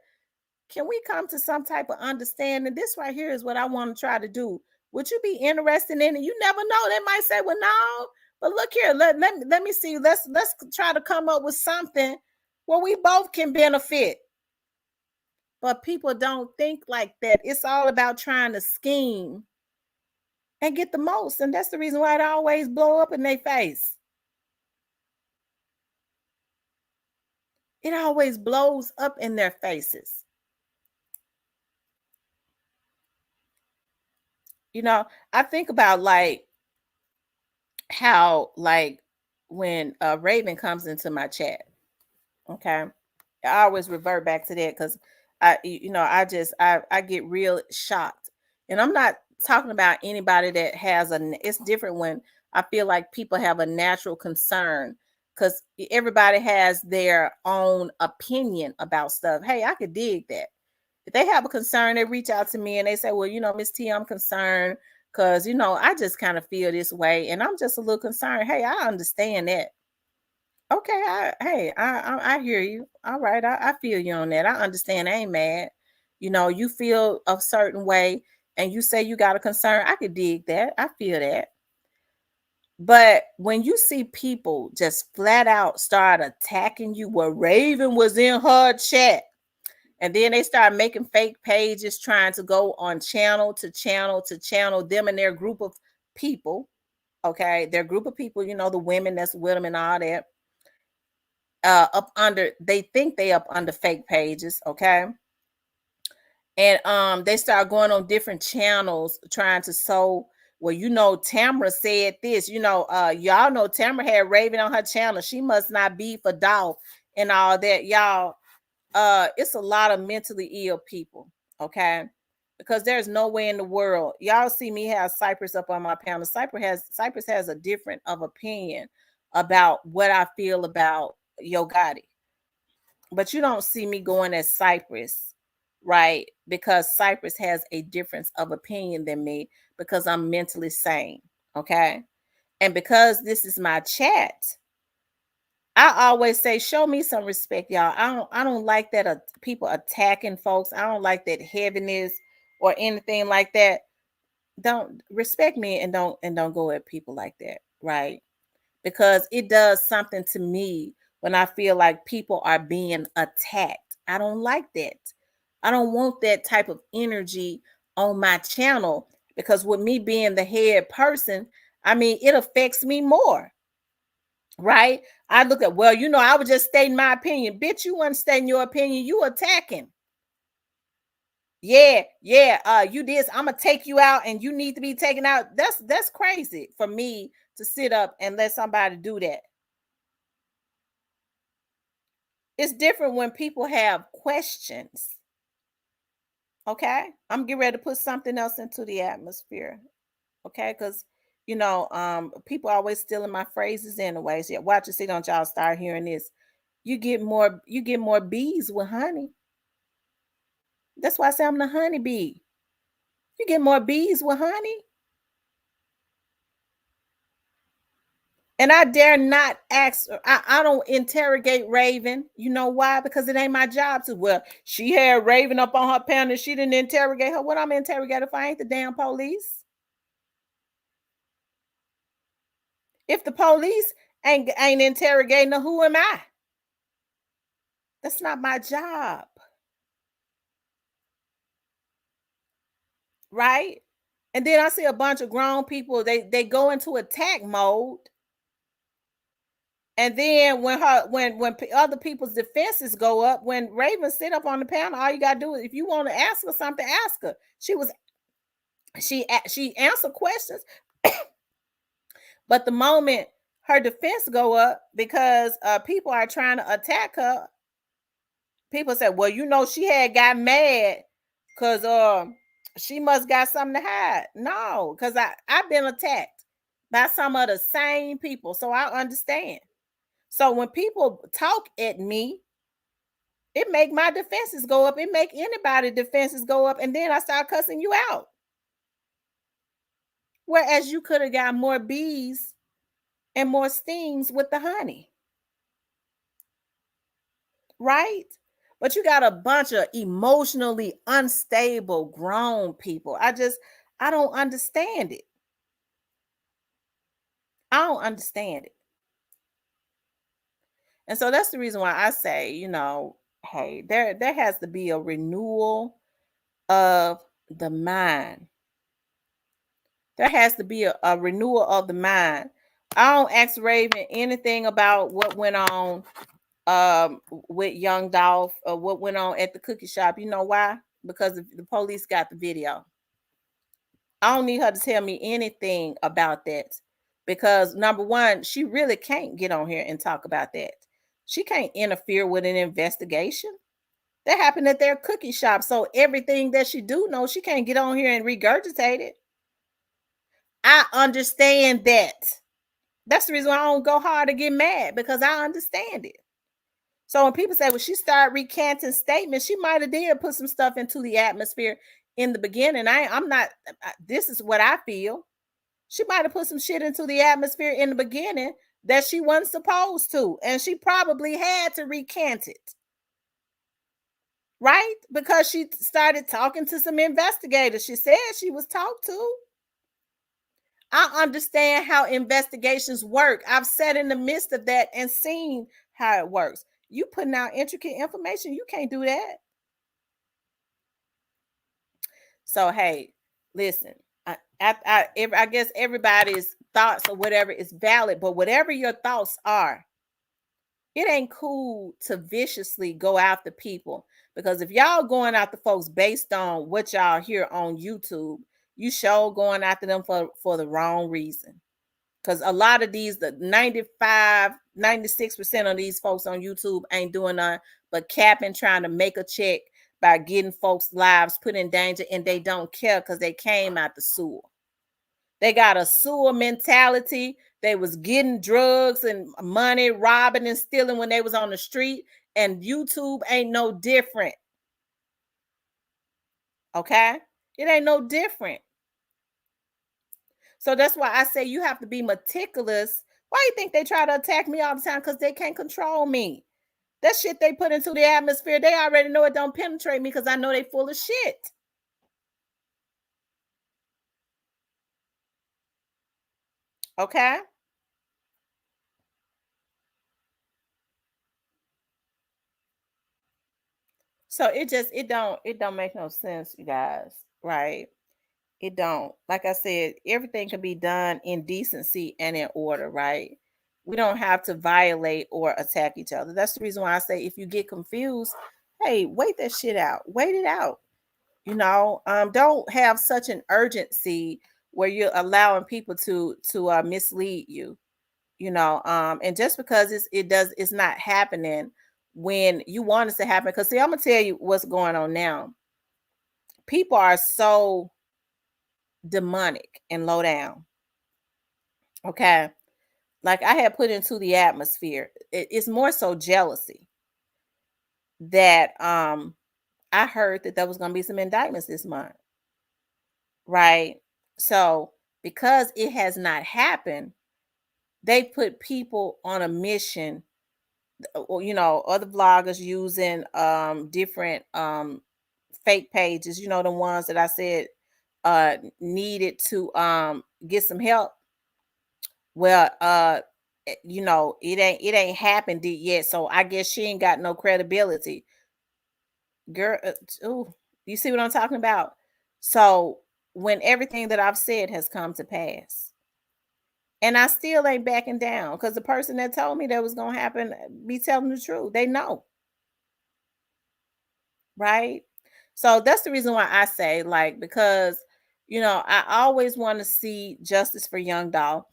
can we come to some type of understanding? This right here is what I want to try to do. Would you be interested in it? You never know. They might say, well, no, but look here, let me see. Let's try to come up with something where we both can benefit. But people don't think like that. It's all about trying to scheme and get the most. And that's the reason why it always blow up in their face. It always blows up in their faces. I think about how when Raven comes into my chat, okay, I always revert back to that because I get real shocked. And I'm not talking about anybody that has it's different when I feel like people have a natural concern because everybody has their own opinion about stuff. Hey, I could dig that. If they have a concern, they reach out to me and they say, well, Miss T, I'm concerned because, I just kind of feel this way and I'm just a little concerned. Hey, I understand that. Okay, I hear you. All right, I feel you on that. I understand. I ain't mad. You feel a certain way, and you say you got a concern. I could dig that. I feel that. But when you see people just flat out start attacking you, well, Raven was in her chat, and then they start making fake pages trying to go on channel to channel to channel them and their group of people. Okay, their group of people. The women that's with them and all that up under they think they up under fake pages, okay, and they start going on different channels trying to sow. Well, Tamara said this, y'all know Tamara had Raven on her channel, she must not be for Dolph and all that. Y'all, it's a lot of mentally ill people, okay, because there's no way in the world y'all see me have Cypress up on my panel. Cypress has a different of opinion about what I feel about Yo Gotti, but you don't see me going as Cypress, right? Because Cypress has a difference of opinion than me because I'm mentally sane, okay? And because this is my chat, I always say, show me some respect, y'all. I don't like that people attacking folks. I don't like that heaviness or anything like that. Don't respect me and don't go at people like that, right? Because it does something to me when I feel like people are being attacked. I don't like that. I don't want that type of energy on my channel because with me being the head person, I mean, it affects me more, right? I look at, well, I was just stating my opinion. Bitch, you weren't stating your opinion. You attacking. Yeah, you this. I'm gonna take you out and you need to be taken out. That's crazy for me to sit up and let somebody do that. It's different when people have questions. Okay. I'm getting ready to put something else into the atmosphere. Okay. Because, people always stealing my phrases anyways. Yeah. Watch and see, don't y'all start hearing this. You get more bees with honey. That's why I say I'm the honey bee. You get more bees with honey. And I dare not ask, I don't interrogate Raven. You know why? Because it ain't my job to. Well, she had Raven up on her panel. She didn't interrogate her. What I'm interrogating if I ain't the damn police? If the police ain't interrogating her, who am I? That's not my job. Right? And then I see a bunch of grown people, they go into attack mode. And then when other people's defenses go up, when Raven sit up on the panel, all you gotta do is if you want to ask her something, ask her. She answered questions, but the moment her defense go up because people are trying to attack her, people say, well, she had got mad because she must got something to hide. No, because I've been attacked by some of the same people, so I understand. So when people talk at me, it make my defenses go up. It make anybody defenses go up, and then I start cussing you out. Whereas you could have got more bees and more stings with the honey, right? But you got a bunch of emotionally unstable grown people. I don't understand it. I don't understand it. And so that's the reason why I say, hey, there has to be a renewal of the mind. There has to be a renewal of the mind. I don't ask Raven anything about what went on with Young Dolph or what went on at the cookie shop. You know why? Because the police got the video. I don't need her to tell me anything about that because number one, she really can't get on here and talk about that. She can't interfere with an investigation. That happened at their cookie shop. So everything that she do know, she can't get on here and regurgitate it. I understand that. That's the reason why I don't go hard to get mad, because I understand it. So when people say, well, she started recanting statements, she might have did put some stuff into the atmosphere in the beginning. I'm not, this is what I feel. She might have put some shit into the atmosphere in the beginning that she wasn't supposed to. And she probably had to recant it. Right? Because she started talking to some investigators. She said she was talked to. I understand how investigations work. I've sat in the midst of that and seen how it works. You putting out intricate information, you can't do that. So hey, listen, I guess everybody's thoughts or whatever is valid, but whatever your thoughts are, it ain't cool to viciously go after people, because if y'all going after folks based on what y'all hear on YouTube, you sure going after them for the wrong reason. Because a lot of these, the 96% of these folks on YouTube ain't doing nothing but capping, trying to make a check by getting folks' lives put in danger, and they don't care because they came out the sewer. They got a sewer mentality. They was getting drugs and money, robbing and stealing when they was on the street, and YouTube ain't no different. Okay? It ain't no different. So that's why I say you have to be meticulous. Why do you think they try to attack me all the time? Because they can't control me. That shit they put into the atmosphere, they already know it don't penetrate me, because I know they full of shit. Okay? So it don't make no sense, you guys, right? It don't. Like I said, everything can be done in decency and in order, right? We don't have to violate or attack each other. That's the reason why I say, if you get confused, hey, wait that shit out. Wait it out. Don't have such an urgency where you're allowing people to mislead you. And just because it's not happening when you want it to happen. Because see, I'm gonna tell you what's going on now. People are so demonic and low down. Okay. Like I had put into the atmosphere, it's more so jealousy that I heard that there was going to be some indictments this month. Right. So because it has not happened, they put people on a mission, or other bloggers using different fake pages, the ones that I said needed to get some help. Well, it ain't happened yet, so I guess she ain't got no credibility. Girl, ooh, you see what I'm talking about? So when everything that I've said has come to pass, and I still ain't backing down, because the person that told me that was gonna happen be telling the truth. They know, right? So that's the reason why I say, like, because I always want to see justice for young doll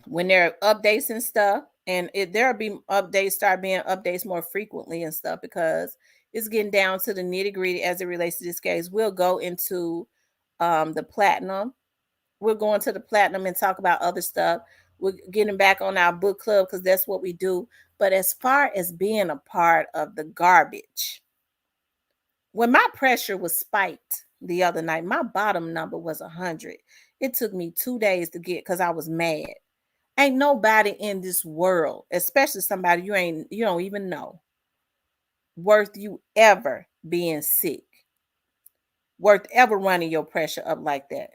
when there are updates and stuff, and there'll be updates, start being updates more frequently and stuff, because it's getting down to the nitty gritty as it relates to this case. We'll go into the platinum. We're going to the platinum and talk about other stuff. We're getting back on our book club, because that's what we do. But as far as being a part of the garbage, when my pressure was spiked the other night, my bottom number was 100. It took me 2 days to get, because I was mad. Ain't nobody in this world, especially somebody you don't even know, worth you ever being sick, worth ever running your pressure up like that.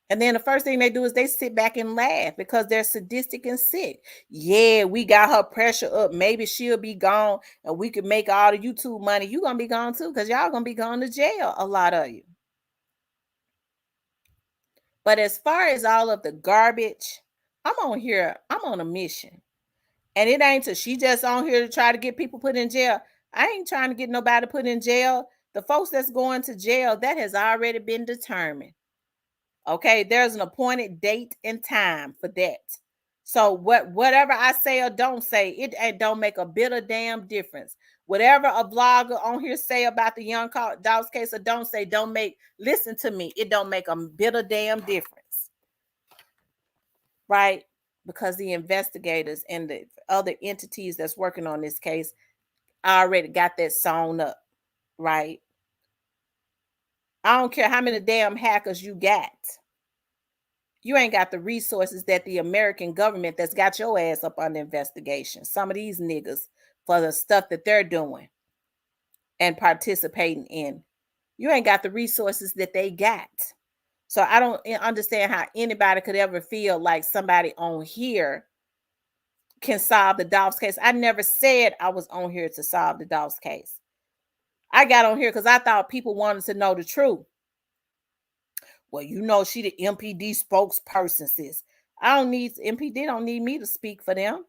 And then the first thing they do is they sit back and laugh because they're sadistic and sick. Yeah, we got her pressure up. Maybe she'll be gone and we could make all the YouTube money. You're gonna be gone too, because y'all gonna be going to jail, a lot of you. But as far as all of the garbage, I'm on a mission. And it ain't she just on here to try to get people put in jail. I ain't trying to get nobody put in jail. The folks that's going to jail, that has already been determined. Okay, there's an appointed date and time for that. So whatever I say or don't say, it don't make a bit of damn difference. Whatever a blogger on here say about the young dogs case or don't say, don't make, listen to me. It don't make a bit of damn difference. Right? Because the investigators and the other entities that's working on this case already got that sewn up. Right? I don't care how many damn hackers you got. You ain't got the resources that the American government that's got your ass up under investigation. Some of these niggas for the stuff that they're doing and participating in. You ain't got the resources that they got. So I don't understand how anybody could ever feel like somebody on here can solve the Dobbs case. I never said I was on here to solve the Dobbs case. I got on here because I thought people wanted to know the truth. Well, you know, she the MPD spokesperson, sis. I don't need MPD, don't need me to speak for them.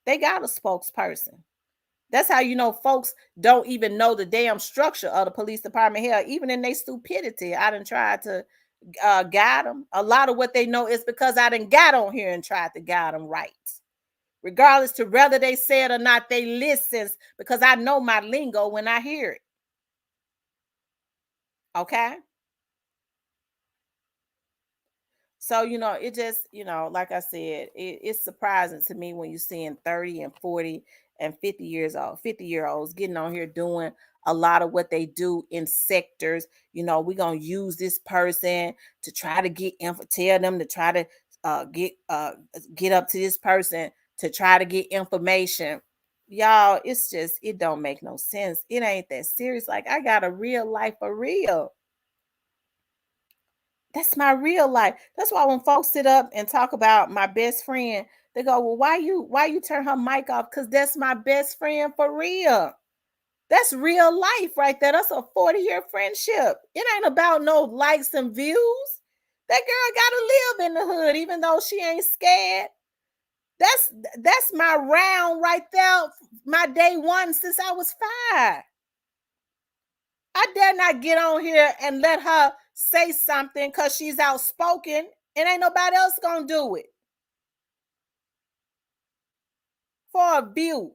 They got a spokesperson. That's how you know folks don't even know the damn structure of the police department here, even in their stupidity. I done tried to guide them. A lot of what they know is because I done got on here and tried to guide them right. Regardless to whether they say it or not, they listen because I know my lingo when I hear it. Okay? So, you know, it just, you know, like I said, it's surprising to me when you're seeing 30 and 40 and 50-year-olds getting on here doing a lot of what they do in sectors. You know, we're going to use this person to try to tell them to try to get up to this person to try to get information. Y'all, it's just, it don't make no sense. It ain't that serious. Like, I got a real life for real. That's my real life. That's why when folks sit up and talk about my best friend, they go, "Well, why you turn her mic off?" Because that's my best friend for real. That's real life right there. That's a 40-year friendship. It ain't about no likes and views. That girl gotta live in the hood, even though she ain't scared. That's my round right there, my day one since I was 5. I dare not get on here and let her say something because she's outspoken and ain't nobody else gonna do it for a view.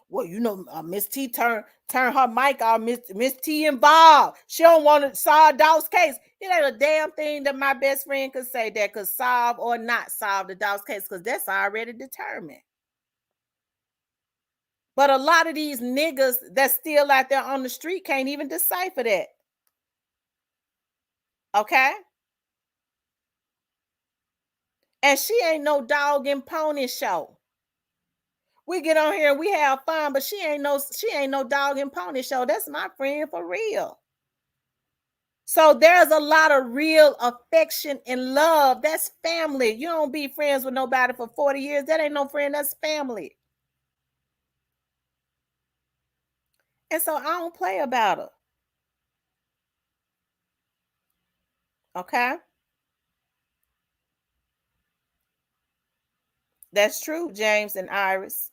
Well, you know, Miss T turn her mic off. Miss T involved. She don't want to solve Dawes case. It ain't a damn thing that my best friend could say that could solve or not solve the Dawes case because that's already determined. But a lot of these niggas that's still out there on the street can't even decipher that. Okay? And she ain't no dog and pony show. We get on here and we have fun, but she ain't no dog and pony show. That's my friend for real. So there's a lot of real affection and love. That's family. You don't be friends with nobody for 40 years. That ain't no friend. That's family. And so I don't play about her. Okay? That's true, James and Iris.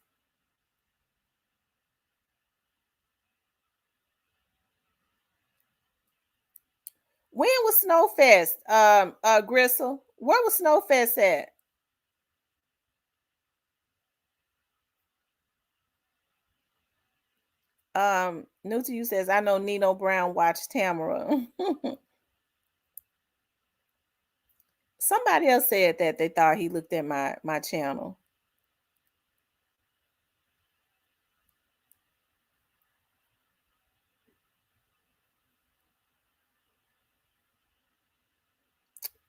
When was Snowfest? Gristle. Where was Snowfest at? New to you says, I know Nino Brown watched Tamara. Somebody else said that they thought he looked at my channel.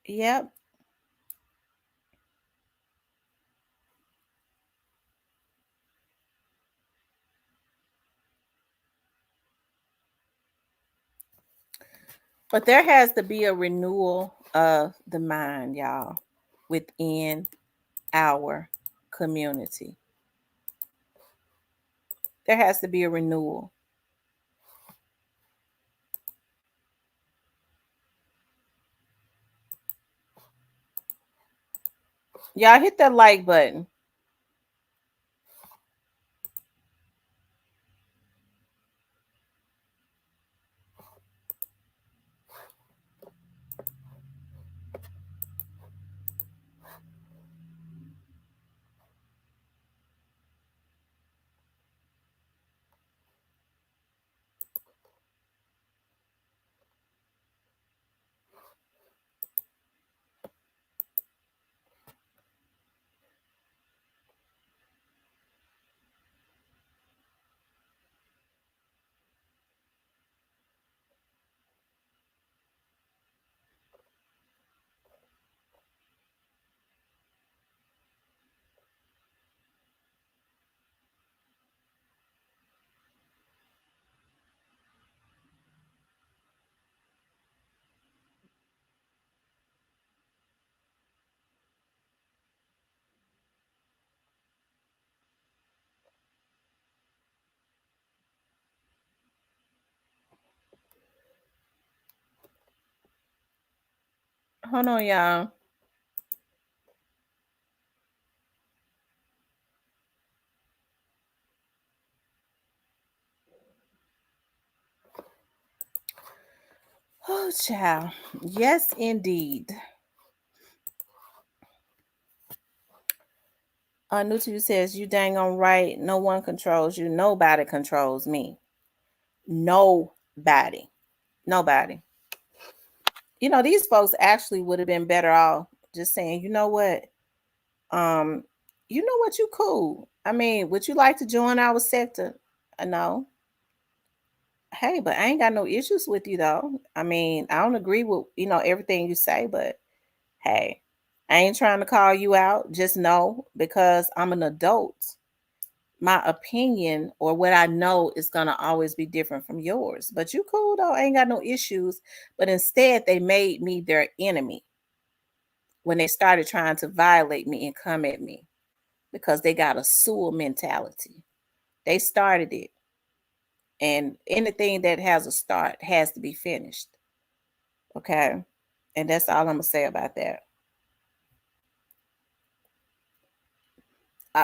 Yep. But there has to be a renewal of the mind, y'all, within our community. There has to be a renewal. Y'all hit that like button. Hold on, y'all. Oh, child. Yes, indeed. Nutu says, you dang on right. No one controls you. Nobody controls me. Nobody. Nobody. These folks actually would have been better off just saying, you know what? Um, you know what, you cool. I mean, would you like to join our sector? No. Hey, but I ain't got no issues with you though. I mean, I don't agree with, everything you say, but hey, I ain't trying to call you out. Just know because I'm an adult, my opinion or what I know is gonna always be different from yours. But you cool though, I ain't got no issues. But instead, they made me their enemy when they started trying to violate me and come at me because they got a sewer mentality. They started it. And anything that has a start has to be finished. Okay. And that's all I'm going to say about that.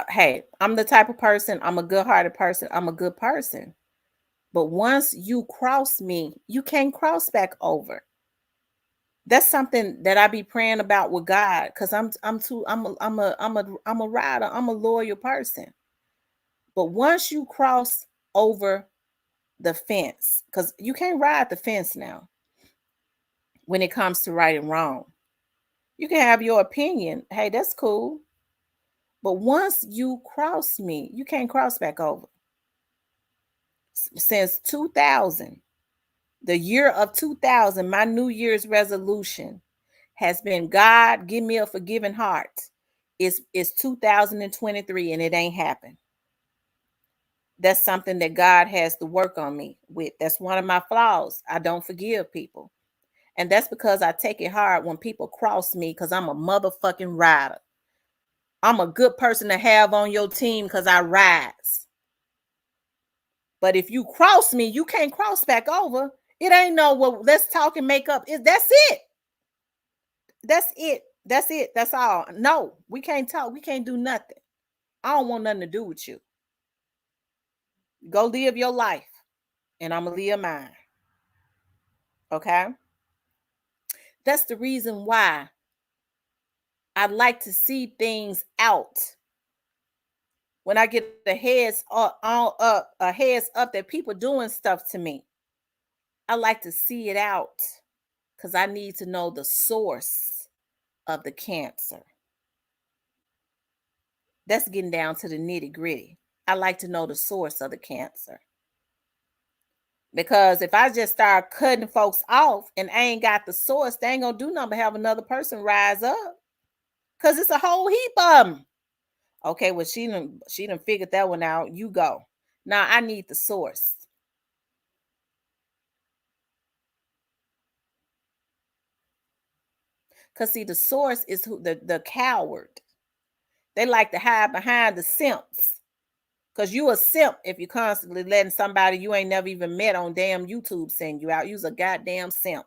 Hey, I'm the type of person, I'm a good hearted person. I'm a good person. But once you cross me, you can't cross back over. That's something that I be praying about with God because I'm a rider. I'm a loyal person. But once you cross over the fence, because you can't ride the fence now when it comes to right and wrong. You can have your opinion. Hey, that's cool. But once you cross me, you can't cross back over. Since 2000, the year of 2000, my New Year's resolution has been God, give me a forgiving heart. It's 2023 and it ain't happened. That's something that God has to work on me with. That's one of my flaws. I don't forgive people. And that's because I take it hard when people cross me because I'm a motherfucking rider. I'm a good person to have on your team because I rise. But if you cross me, you can't cross back over. It ain't no, well, let's talk and make up. That's it. That's it. That's it. That's all. No, we can't talk. We can't do nothing. I don't want nothing to do with you. Go live your life, and I'm going to live mine. Okay? That's the reason why I like to see things out. When I get the heads up, heads up that people doing stuff to me, I like to see it out because I need to know the source of the cancer. That's getting down to the nitty gritty. I like to know the source of the cancer. Because if I just start cutting folks off and I ain't got the source, they ain't gonna do nothing but have another person rise up. Cause it's a whole heap of them. Okay, well, she done figured that one out. You go. Now I need the source. Cause see, the source is who the coward. They like to hide behind the simps. Cause you a simp if you constantly letting somebody you ain't never even met on damn YouTube send you out. You's a goddamn simp.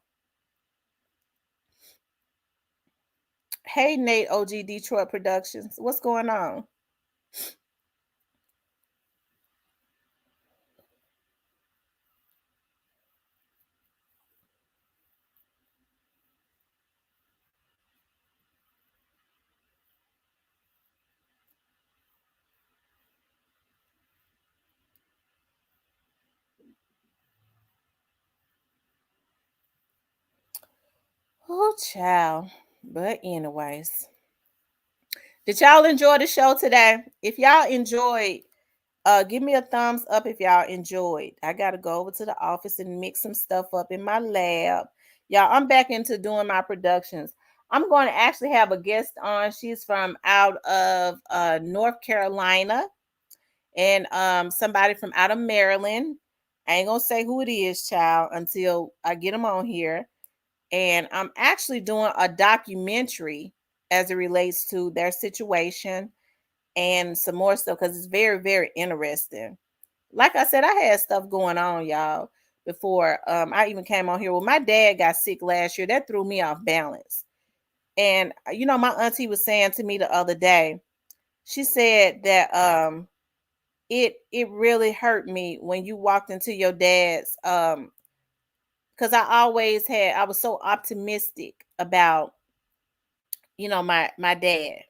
Hey Nate, OG Detroit Productions. What's going on? Oh, child. But anyways, did y'all enjoy the show today? If y'all enjoyed, give me a thumbs up if y'all enjoyed. I gotta go over to the office and mix some stuff up in my lab. Y'all, I'm back into doing my productions. I'm going to actually have a guest on. She's from out of North Carolina and somebody from out of Maryland. I ain't gonna say who it is, child, until I get them on here. And I'm actually doing a documentary as it relates to their situation and some more stuff because it's very, very interesting. Like I said, I had stuff going on, y'all, before I even came on here. Well, my dad got sick last year. That threw me off balance. And my auntie was saying to me the other day, she said that it really hurt me when you walked into your dad's because I was so optimistic about my dad.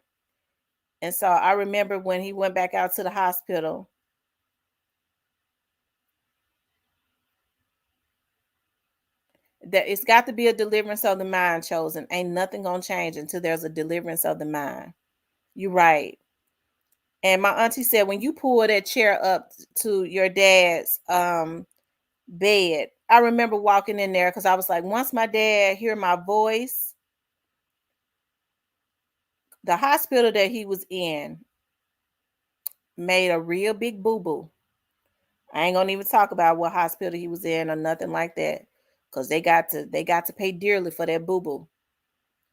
And so I remember when he went back out to the hospital, that it's got to be a deliverance of the mind, chosen. Ain't nothing gonna change until there's a deliverance of the mind. You're right. And my auntie said when you pull that chair up to your dad's bed, I remember walking in there because I was like, once my dad hear my voice, the hospital that he was in made a real big boo-boo. I ain't gonna even talk about what hospital he was in or nothing like that. Because they got to pay dearly for that boo-boo.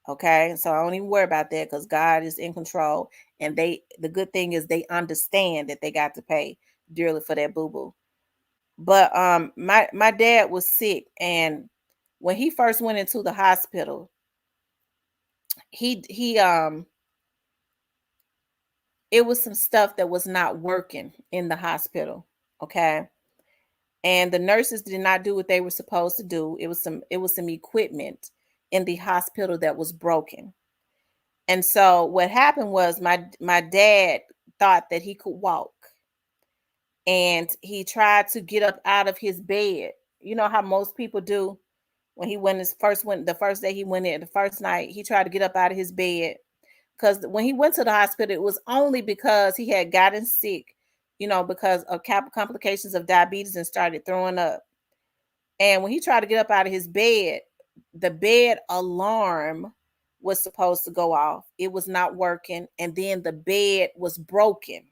Okay. So I don't even worry about that because God is in control. And the good thing is they understand that they got to pay dearly for that boo-boo. But my dad was sick, and when he first went into the hospital, he it was some stuff that was not working in the hospital. Okay. And the nurses did not do what they were supposed to do. It was some equipment in the hospital that was broken. And so what happened was my dad thought that he could walk, and he tried to get up out of his bed. You know how most people do when he went the first day he went in, the first night, he tried to get up out of his bed. Because when he went to the hospital, it was only because he had gotten sick, because of complications of diabetes, and started throwing up. And when he tried to get up out of his bed, the bed alarm was supposed to go off. It was not working. And then the bed was broken.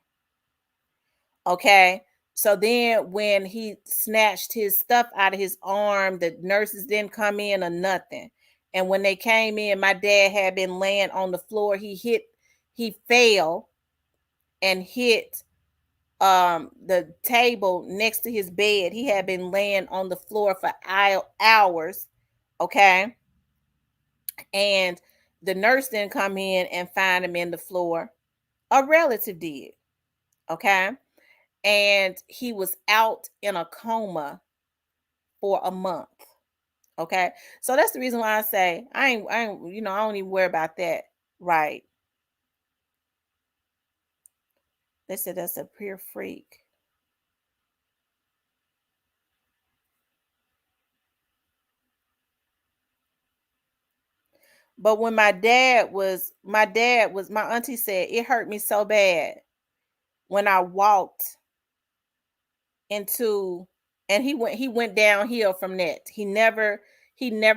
Okay. So then when he snatched his stuff out of his arm, the nurses didn't come in or nothing. And when they came in, my dad had been laying on the floor. He fell and hit the table next to his bed. He had been laying on the floor for hours. Okay. And the nurse didn't come in and find him in the floor. A relative did. Okay. And he was out in a coma for a month. Okay. So that's the reason why I say I don't even worry about that. Right. They said that's a pure freak. But when my auntie said it hurt me so bad when I walked into, and he went downhill from that. He never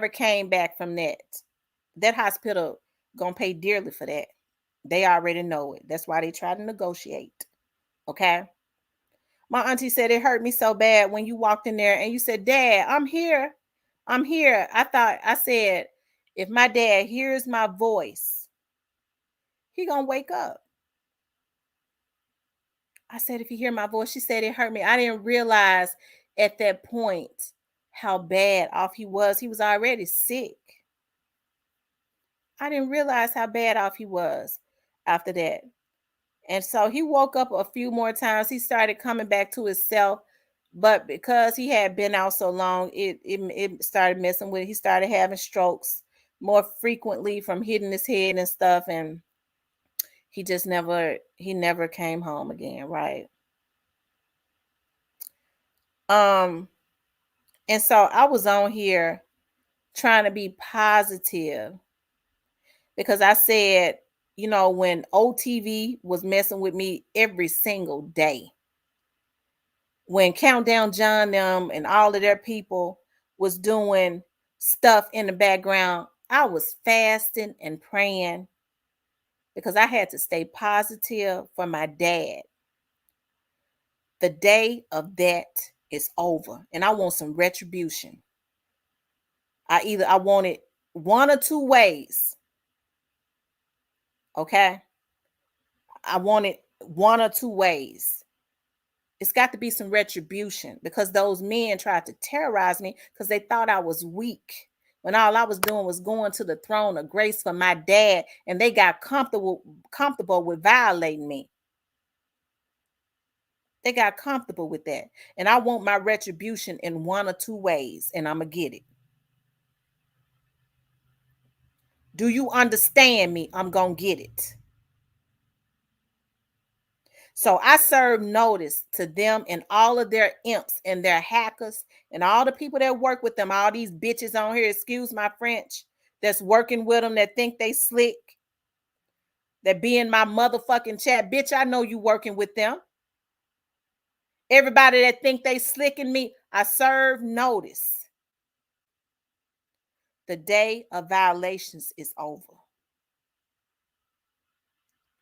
came back from that. That hospital gonna pay dearly for that. They already know it. That's why they try to negotiate. Okay. My auntie said it hurt me so bad when you walked in there and you said, Dad, I'm here. I'm here. I said, if my dad hears my voice, he gonna wake up. I said, if you hear my voice, she said it hurt me. I didn't realize at that point how bad off he was. He was already sick. I didn't realize how bad off he was after that. And so he woke up a few more times. He started coming back to himself. But because he had been out so long, it started messing with it. He started having strokes more frequently from hitting his head and stuff. And he never came home again, right? Um, and so I was on here trying to be positive because I said, when OTV was messing with me every single day, when Countdown John them and all of their people was doing stuff in the background, I was fasting and praying because I had to stay positive for my dad. The day of that is over, and I want some retribution. I want it one or two ways. Okay. I want it one or two ways. It's got to be some retribution because those men tried to terrorize me because they thought I was weak when all I was doing was going to the throne of grace for my dad, and they got comfortable with violating me. They got comfortable with that. And I want my retribution in one or two ways, and I'm going to get it. Do you understand me? I'm going to get it. So I serve notice to them and all of their imps and their hackers and all the people that work with them, all these bitches on here, excuse my French, that's working with them, that think they slick, that be in my motherfucking chat. Bitch, I know you working with them. Everybody that think they slicking me, I serve notice. The day of violations is over.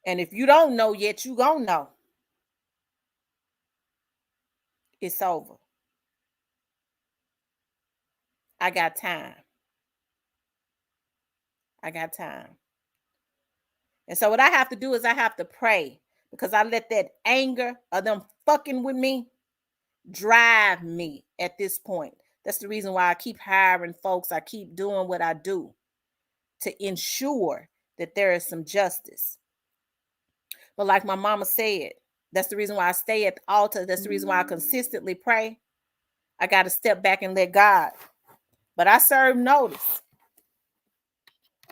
And if you don't know yet, you gonna know. It's over. I got time. I got time. And so what I have to do is I have to pray, because I let that anger of them fucking with me drive me at this point. That's the reason why I keep hiring folks. I keep doing what I do to ensure that there is some justice. But like my mama said, that's the reason why I stay at the altar. That's the reason why I consistently pray. I got to step back and let God. But I serve notice.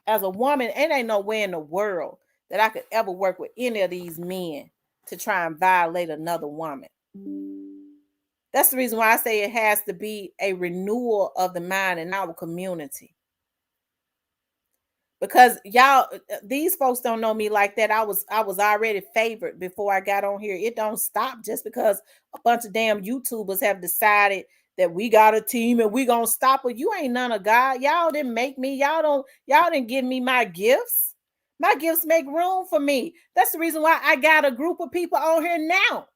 As a woman, it ain't no way in the world that I could ever work with any of these men to try and violate another woman. That's the reason why I say it has to be a renewal of the mind in our community. Because y'all, these folks don't know me like that. I was already favored before I got on here. It don't stop just because a bunch of damn YouTubers have decided that we got a team and we gonna stop it. You ain't none of God. Y'all didn't make me. Y'all didn't give me my gifts. My gifts make room for me. That's the reason why I got a group of people on here now.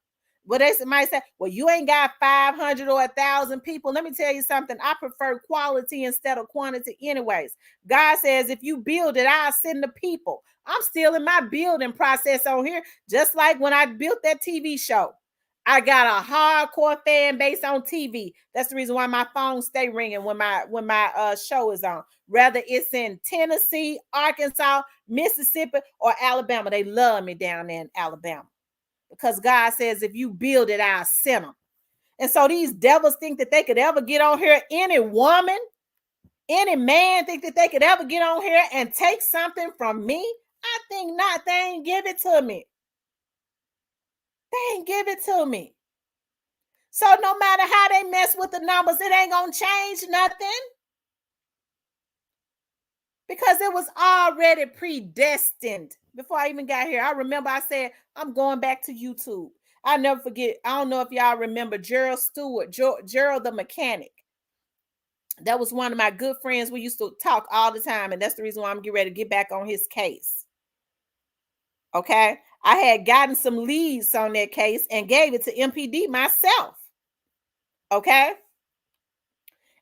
But they might say, well, you ain't got 500 or 1,000 people. Let me tell you something. I prefer quality instead of quantity anyways. God says, if you build it, I'll send the people. I'm still in my building process on here. Just like when I built that TV show. I got a hardcore fan base on TV. That's the reason why my phone stay ringing when my show is on. Whether it's in Tennessee, Arkansas, Mississippi, or Alabama. They love me down there in Alabama. Because God says, if you build it, I'll send them. And so these devils think that they could ever get on here. Any woman, any man think that they could ever get on here and take something from me. I think not. They ain't give it to me. They ain't give it to me. So no matter how they mess with the numbers, it ain't going to change nothing. Because it was already predestined. Before I even got here, I remember I said, I'm going back to YouTube. I'll never forget. I don't know if y'all remember Gerald Stewart, Gerald the mechanic. That was one of my good friends. We used to talk all the time. And that's the reason why I'm getting ready to get back on his case. Okay. I had gotten some leads on that case and gave it to MPD myself. Okay.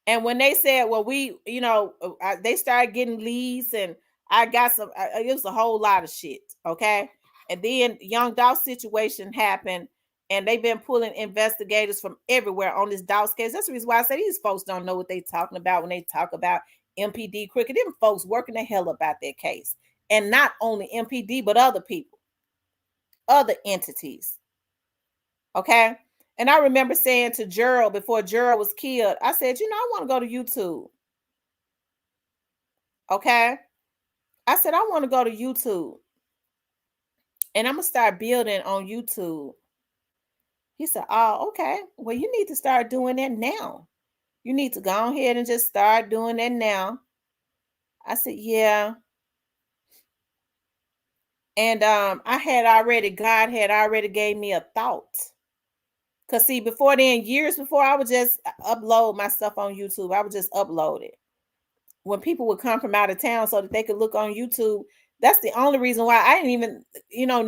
And when they said, well, they started getting leads and I got some, it was a whole lot of shit. Okay. And then Young Dawes situation happened and they've been pulling investigators from everywhere on this Dawes case. That's the reason why I say these folks don't know what they're talking about when they talk about MPD crooked. Them folks working the hell about their case. And not only MPD, but other people, other entities. Okay. And I remember saying to Gerald before Gerald was killed, I said, I want to go to YouTube. Okay. I said, I want to go to YouTube. And I'm going to start building on YouTube. He said, oh, okay. Well, you need to start doing that now. You need to go ahead and just start doing that now. I said, yeah. And God had already gave me a thought. Because see, before then, years before, I would just upload my stuff on YouTube. I would just upload it. When people would come from out of town so that they could look on YouTube, that's the only reason why I didn't even,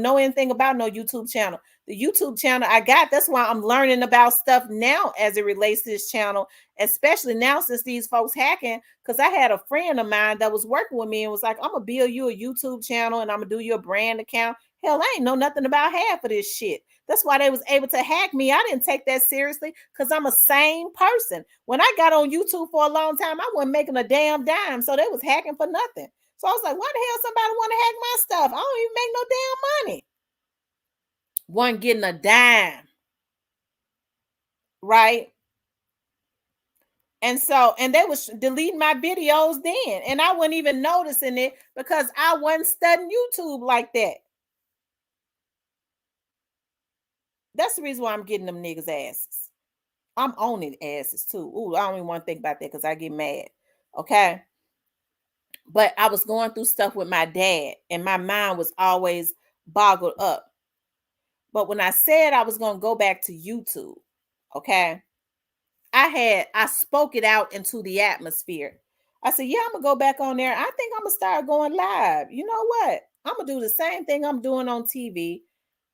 know anything about no YouTube channel. The YouTube channel I got, that's why I'm learning about stuff now as it relates to this channel, especially now since these folks hacking, because I had a friend of mine that was working with me and was like, I'm going to build you a YouTube channel and I'm going to do your brand account. Hell, I ain't know nothing about half of this shit. That's why they was able to hack me. I didn't take that seriously because I'm a sane person. When I got on YouTube for a long time, I wasn't making a damn dime. So they was hacking for nothing. So I was like, why the hell somebody want to hack my stuff? I don't even make no damn money. Wasn't getting a dime. Right? And they was deleting my videos then. And I wasn't even noticing it because I wasn't studying YouTube like that. That's the reason why I'm getting them niggas asses. I'm owning asses too. Ooh, I don't even want to think about that because I get mad. Okay. But I was going through stuff with my dad, and my mind was always boggled up. But when I said I was going to go back to YouTube, okay, I spoke it out into the atmosphere. I said, yeah, I'm gonna go back on there. I think I'm gonna start going live. You know what? I'm gonna do the same thing I'm doing on TV,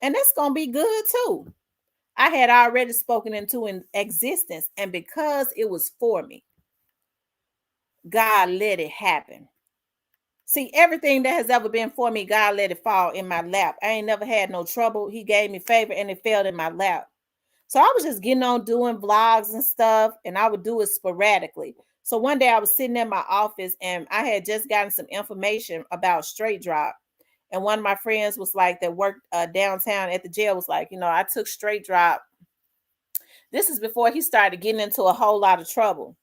and it's gonna be good too. I had already spoken into in existence, and because it was for me, God let it happen. See, everything that has ever been for me, God let it fall in my lap. I ain't never had no trouble. He gave me favor, and it fell in my lap. So I was just getting on doing vlogs and stuff, and I would do it sporadically. So one day I was sitting in my office, and I had just gotten some information about straight drop. And one of my friends was like, that worked downtown at the jail, was like, I took straight drop. This is before he started getting into a whole lot of trouble.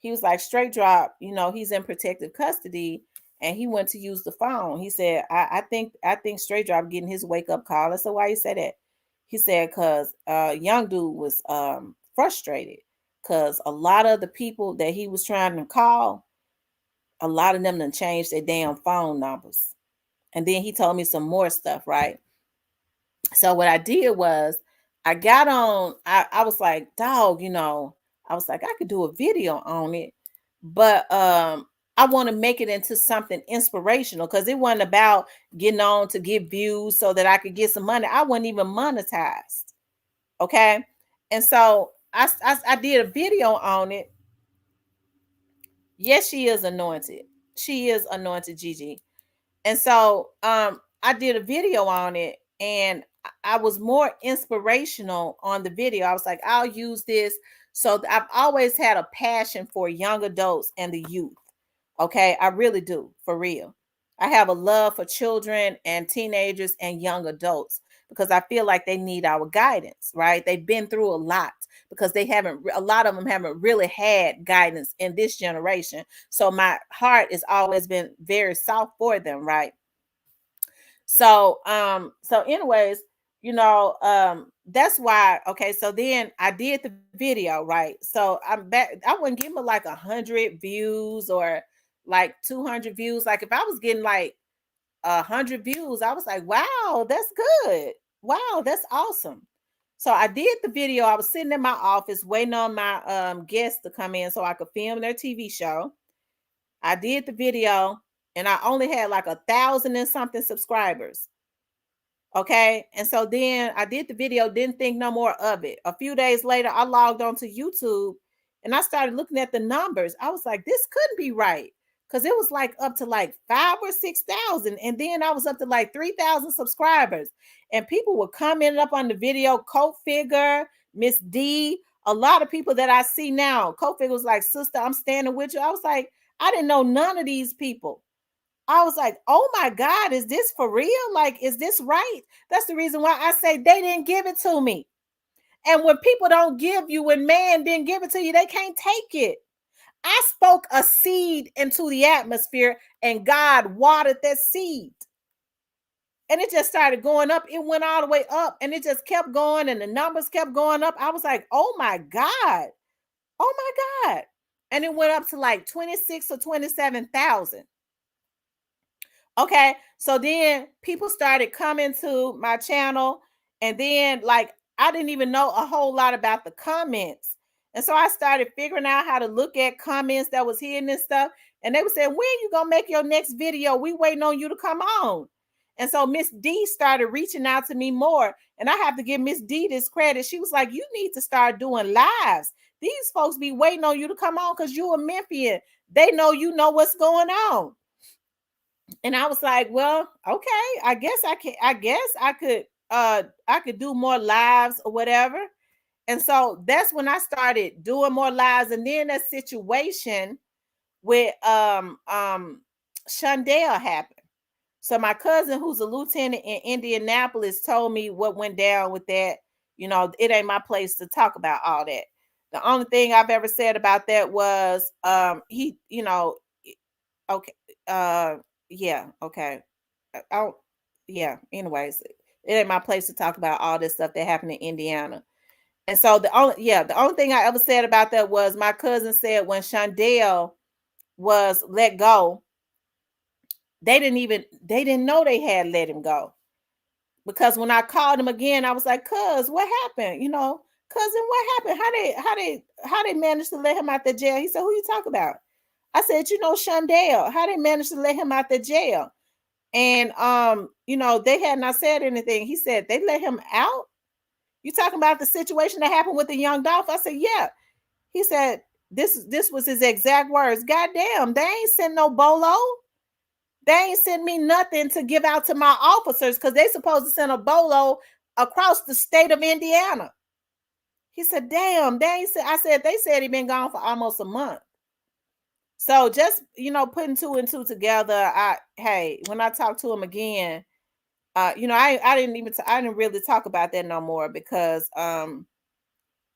He was like, straight drop, he's in protective custody, and he went to use the phone. He said, I think straight drop getting his wake up call. I said, why you say that? He said, because young dude was frustrated because a lot of the people that he was trying to call, a lot of them done changed their damn phone numbers. And then he told me some more stuff, right? So what I did was I got on, I was like, dog, I was like, I could do a video on it, but I want to make it into something inspirational because it wasn't about getting on to get views so that I could get some money. I wasn't even monetized. Okay. And so I did a video on it. Yes, she is anointed. She is anointed, Gigi. And so I did a video on it, and I was more inspirational on the video. I was like, I'll use this. So I've always had a passion for young adults and the youth. Okay, I really do, for real. I have a love for children and teenagers and young adults because I feel like they need our guidance, right? They've been through a lot because a lot of them haven't really had guidance in this generation. So my heart has always been very soft for them, right? So anyways, that's why. Okay, so then I did the video, right? So I'm back. I wouldn't give them like 100 views or like 200 views. Like if I was getting like 100 views, I was like, wow, that's good. Wow, that's awesome. So I did the video. I was sitting in my office waiting on my guests to come in so I could film their TV show. I did the video, and I only had like 1,000 and something subscribers. Okay. And so then I did the video, didn't think no more of it. A few days later, I logged on to YouTube and I started looking at the numbers. I was like, this couldn't be right. Because it was like up to like 5,000 or 6,000. And then I was up to like 3,000 subscribers. And people were commenting up on the video, Coat Figure, Miss D, a lot of people that I see now. Coat Figure was like, sister, I'm standing with you. I was like, I didn't know none of these people. I was like, oh my God, is this for real? Like, is this right? That's the reason why I say they didn't give it to me. And when people don't give you, when man didn't give it to you, they can't take it. I spoke a seed into the atmosphere and God watered that seed. And it just started going up. It went all the way up and it just kept going and the numbers kept going up. I was like, oh my God. Oh my God. And it went up to like 26 or 27,000. Okay, so then people started coming to my channel, and then like I didn't even know a whole lot about the comments. And so I started figuring out how to look at comments that was hidden and stuff. And they were saying, when you gonna make your next video? We waiting on you to come on. And so Miss D started reaching out to me more. And I have to give Miss D this credit. She was like, you need to start doing lives. These folks be waiting on you to come on because you're a Memphian. They know you know what's going on. And I was like, well, okay, I could do more lives or whatever. And so that's when I started doing more lives. And then that situation with Shondell happened. So my cousin, who's a lieutenant in Indianapolis, told me what went down with that. You know, it ain't my place to talk about all that. The only thing I've ever said about that was he, you know, okay, uh yeah, okay. Oh, yeah. Anyways, it ain't my place to talk about all this stuff that happened in Indiana. And so the only thing I ever said about that was my cousin said when Shondell was let go, they didn't know they had let him go. Because when I called him again, I was like, "Cuz, what happened? You know, cousin, what happened? How they managed to let him out the jail?" He said, "Who you talk about?" I said, "You know, Shondell. How they managed to let him out the jail?" And you know, they had not said anything. He said, "They let him out? You talking about the situation that happened with the young Dolph?" I said, "Yeah." He said, this was his exact words. God damn, they ain't sent no bolo. They ain't sent me nothing to give out to my officers because they supposed to send a bolo across the state of Indiana. He said, damn, they ain't I said, they said he been gone for almost a month. So just, you know, putting two and two together, hey, when I talk to him again, you know, I didn't really talk about that no more because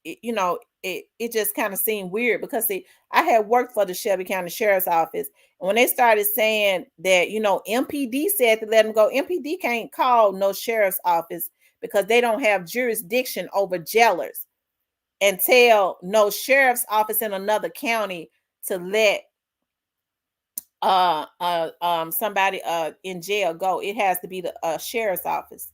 you know, it just kind of seemed weird because see, I had worked for the Shelby County Sheriff's Office, and when they started saying that, you know, MPD said to let them go, MPD can't call no sheriff's office because they don't have jurisdiction over jailers, and tell no sheriff's office in another county to let somebody in jail go. It has to be the sheriff's office.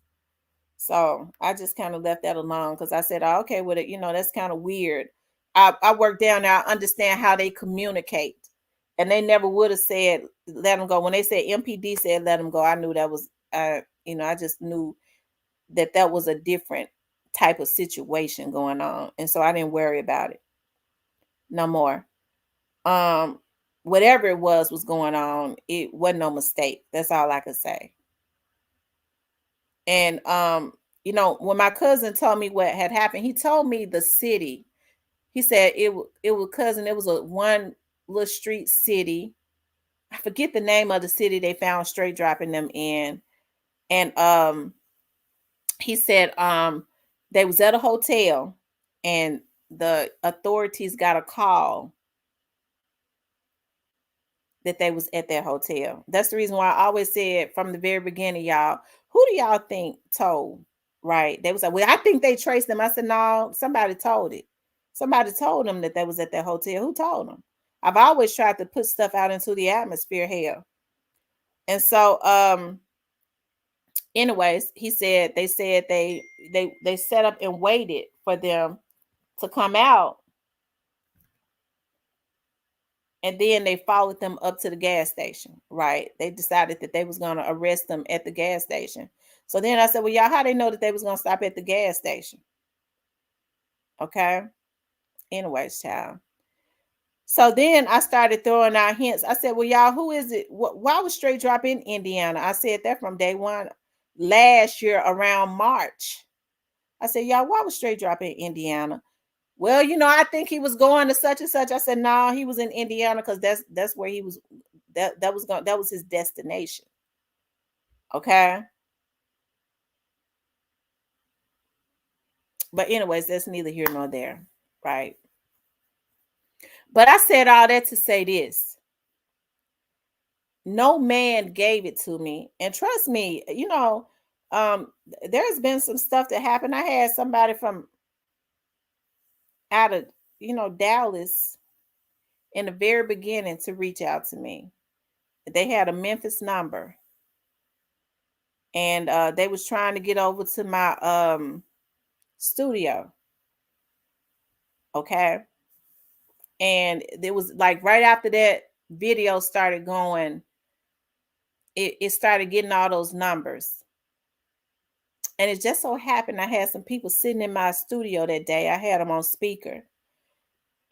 So I just kind of left that alone because I said, oh, okay, with it, you know, that's kind of weird. I work down there, I understand how they communicate. And they never would have said let them go. When they said MPD said let them go, I knew that was you know, I just knew that that was a different type of situation going on. And so I didn't worry about it no more. Um, Whatever it was going on, it wasn't no mistake. That's all I could say. And you know, when my cousin told me what had happened, he told me the city. He said it was cousin. It was a one little street city. I forget the name of the city they found straight dropping them in. And he said they was at a hotel and the authorities got a call that they was at that hotel. That's the reason why I always said from the very beginning, y'all, who do y'all think told? Right? They was like, well, I think they traced them. I said, no, somebody told it. Somebody told them that they was at that hotel. Who told them? I've always tried to put stuff out into the atmosphere here. And so, anyways, he said they set up and waited for them to come out, and then they followed them up to the gas station. Right? They decided that they was gonna arrest them at the gas station. So then I said, well, y'all, how they know that they was gonna stop at the gas station? Okay. Anyways, child. So then I started throwing out hints. I said, well, y'all, who is it? Why was Straight Drop in Indiana? I said that from day one last year around March. I said, y'all, why was Straight Drop in Indiana? Well, you know, I think he was going to such and such. I said, no, he was in Indiana because that's where he was. That was his destination. Okay. But anyways, that's neither here nor there. Right. But I said all that to say this. No man gave it to me. And trust me, you know, there's been some stuff that happened. I had somebody from out of, you know, Dallas in the very beginning to reach out to me. They had a Memphis number, and they was trying to get over to my studio. Okay. And it was like right after that video started going, it started getting all those numbers. And it just so happened I had some people sitting in my studio that day. I had them on speaker.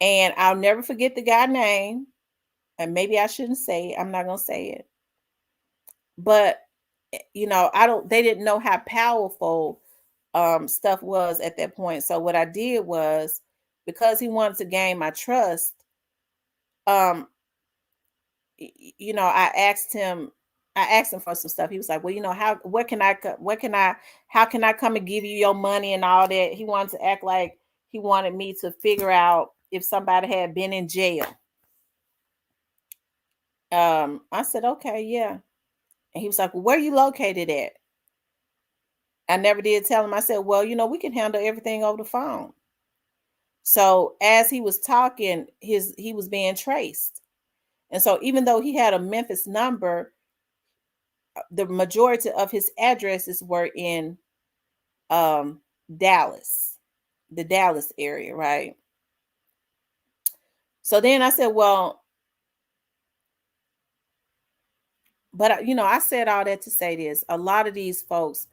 And I'll never forget the guy name. And maybe I shouldn't say it. I'm not going to say it. But they didn't know how powerful stuff was at that point. So what I did was, because he wanted to gain my trust, um I asked him for some stuff. He was like, well, how what can I co- what can I how can I come and give you your money and all that. He wanted to act like he wanted me to figure out if somebody had been in jail. I said, okay, yeah. And he was like, well, where you located at? I never did tell him. I said, well, we can handle everything over the phone. So as he was talking, he was being traced. And so even though he had a Memphis number, the majority of his addresses were in um Dallas, the Dallas area, right? So then I said, well, but I said all that to say this. A lot of these folks,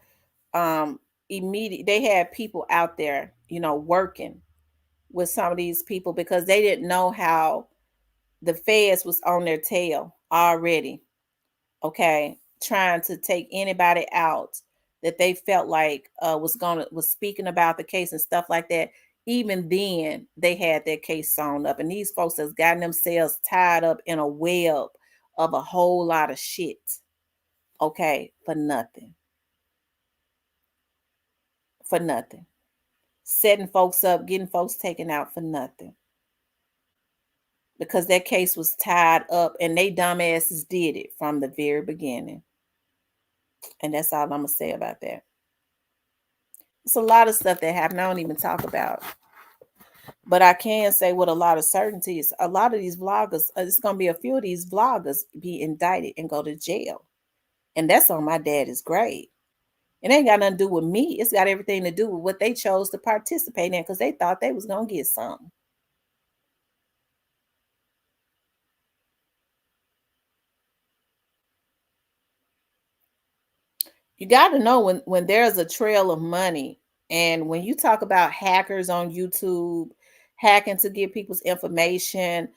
they had people out there, working with some of these people because they didn't know how the feds was on their tail already, okay, trying to take anybody out that they felt like was speaking about the case and stuff like that. Even then, they had their case sewn up, and these folks has gotten themselves tied up in a web of a whole lot of shit, okay, for nothing, for nothing, setting folks up, getting folks taken out for nothing, because that case was tied up, and they dumbasses did it from the very beginning. And that's all I'm gonna say about that. It's a lot of stuff that happened I don't even talk about. But I can say with a lot of certainty, a lot of these vloggers, it's going to be a few of these vloggers be indicted and go to jail. And that's on my daddy's grave. It ain't got nothing to do with me. It's got everything to do with what they chose to participate in because they thought they was going to get something. You got to know when there's a trail of money, and when you talk about hackers on YouTube hacking to get people's information,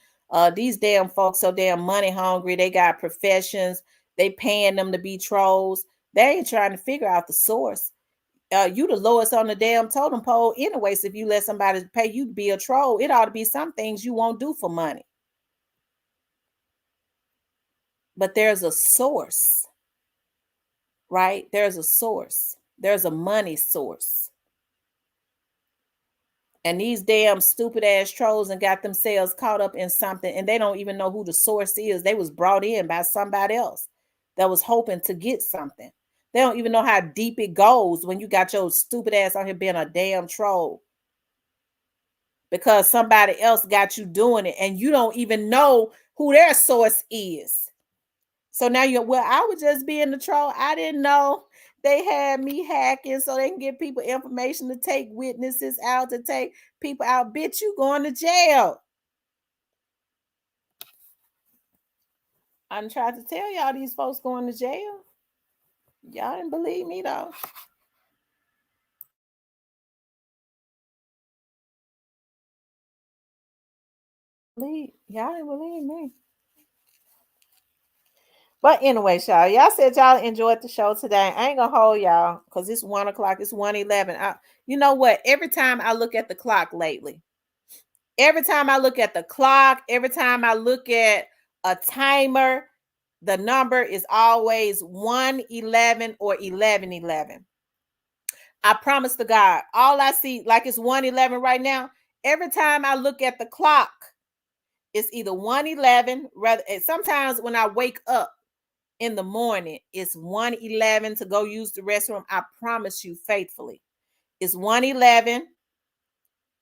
these damn folks so damn money hungry. They got professions. They paying them to be trolls. They ain't trying to figure out the source. You the lowest on the damn totem pole anyway. So if you let somebody pay you to be a troll, it ought to be some things you won't do for money. But there's a source, right? There's a source. There's a money source. And these damn stupid ass trolls and got themselves caught up in something, and they don't even know who the source is. They was brought in by somebody else that was hoping to get something. They don't even know how deep it goes when you got your stupid ass out here being a damn troll because somebody else got you doing it and you don't even know who their source is. So now I was just being the troll. I didn't know they had me hacking so they can get people information to take witnesses out, to take people out. Bitch, you going to jail. I tried to tell y'all these folks going to jail. Y'all didn't believe me though. Y'all didn't believe me. But anyway, y'all said y'all enjoyed the show today. I ain't gonna hold y'all because it's 1 o'clock. It's 1:11. You know what? Every time I look at the clock lately, every time I look at the clock, every time I look at a timer, the number is always 1:11 or 11:11. I promise to God, all I see, like it's 1:11 right now. Every time I look at the clock, it's either 1:11, rather. Sometimes when I wake up in the morning, it's 1:11 to go use the restroom. I promise you faithfully, it's 1:11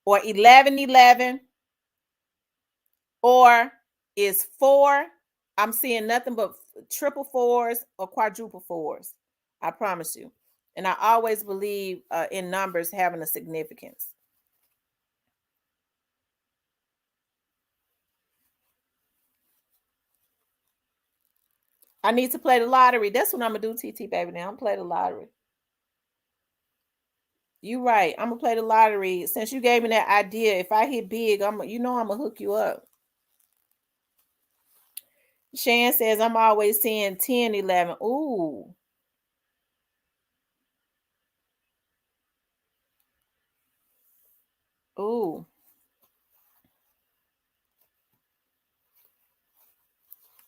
or 11:11 or is 4. I'm seeing nothing but triple fours or quadruple fours. I promise you. And I always believe in numbers having a significance. I need to play the lottery. That's what I'm gonna do, TT baby. Now I'm play the lottery. You right. I'm gonna play the lottery. Since you gave me that idea, if I hit big, I'm gonna hook you up. Shan says, I'm always seeing 10, 11. Ooh. Ooh.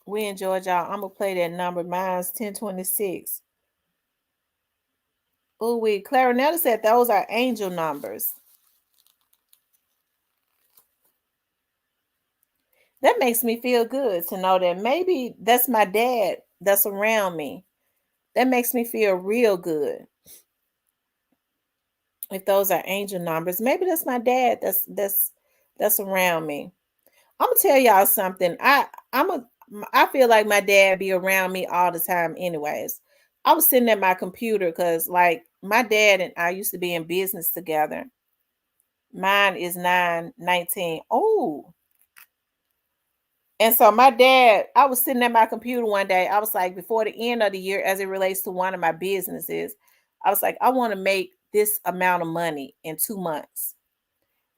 We enjoyed y'all. I'm going to play that number. Mine's 1026. Ooh, Clarinetta said those are angel numbers. That makes me feel good to know that maybe that's my dad that's around me. That makes me feel real good. If those are angel numbers, maybe that's my dad that's around me. I'm gonna tell y'all something. I feel like my dad be around me all the time anyways. I was sitting at my computer because like my dad and I used to be in business together. Mine is 919. Oh, and so my dad, I was sitting at my computer one day. I was like, before the end of the year, as it relates to one of my businesses, I was like, I want to make this amount of money in 2 months.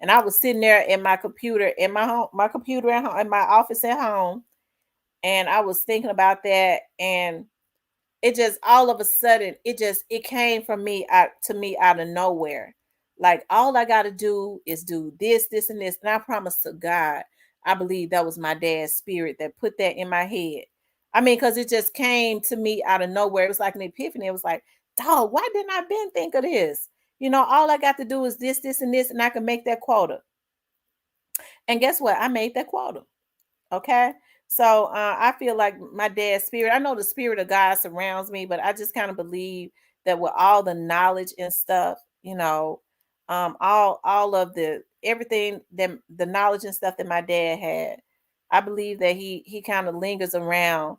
And I was sitting there in my computer, in my home, my computer at home, in my office at home, and I was thinking about that, and it just all of a sudden it came from me out to me out of nowhere. Like all I got to do is do this and this, and I promise to God, I believe that was my dad's spirit that put that in my head. I mean, because it just came to me out of nowhere. It was like an epiphany. It was like, dog, why didn't I been think of this? All I got to do is this and this, and I can make that quota. And guess what? I made that quota. Okay. So I feel like my dad's spirit, I know the spirit of God surrounds me, but I just kind of believe that with all the knowledge and stuff, all of the everything that the knowledge and stuff that my dad had, I believe that he kind of lingers around.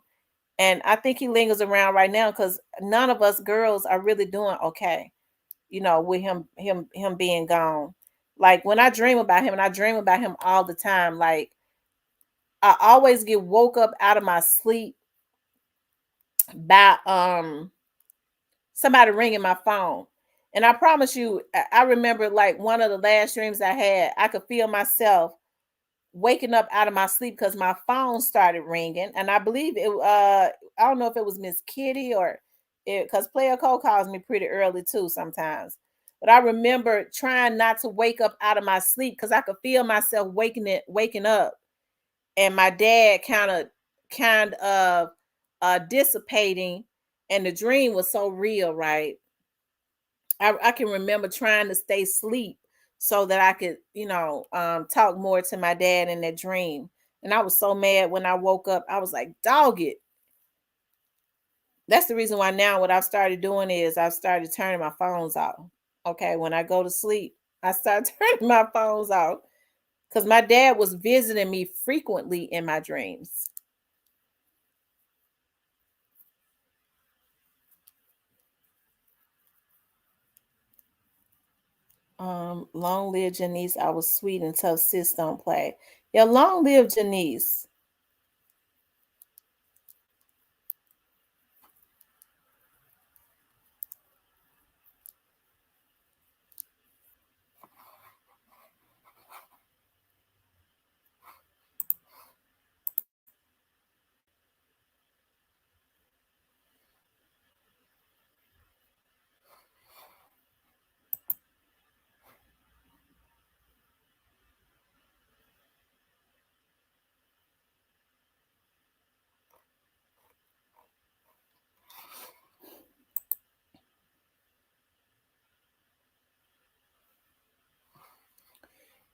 And I think he lingers around right now because none of us girls are really doing okay, with him being gone. Like when I dream about him, and I dream about him all the time, like I always get woke up out of my sleep by somebody ringing my phone. And I promise you, I remember like one of the last dreams I had, I could feel myself waking up out of my sleep because my phone started ringing. And I believe I don't know if it was Miss Kitty or it because Player Cole calls me pretty early too sometimes. But I remember trying not to wake up out of my sleep because I could feel myself waking up, and my dad kind of dissipating, and the dream was so real, right? I can remember trying to stay asleep so that I could talk more to my dad in that dream. And I was so mad when I woke up. I was like, dog it. That's the reason why now what I've started doing is I've started turning my phones off. Okay, when I go to sleep, I start turning my phones off because my dad was visiting me frequently in my dreams. Long live Janice. I was sweet until sis don't play. Yeah, long live Janice.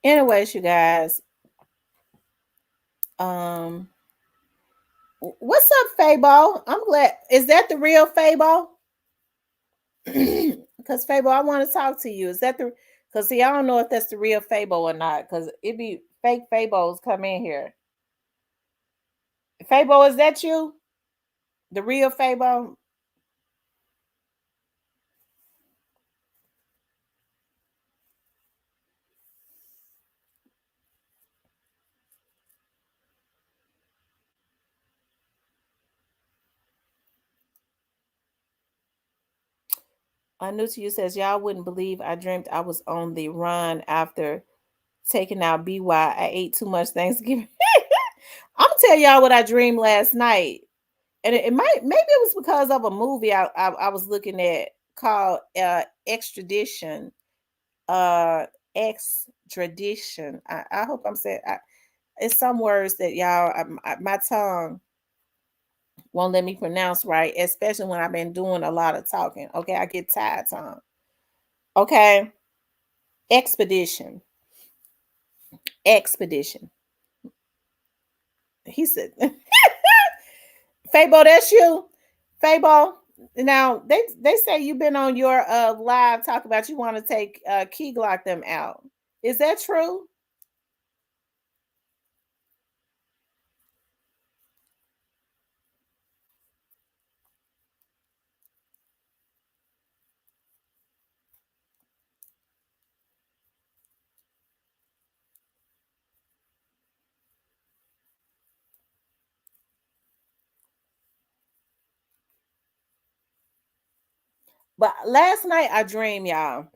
Anyways, you guys, um, what's up, Fabo? I'm glad. Is that the real Fabo? Because Fabo, I want to talk to you. Is that the? Because see, I don't know if that's the real Fabo or not. Because it be fake Fabos come in here. Fabo, is that you? The real Fabo? New to you says y'all wouldn't believe I dreamt I was on the run after taking out BY. I ate too much Thanksgiving. I'm gonna tell y'all what I dreamed last night, and it might maybe it was because of a movie I was looking at called Extradition. Uh, Extradition. I hope I'm saying. It's some words that y'all my tongue won't let me pronounce right, especially when I've been doing a lot of talking. Okay, I get tired tongue. Okay, expedition, expedition. He said, Fabo, that's you, Fabo. Now they say you've been on your live talk about you want to take key glock them out. Is that true? But last night I dreamed, y'all.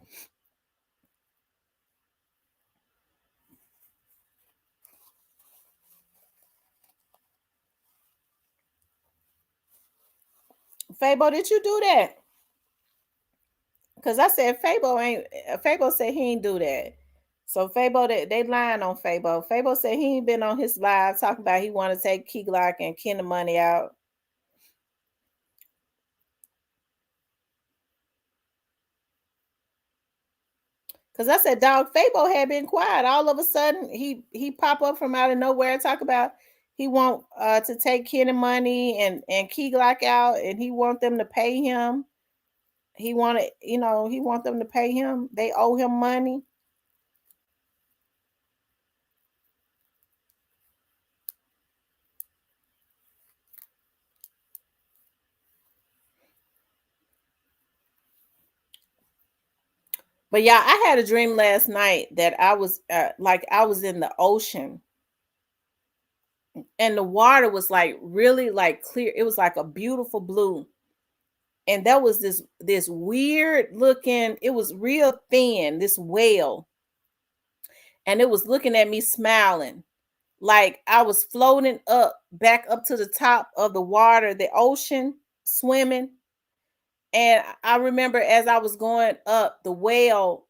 Fabo, did you do that? Because I said Fabo ain't. Fabo said he ain't do that. So Fabo, they lying on Fabo. Fabo said he ain't been on his live talking about he want to take Key Glock and Ken the money out. Cause I said, dog, Fabo had been quiet. All of a sudden, he pop up from out of nowhere and talk about he want to take Ken the money and Key Glock out, and he want them to pay him. He wanted, he want them to pay him. They owe him money. But yeah, I had a dream last night that I was like I was in the ocean and the water was like really like clear. It was like a beautiful blue. And there was this weird looking, it was real thin, this whale. And it was looking at me smiling. Like I was floating up back up to the top of the water, the ocean, swimming. And I remember as I was going up, the whale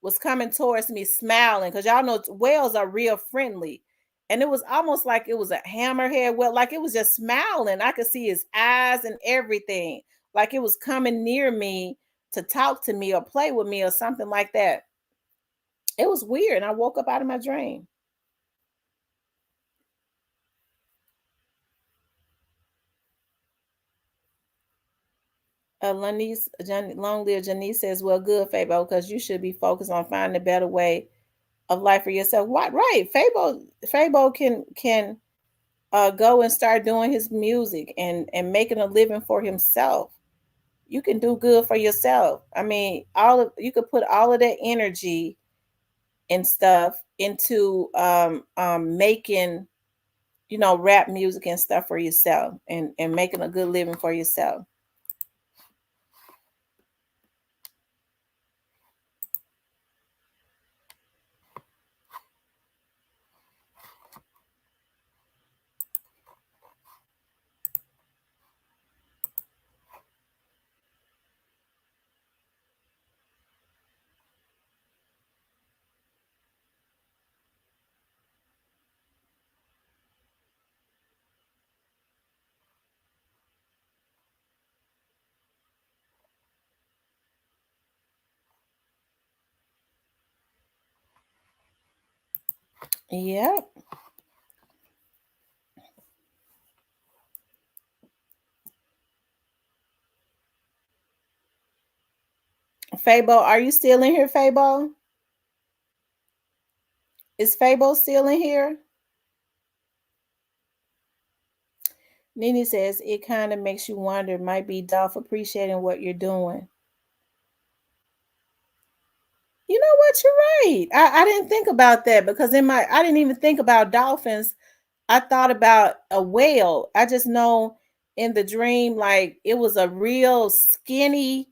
was coming towards me smiling because y'all know whales are real friendly. And it was almost like it was a hammerhead whale, like it was just smiling. I could see his eyes and everything, like it was coming near me to talk to me or play with me or something like that. It was weird. And I woke up out of my dream. Long live Janice says, well, good, Fabo, because you should be focused on finding a better way of life for yourself. What? Right. Fabo can go and start doing his music and making a living for himself. You can do good for yourself. I mean, you could put all of that energy and stuff into making rap music and stuff for yourself and making a good living for yourself. Yep. Fabo, are you still in here, Fabo? Is Fabo still in here? Nene says it kind of makes you wonder, might be Dolph appreciating what you're doing. You know what? You're right. I didn't think about that because I didn't even think about dolphins. I thought about a whale. I just know in the dream, like it was a real skinny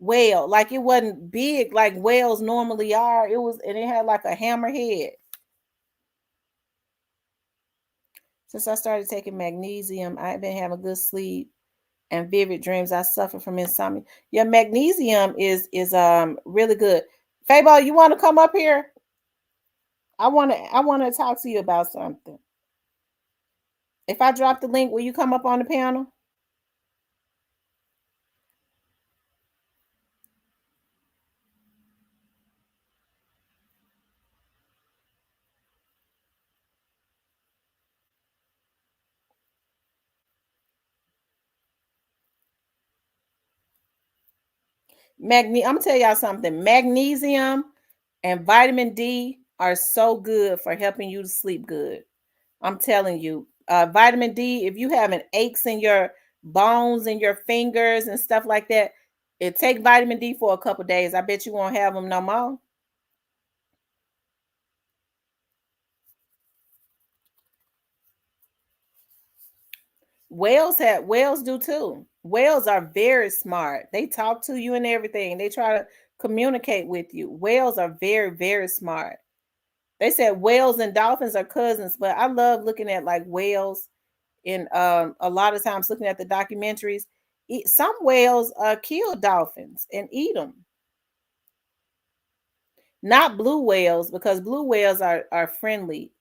whale. Like it wasn't big like whales normally are. And it had like a hammer head. Since I started taking magnesium, I've been having good sleep and vivid dreams. I suffer from insomnia. Yeah, magnesium is really good. Fabo, you want to come up here? I want to talk to you about something. If I drop the link, will you come up on the panel? I'm gonna tell y'all something. Magnesium and vitamin D are so good for helping you to sleep good. I'm telling you, vitamin D, if you having aches in your bones and your fingers and stuff like that, it take vitamin D for a couple days. I bet you won't have them no more. Whales do too. Whales are very smart. They talk to you and everything. They try to communicate with you. Whales are very, very smart. They said whales and dolphins are cousins, but I love looking at like whales and a lot of times looking at the documentaries. Some whales kill dolphins and eat them. Not blue whales because blue whales are friendly.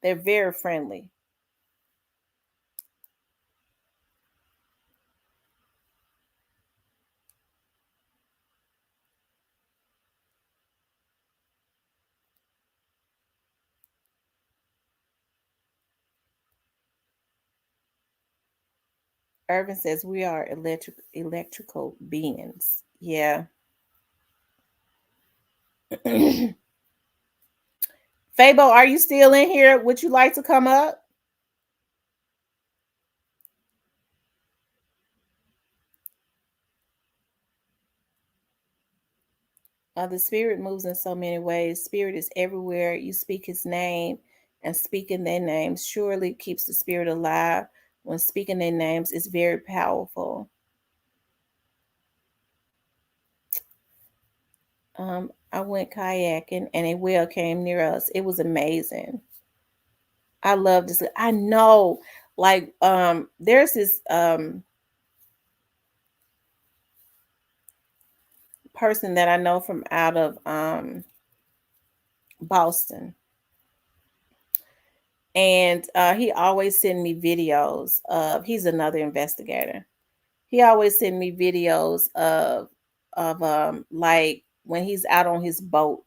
They're very friendly. Irvin says we are electrical beings. Yeah. Fabo, are you still in here? Would you like to come up? The spirit moves in so many ways. Spirit is everywhere. You speak his name, and speaking their names surely keeps the spirit alive. When speaking their names, it's very powerful. I went kayaking and a whale came near us. It was amazing. I love this. I know, like, there's this person that I know from out of Boston, and he always send me videos of. He's another investigator. He always send me videos of like when he's out on his boat,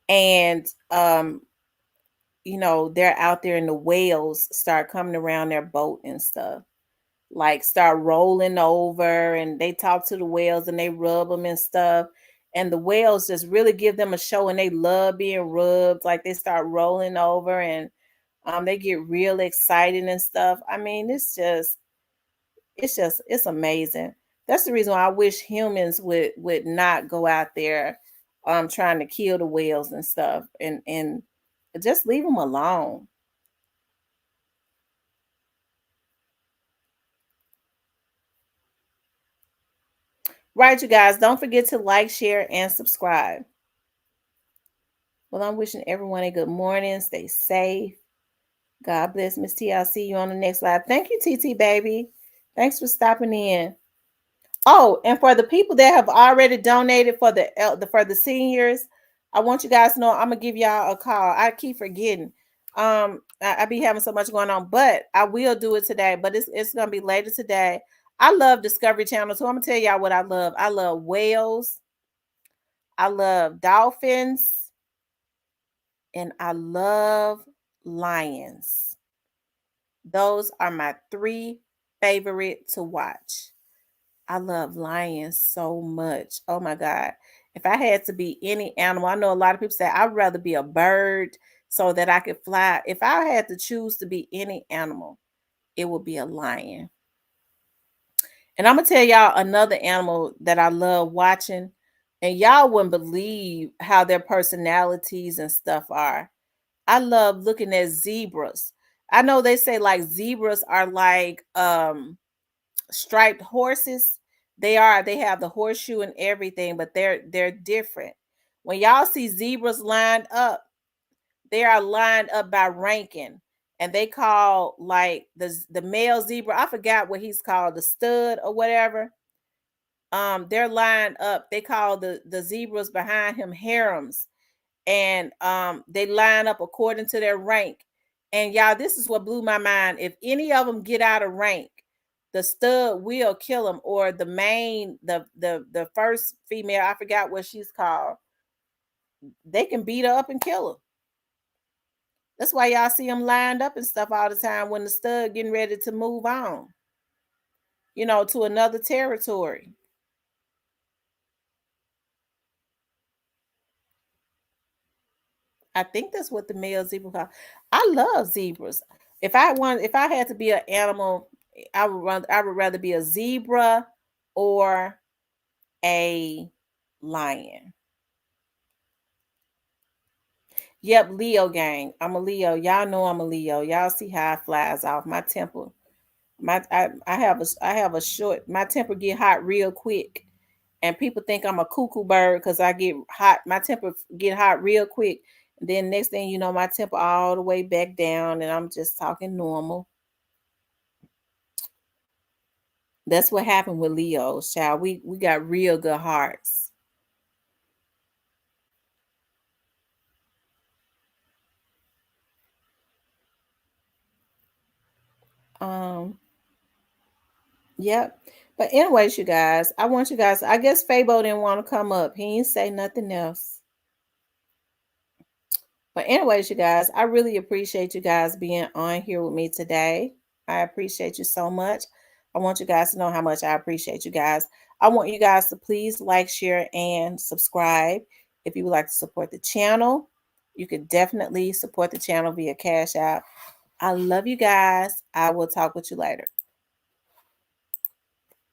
and they're out there and the whales start coming around their boat and stuff, like start rolling over, and they talk to the whales and they rub them and stuff, and the whales just really give them a show and they love being rubbed, like they start rolling over, and they get real excited and stuff. I mean, it's amazing. That's the reason why I wish humans would not go out there trying to kill the whales and stuff, and just leave them alone. Right, you guys, don't forget to like, share, and subscribe. Well, I'm wishing everyone a good morning. Stay safe. God bless. Miss T. I'll see you on the next live. Thank you, TT baby. Thanks for stopping in. Oh, and for the people that have already donated for the seniors, I want you guys to know I'm gonna give y'all a call. I keep forgetting. I be having so much going on, but I will do it today. But it's gonna be later today. I love Discovery Channel, so I'm gonna tell y'all what I love. I love whales, I love dolphins, and I love lions. Those are my three favorite to watch. I love lions so much. Oh my God. If I had to be any animal, I know a lot of people say I'd rather be a bird so that I could fly. If I had to choose to be any animal, it would be a lion. And I'm going to tell y'all another animal that I love watching. And y'all wouldn't believe how their personalities and stuff are. I love looking at zebras. I know they say like zebras are like striped horses. They have the horseshoe and everything, but they're different. When y'all see zebras lined up, they are lined up by ranking, and they call like the male zebra. I forgot what he's called, the stud or whatever. They're lined up. They call the zebras behind him harems, and they line up according to their rank. And y'all, this is what blew my mind. If any of them get out of rank, the stud will kill them, or the main, the first female, I forgot what she's called, they can beat her up and kill her. That's why y'all see them lined up and stuff all the time when the stud getting ready to move on, to another territory. I think that's what the male zebra call. I love zebras. If I had to be an animal, I would rather be a zebra or a lion. Yep, Leo gang. I'm a Leo. Y'all know I'm a Leo. Y'all see how it flies off. My temper. I have a short. My temper get hot real quick, and people think I'm a cuckoo bird because I get hot. My temper get hot real quick. And then next thing you know, my temper all the way back down, and I'm just talking normal. That's what happened with Leos, child. We got real good hearts. Um, yep. But anyways, you guys, I want you guys. I guess Fabo didn't want to come up. He didn't say nothing else. But anyways, you guys, I really appreciate you guys being on here with me today. I appreciate you so much. I want you guys to know how much I appreciate you guys. I want you guys to please like, share, and subscribe. If you would like to support the channel, you could definitely support the channel via Cash App. I love you guys. I will talk with you later.